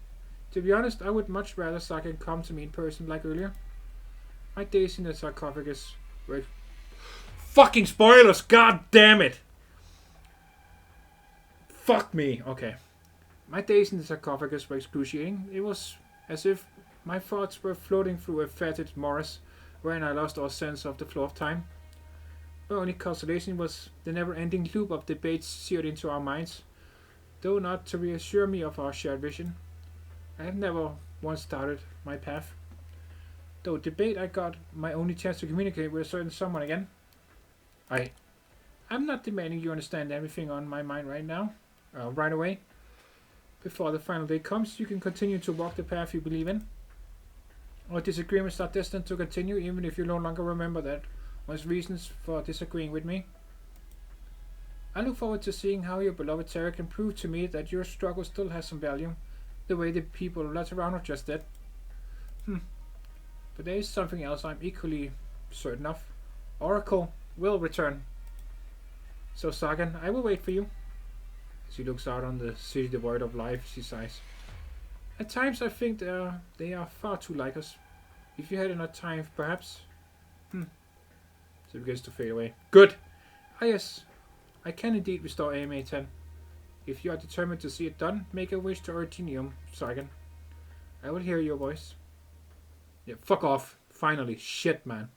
To be honest, I would much rather Sagan come to me in person like earlier. My days in the sarcophagus were... Fucking spoilers! God damn it! Fuck me! Okay. My days in the sarcophagus were excruciating. It was as if my thoughts were floating through a fetid morass wherein I lost all sense of the flow of time. My only consolation was the never-ending loop of debates seared into our minds, though not to reassure me of our shared vision. I have never once doubted my path. Though debate I got my only chance to communicate with a certain someone again. I'm not demanding you understand everything on my mind right now. Right away. Before the final day comes, you can continue to walk the path you believe in. Our disagreements are destined to continue even if you no longer remember that one's reasons for disagreeing with me. I look forward to seeing how your beloved Terra can prove to me that your struggle still has some value, the way the people of Laterano just did. But there is something else I'm equally certain of. Oracle will return. So Sagan, I will wait for you. She looks out on the city devoid of life, she sighs. At times I think they are far too like us. If you had enough time, perhaps. So it begins to fade away. Good! Ah yes, I can indeed restore AMA-10. If you are determined to see it done, make a wish to Artinium, Sagan. I will hear your voice. Yeah, fuck off. Finally. Shit, man.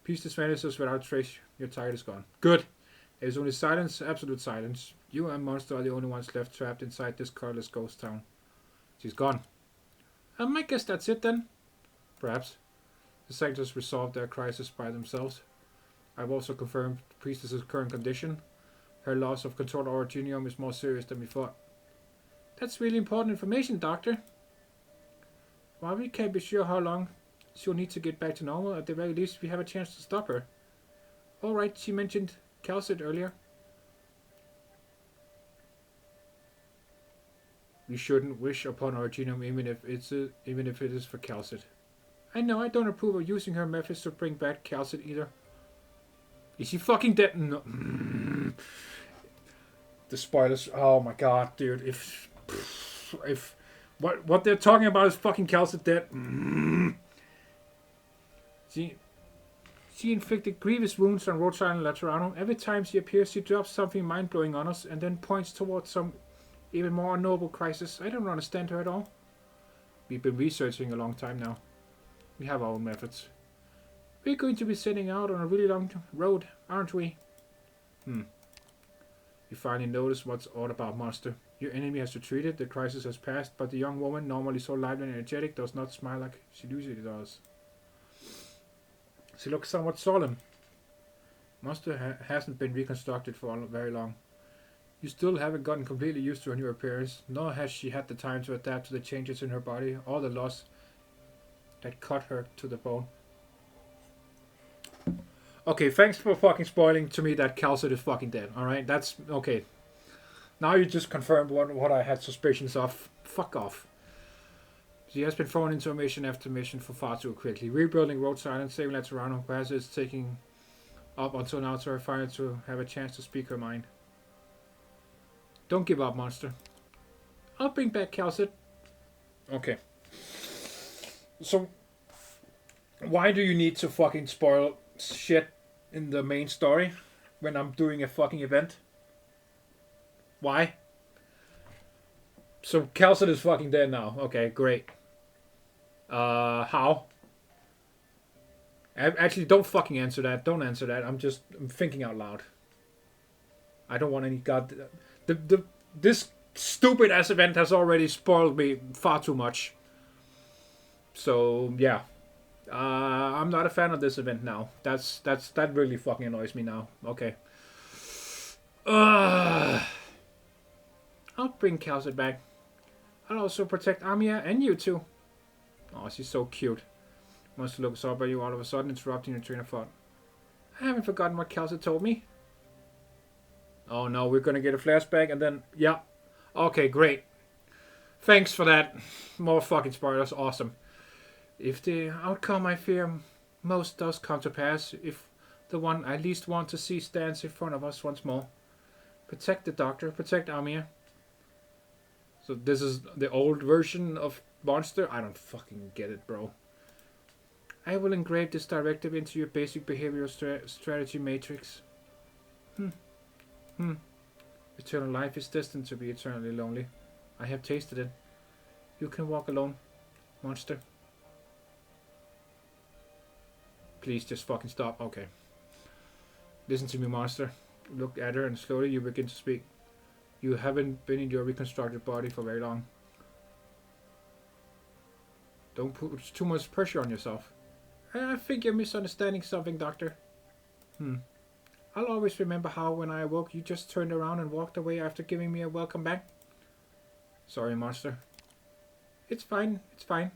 Peace vanishes without trace. Your tide is gone. Good. There's only silence, absolute silence. You and Monster are the only ones left trapped inside this colorless ghost town. She's gone. I guess that's it then. Perhaps. The sectors resolved their crisis by themselves. I've also confirmed the priestess's current condition. Her loss of control over Artinium is more serious than we thought. That's really important information, Doctor. While we can't be sure how long she'll need to get back to normal, at the very least we have a chance to stop her. Alright, she mentioned Calcit earlier. We shouldn't wish upon Artinium even if it is for Calcit. I know, I don't approve of using her methods to bring back Calcit either. Is she fucking dead? No. The spoilers. Oh my god, dude. If what they're talking about is fucking Calcit dead. She inflicted grievous wounds on Roadside and Laterano. Every time she appears, she drops something mind-blowing on us and then points towards some even more unknowable crisis. I don't understand her at all. We've been researching a long time now. We have our own methods. We're going to be setting out on a really long road, aren't we? You finally notice what's odd about Monster. Your enemy has retreated, the crisis has passed, but the young woman, normally so lively and energetic, does not smile like she usually does. She looks somewhat solemn. Monster hasn't been reconstructed for very long. You still haven't gotten completely used to her new appearance, nor has she had the time to adapt to the changes in her body or the loss that cut her to the bone. Okay, thanks for fucking spoiling to me that Calcit is fucking dead, alright? That's okay. Now you just confirmed what I had suspicions of. Fuck off. She has been thrown into mission after mission for far too quickly. Rebuilding Roadside and saving Laterano, perhaps it's taking up until now to her finally to have a chance to speak her mind. Don't give up, Monster. I'll bring back Calcit. Okay. So, why do you need to fucking spoil shit in the main story when I'm doing a fucking event. Why? So Kelson is fucking dead now. Okay, great. How? Actually, don't fucking answer that. Don't answer that. I'm thinking out loud. I don't want any this stupid ass event has already spoiled me far too much. So yeah, I'm not a fan of this event now. That really fucking annoys me now. Okay. I'll bring Kalset back. I'll also protect Amia and you too. Oh, she's so cute. Must look up at you all of a sudden, interrupting your train of thought. I haven't forgotten what Kalset told me. Oh no, we're gonna get a flashback and then, yeah. Okay, great. Thanks for that. More fucking spoilers, awesome. If the outcome I fear most does come to pass, if the one I least want to see stands in front of us once more, protect the doctor, protect Amia. So this is the old version of Monster? I don't fucking get it, bro. I will engrave this directive into your basic behavioral strategy matrix. Eternal life is destined to be eternally lonely. I have tasted it. You can walk alone, Monster. Please just fucking stop. Okay. Listen to me, Monster. Look at her and slowly you begin to speak. You haven't been in your reconstructed body for very long. Don't put too much pressure on yourself. I think you're misunderstanding something, Doctor. I'll always remember how when I awoke you just turned around and walked away after giving me a welcome back. Sorry, Monster. It's fine, it's fine.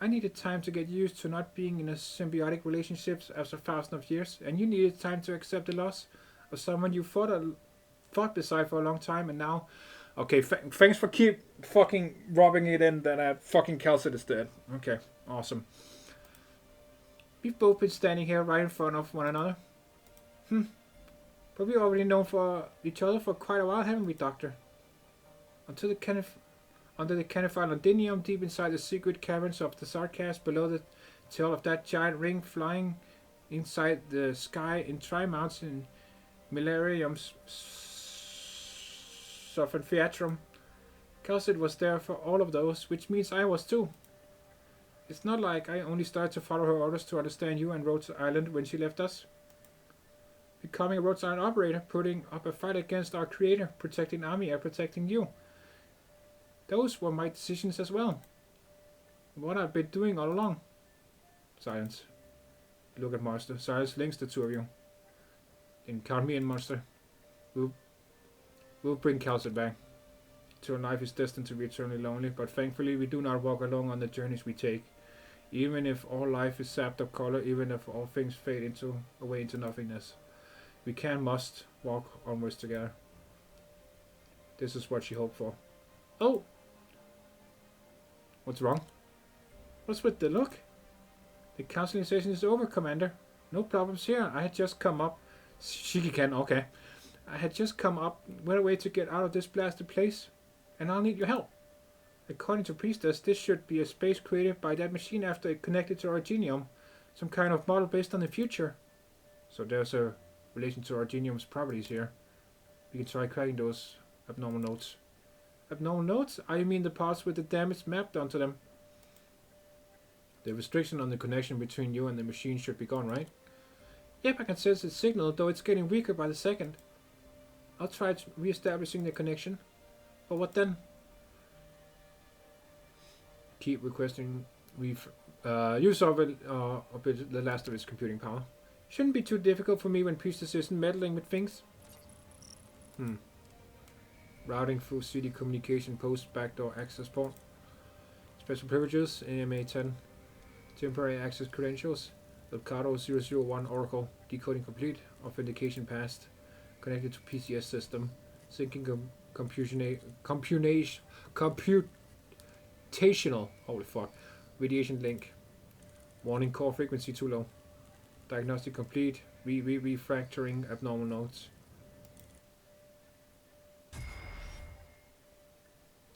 I needed time to get used to not being in a symbiotic relationship after thousands of years, and you needed time to accept the loss of someone you fought beside for a long time, and now... Okay, thanks for keep fucking rubbing it in that fucking Kelset is dead. Okay, awesome. We've both been standing here right in front of one another. But we've already known for each other for quite a while, haven't we, Doctor? Under the conifer Londinium, deep inside the secret caverns of the Sarkaz, below the tail of that giant ring flying inside the sky in Tri-Mounts in Millennium's Sophantheatrum. Kelset was there for all of those, which means I was too. It's not like I only started to follow her orders to understand you and Rhodes Island when she left us. Becoming a Rhodes Island operator, putting up a fight against our creator, protecting Ami and protecting you. Those were my decisions as well. What I've been doing all along. Silence. Look at Monster. Silence links the two of you. Then count me in, Monster. We'll bring Kelset back. Eternal life is destined to be eternally lonely, but thankfully we do not walk alone on the journeys we take. Even if all life is sapped of color, even if all things fade away into nothingness. We must walk onwards together. This is what she hoped for. Oh! What's wrong? What's with the look? The counseling session is over, Commander. No problems here. I had just come up. Shikiken, okay. I had just come up, went away to get out of this blasted place, and I'll need your help. According to Priestess, this should be a space created by that machine after it connected to our genome. Some kind of model based on the future. So there's a relation to our genome's properties here. We can try cracking those abnormal nodes. Abnormal nodes? You mean the parts with the damage mapped onto them? The restriction on the connection between you and the machine should be gone, right? Yep, I can sense its signal, though it's getting weaker by the second. I'll try re-establishing the connection. But what then? Keep requesting use of it, the last of its computing power. Shouldn't be too difficult for me when Priestess isn't meddling with things. Routing through city communication post backdoor access port. Special privileges, AMA 10. Temporary access credentials. Elcado 001 Oracle. Decoding complete. Authentication passed. Connected to PCS system. Syncing computational. Holy fuck. Radiation link. Warning core frequency too low. Diagnostic complete. Refactoring abnormal nodes.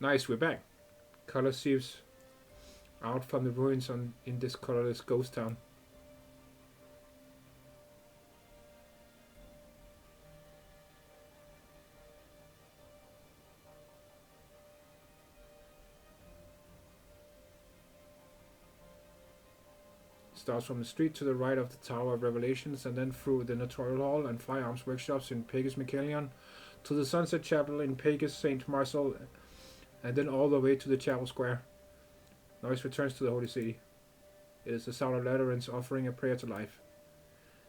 Nice, we're back. Color seeps out from the ruins in this colorless ghost town. It starts from the street to the right of the Tower of Revelations and then through the Notarial Hall and firearms workshops in FrostyMikhail to the Sunset Chapel in St. Marcel and then all the way to the Chapel Square. Noise returns to the Holy City. It is the sound of Lateran's offering a prayer to life.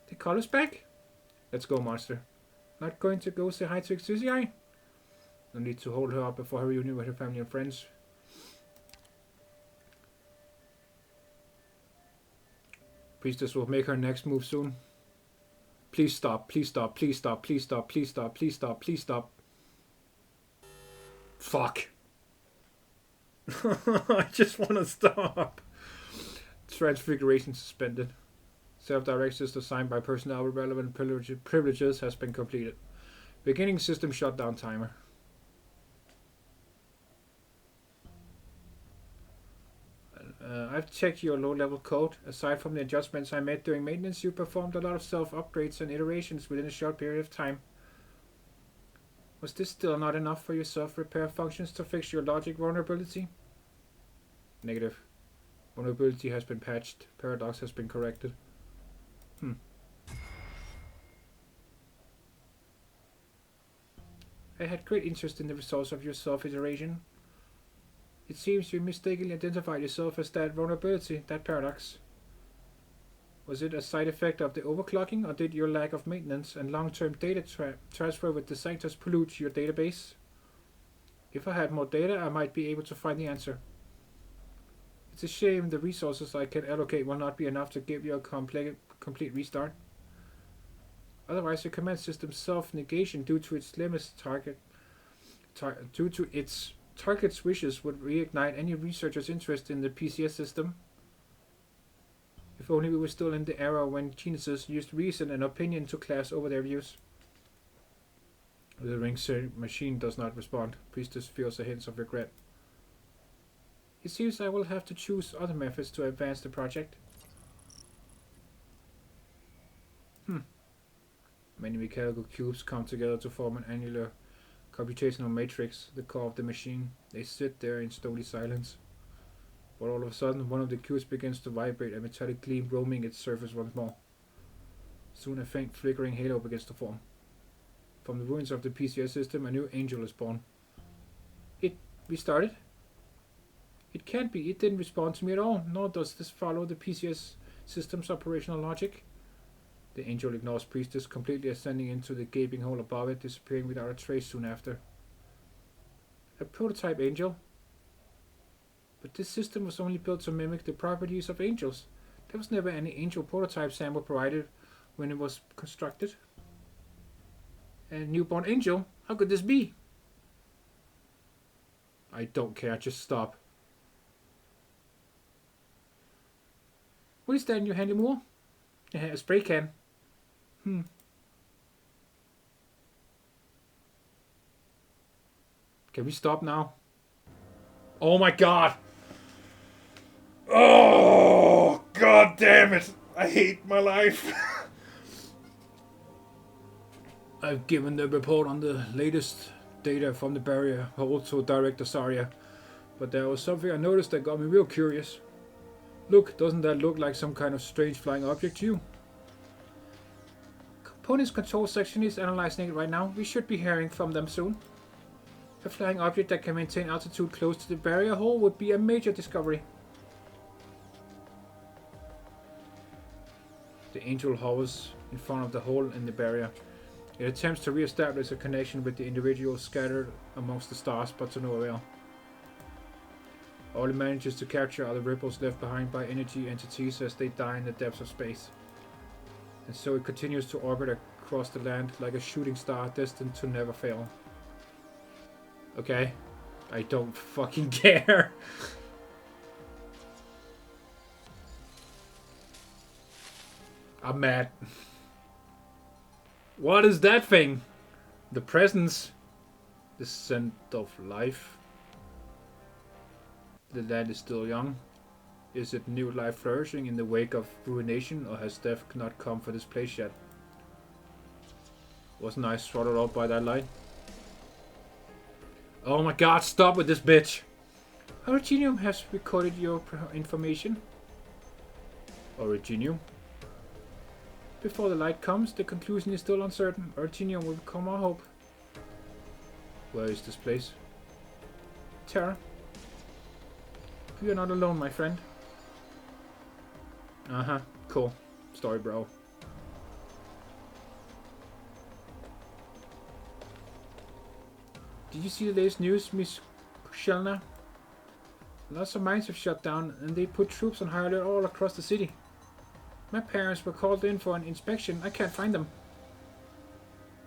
They call us back? Let's go, monster. Not going to go say hi to Exusi? No need to hold her up before her reunion with her family and friends. Priestess will make her next move soon. Please stop, please stop, please stop, please stop, please stop, please stop, please stop. Fuck. I just want to stop. Transfiguration suspended. Self-direct system assigned by personnel with relevant privileges has been completed. Beginning system shutdown timer. I've checked your low-level code. Aside from the adjustments I made during maintenance, you performed a lot of self-upgrades and iterations within a short period of time. Was this still not enough for your self-repair functions to fix your logic vulnerability? Negative. Vulnerability has been patched. Paradox has been corrected. I had great interest in the results of your self-iteration. It seems you mistakenly identified yourself as that vulnerability, that paradox. Was it a side effect of the overclocking, or did your lack of maintenance and long-term data transfer with the sectors pollute your database? If I had more data, I might be able to find the answer. It's a shame the resources I can allocate will not be enough to give you a complete restart. Otherwise, your command system's self-negation due to its target's wishes would reignite any researcher's interest in the PCS system. If only we were still in the era when geniuses used reason and opinion to class over their views. The ring machine does not respond. Priestess feels a hint of regret. It seems I will have to choose other methods to advance the project. Many mechanical cubes come together to form an annular computational matrix, the core of the machine. They sit there in stony silence. But all of a sudden, one of the cubes begins to vibrate, a metallic gleam roaming its surface once more. Soon a faint flickering halo begins to form. From the ruins of the PCS system, a new angel is born. It restarted? It can't be. It didn't respond to me at all, nor does this follow the PCS system's operational logic. The angel ignores Priestess, completely ascending into the gaping hole above it, disappearing without a trace soon after. A prototype angel? But this system was only built to mimic the properties of angels. There was never any angel prototype sample provided when it was constructed. A newborn angel? How could this be? I don't care, just stop. What is that in your handy, Moore? A spray can. Can we stop now? Oh my god! Oh, god damn it! I hate my life! I've given the report on the latest data from the barrier hole to Director Saria, but there was something I noticed that got me real curious. Look, doesn't that look like some kind of strange flying object to you? Components control section is analyzing it right now. We should be hearing from them soon. A flying object that can maintain altitude close to the barrier hole would be a major discovery. The angel hovers in front of the hole in the barrier. It attempts to re-establish a connection with the individuals scattered amongst the stars, but to no avail. All it manages to capture are the ripples left behind by energy entities as they die in the depths of space. And so it continues to orbit across the land like a shooting star destined to never fail. Okay, I don't fucking care. I'm mad. What is that thing? The presence. The scent of life. The land is still young. Is it new life flourishing in the wake of ruination, or has death not come for this place yet? Wasn't I swallowed up by that light? Oh my god, stop with this bitch! Our genome has recorded your information. Originium. Before the light comes, the conclusion is still uncertain. Originium will become our hope. Where is this place? Terra. You are not alone, my friend. Uh-huh. Cool. Story, bro. Did you see the latest news, Miss Shelna? Lots of mines have shut down, and they put troops on high alert all across the city. My parents were called in for an inspection. I can't find them.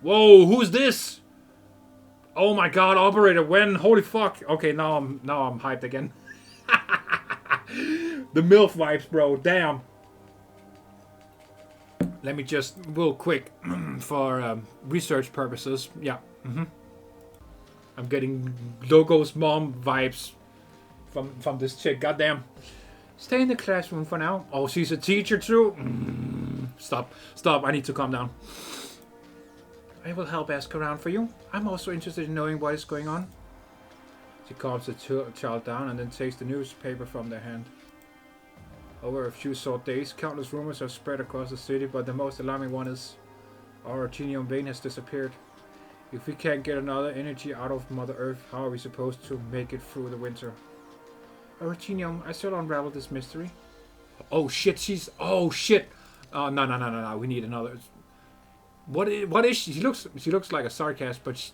Whoa, who's this? Oh my god, operator, when? Holy fuck. Okay, now I'm hyped again. The MILF vibes, bro. Damn. Let me just real quick for research purposes. Yeah. I'm getting Logo's mom vibes from this chick. Goddamn. Stay in the classroom for now. Oh, she's a teacher too. Stop. I need to calm down. I will help ask around for you. I'm also interested in knowing what is going on. She calms the child down and then takes the newspaper from their hand. Over a few short days, countless rumors have spread across the city, but the most alarming one is our Originium vein has disappeared. If we can't get another energy out of Mother Earth, how are we supposed to make it through the winter? Originium, I still unravel this mystery. Oh shit, she's... Oh shit! No. We need another... What is she? She looks like a sarcasm, but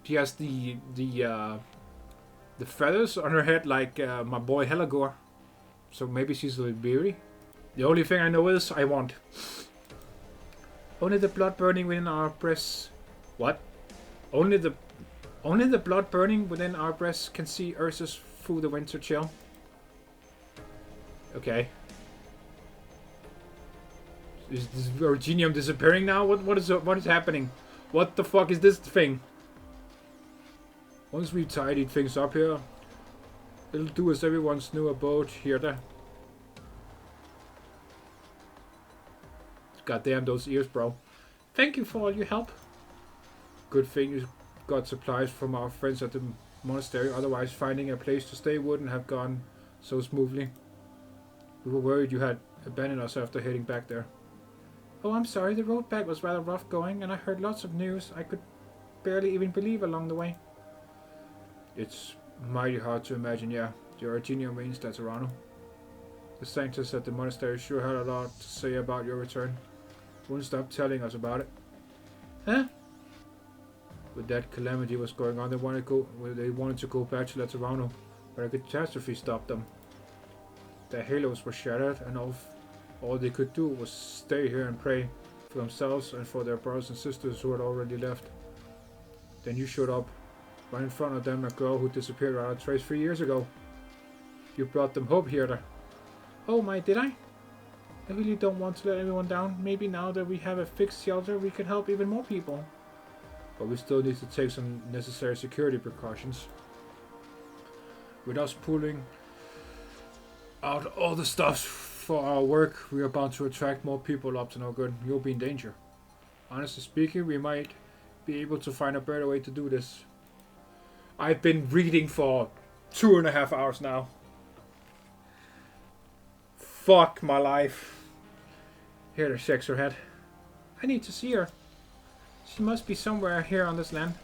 she has the feathers on her head like my boy Helagor. So maybe she's a little beauty. The only thing I know is I want. Only the blood burning within our breasts. What? Only the blood burning within our breasts can see Ursus through the winter chill. Okay. Is this Originium disappearing now? What is happening? What the fuck is this thing? Once we've tidied things up here, it'll do as everyone's new abode here. Goddamn those ears, bro. Thank you for all your help. Good thing you got supplies from our friends at the monastery. Otherwise, finding a place to stay wouldn't have gone so smoothly. We were worried you had abandoned us after heading back there. Oh, I'm sorry. The road back was rather rough going, and I heard lots of news I could barely even believe along the way. It's mighty hard to imagine, yeah. The Originium means that's Toronto. The sanctus at the monastery sure had a lot to say about your return. Wouldn't stop telling us about it. Huh? With that calamity was going on, they wanted to go back to Toronto, but a catastrophe stopped them. Their halos were shattered, and all they could do was stay here and pray for themselves and for their brothers and sisters who had already left. Then you showed up. Right in front of them, a girl who disappeared without a trace 3 years ago. You brought them hope here. Oh my, did I? I really don't want to let everyone down. Maybe now that we have a fixed shelter, we can help even more people. But we still need to take some necessary security precautions. With us pulling out all the stuff for our work, we are bound to attract more people up to no good. You'll be in danger. Honestly speaking, we might be able to find a better way to do this. I've been reading for 2.5 hours now. Fuck my life. Here shakes her head. I need to see her. She must be somewhere here on this land.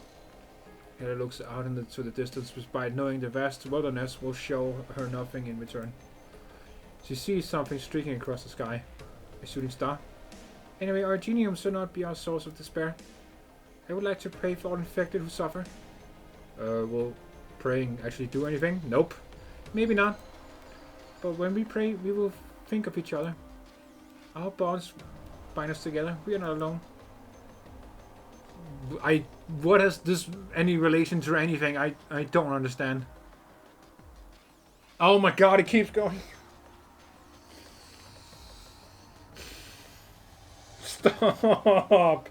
Hera looks out into the distance, despite knowing the vast wilderness will show her nothing in return. She sees something streaking across the sky. A shooting star. Anyway, Originium should not be our source of despair. I would like to pray for all infected who suffer. Will praying actually do anything? Nope. Maybe not. But when we pray, we will think of each other. Our bonds bind us together. We are not alone. What has this any relation to anything? I don't understand. Oh my god, it keeps going. Stop.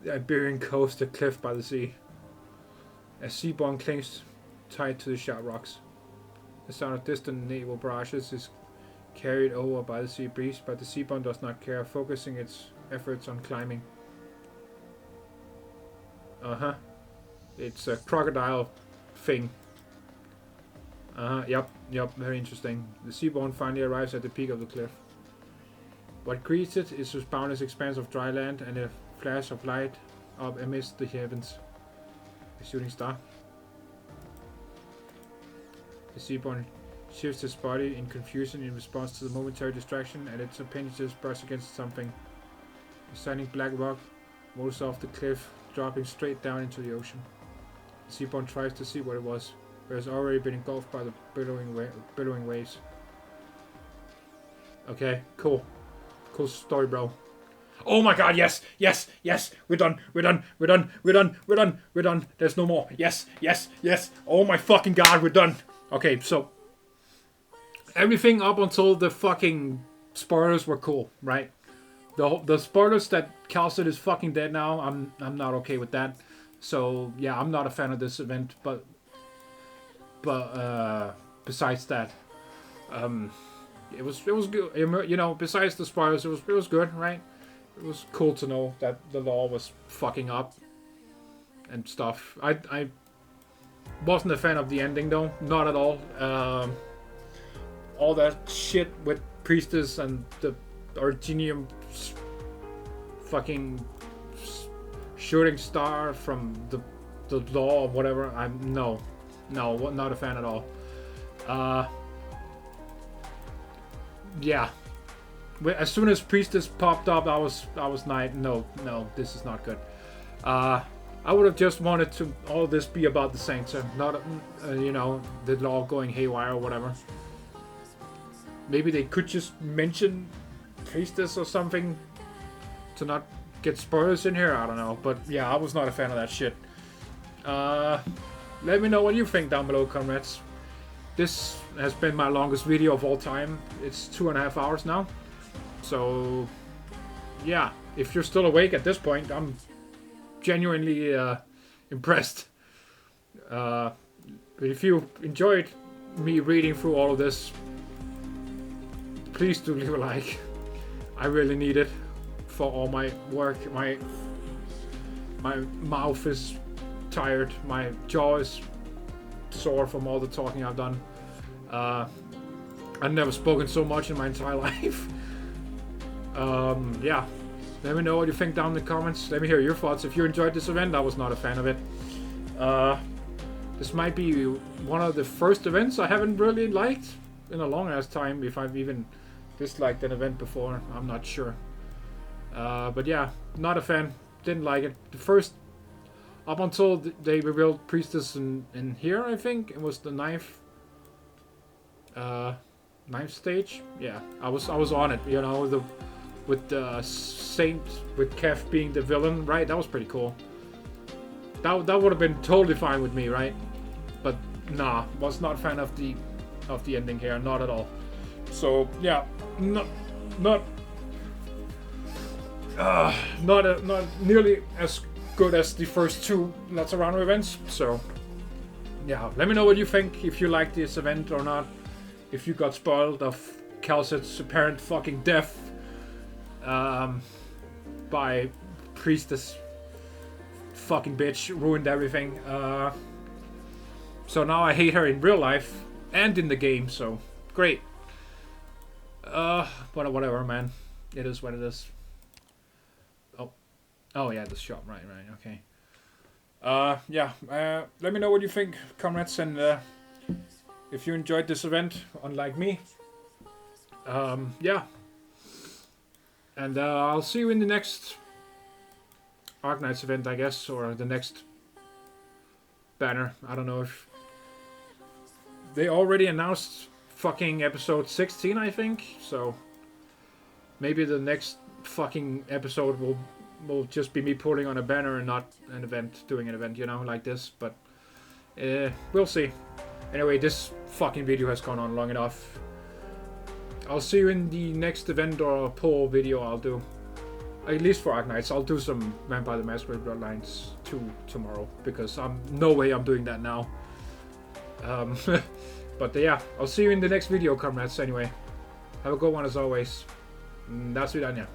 The Iberian coast, a cliff by the sea. A seaborn clings tight to the sharp rocks. The sound of distant naval barrages is carried over by the sea breeze, but the seaborn does not care, focusing its efforts on climbing. It's a crocodile thing. Yep, very interesting. The seaborn finally arrives at the peak of the cliff. What greets it is a boundless expanse of dry land and a flash of light up amidst the heavens. A shooting star. The seaborn shifts its body in confusion in response to the momentary distraction, and its appendages brush against something. A shining black rock rolls off the cliff, dropping straight down into the ocean. The seaborn tries to see what it was, but has already been engulfed by the billowing waves. Okay, cool. Cool story, bro. Oh my god, yes! We're done. There's no more. Yes. Oh my fucking god, we're done. Okay, so everything up until the fucking spoilers were cool, right? The spoilers that Calcid is fucking dead now, I'm not okay with that. So yeah, I'm not a fan of this event, but besides that, it was good. You know, besides the spoilers, it was good, right? It was cool to know that the law was fucking up and stuff. I wasn't a fan of the ending though, not at all. All that shit with Priestess and the Argenium fucking shooting star from the law or whatever. No, not a fan at all. Yeah. As soon as Priestess popped up, I was like, no, this is not good. I would have just wanted to all this be about the Saints, not you know, the law going haywire or whatever. Maybe they could just mention Priestess or something to not get spoilers in here. I don't know, but yeah, I was not a fan of that shit. Let me know what you think down below, comrades. This has been my longest video of all time. It's 2.5 hours now. So, yeah, if you're still awake at this point, I'm genuinely impressed. But if you enjoyed me reading through all of this, please do leave a like. I really need it for all my work. My mouth is tired. My jaw is sore from all the talking I've done. I've never spoken so much in my entire life. Yeah, let me know what you think down in the comments. Let me hear your thoughts. If you enjoyed this event, I was not a fan of it. This might be one of the first events I haven't really liked in a long ass time. If I've even disliked an event before, I'm not sure. But yeah, not a fan. Didn't like it. The first, up until they revealed Priestess in here, I think it was the ninth stage. Yeah, I was on it. You know, with the Saint, with Kev being the villain, right? That was pretty cool. That would have been totally fine with me, right? But nah, was not a fan of the ending here, not at all. So yeah, not nearly as good as the first two Lots of Runner events. So yeah, let me know what you think, if you liked this event or not, if you got spoiled of Calcid's apparent fucking death by Priestess. Fucking bitch, ruined everything. So now I hate her in real life and in the game, so great. But whatever, man. It is what it is. Oh yeah, the shop, right, okay. Yeah, let me know what you think, comrades, and if you enjoyed this event, unlike me. Yeah. And I'll see you in the next Arknights event, I guess, or the next banner. I don't know if they already announced fucking episode 16, I think. So maybe the next fucking episode will just be me pulling on a banner and not an event, doing an event, you know, like this. But we'll see. Anyway, this fucking video has gone on long enough. I'll see you in the next event or poll video I'll do. At least for Arknights. I'll do some Vampire the Masquerade Bloodlines 2 tomorrow, because no way I'm doing that now. But yeah, I'll see you in the next video, comrades, anyway. Have a good one as always. That's it, Anya.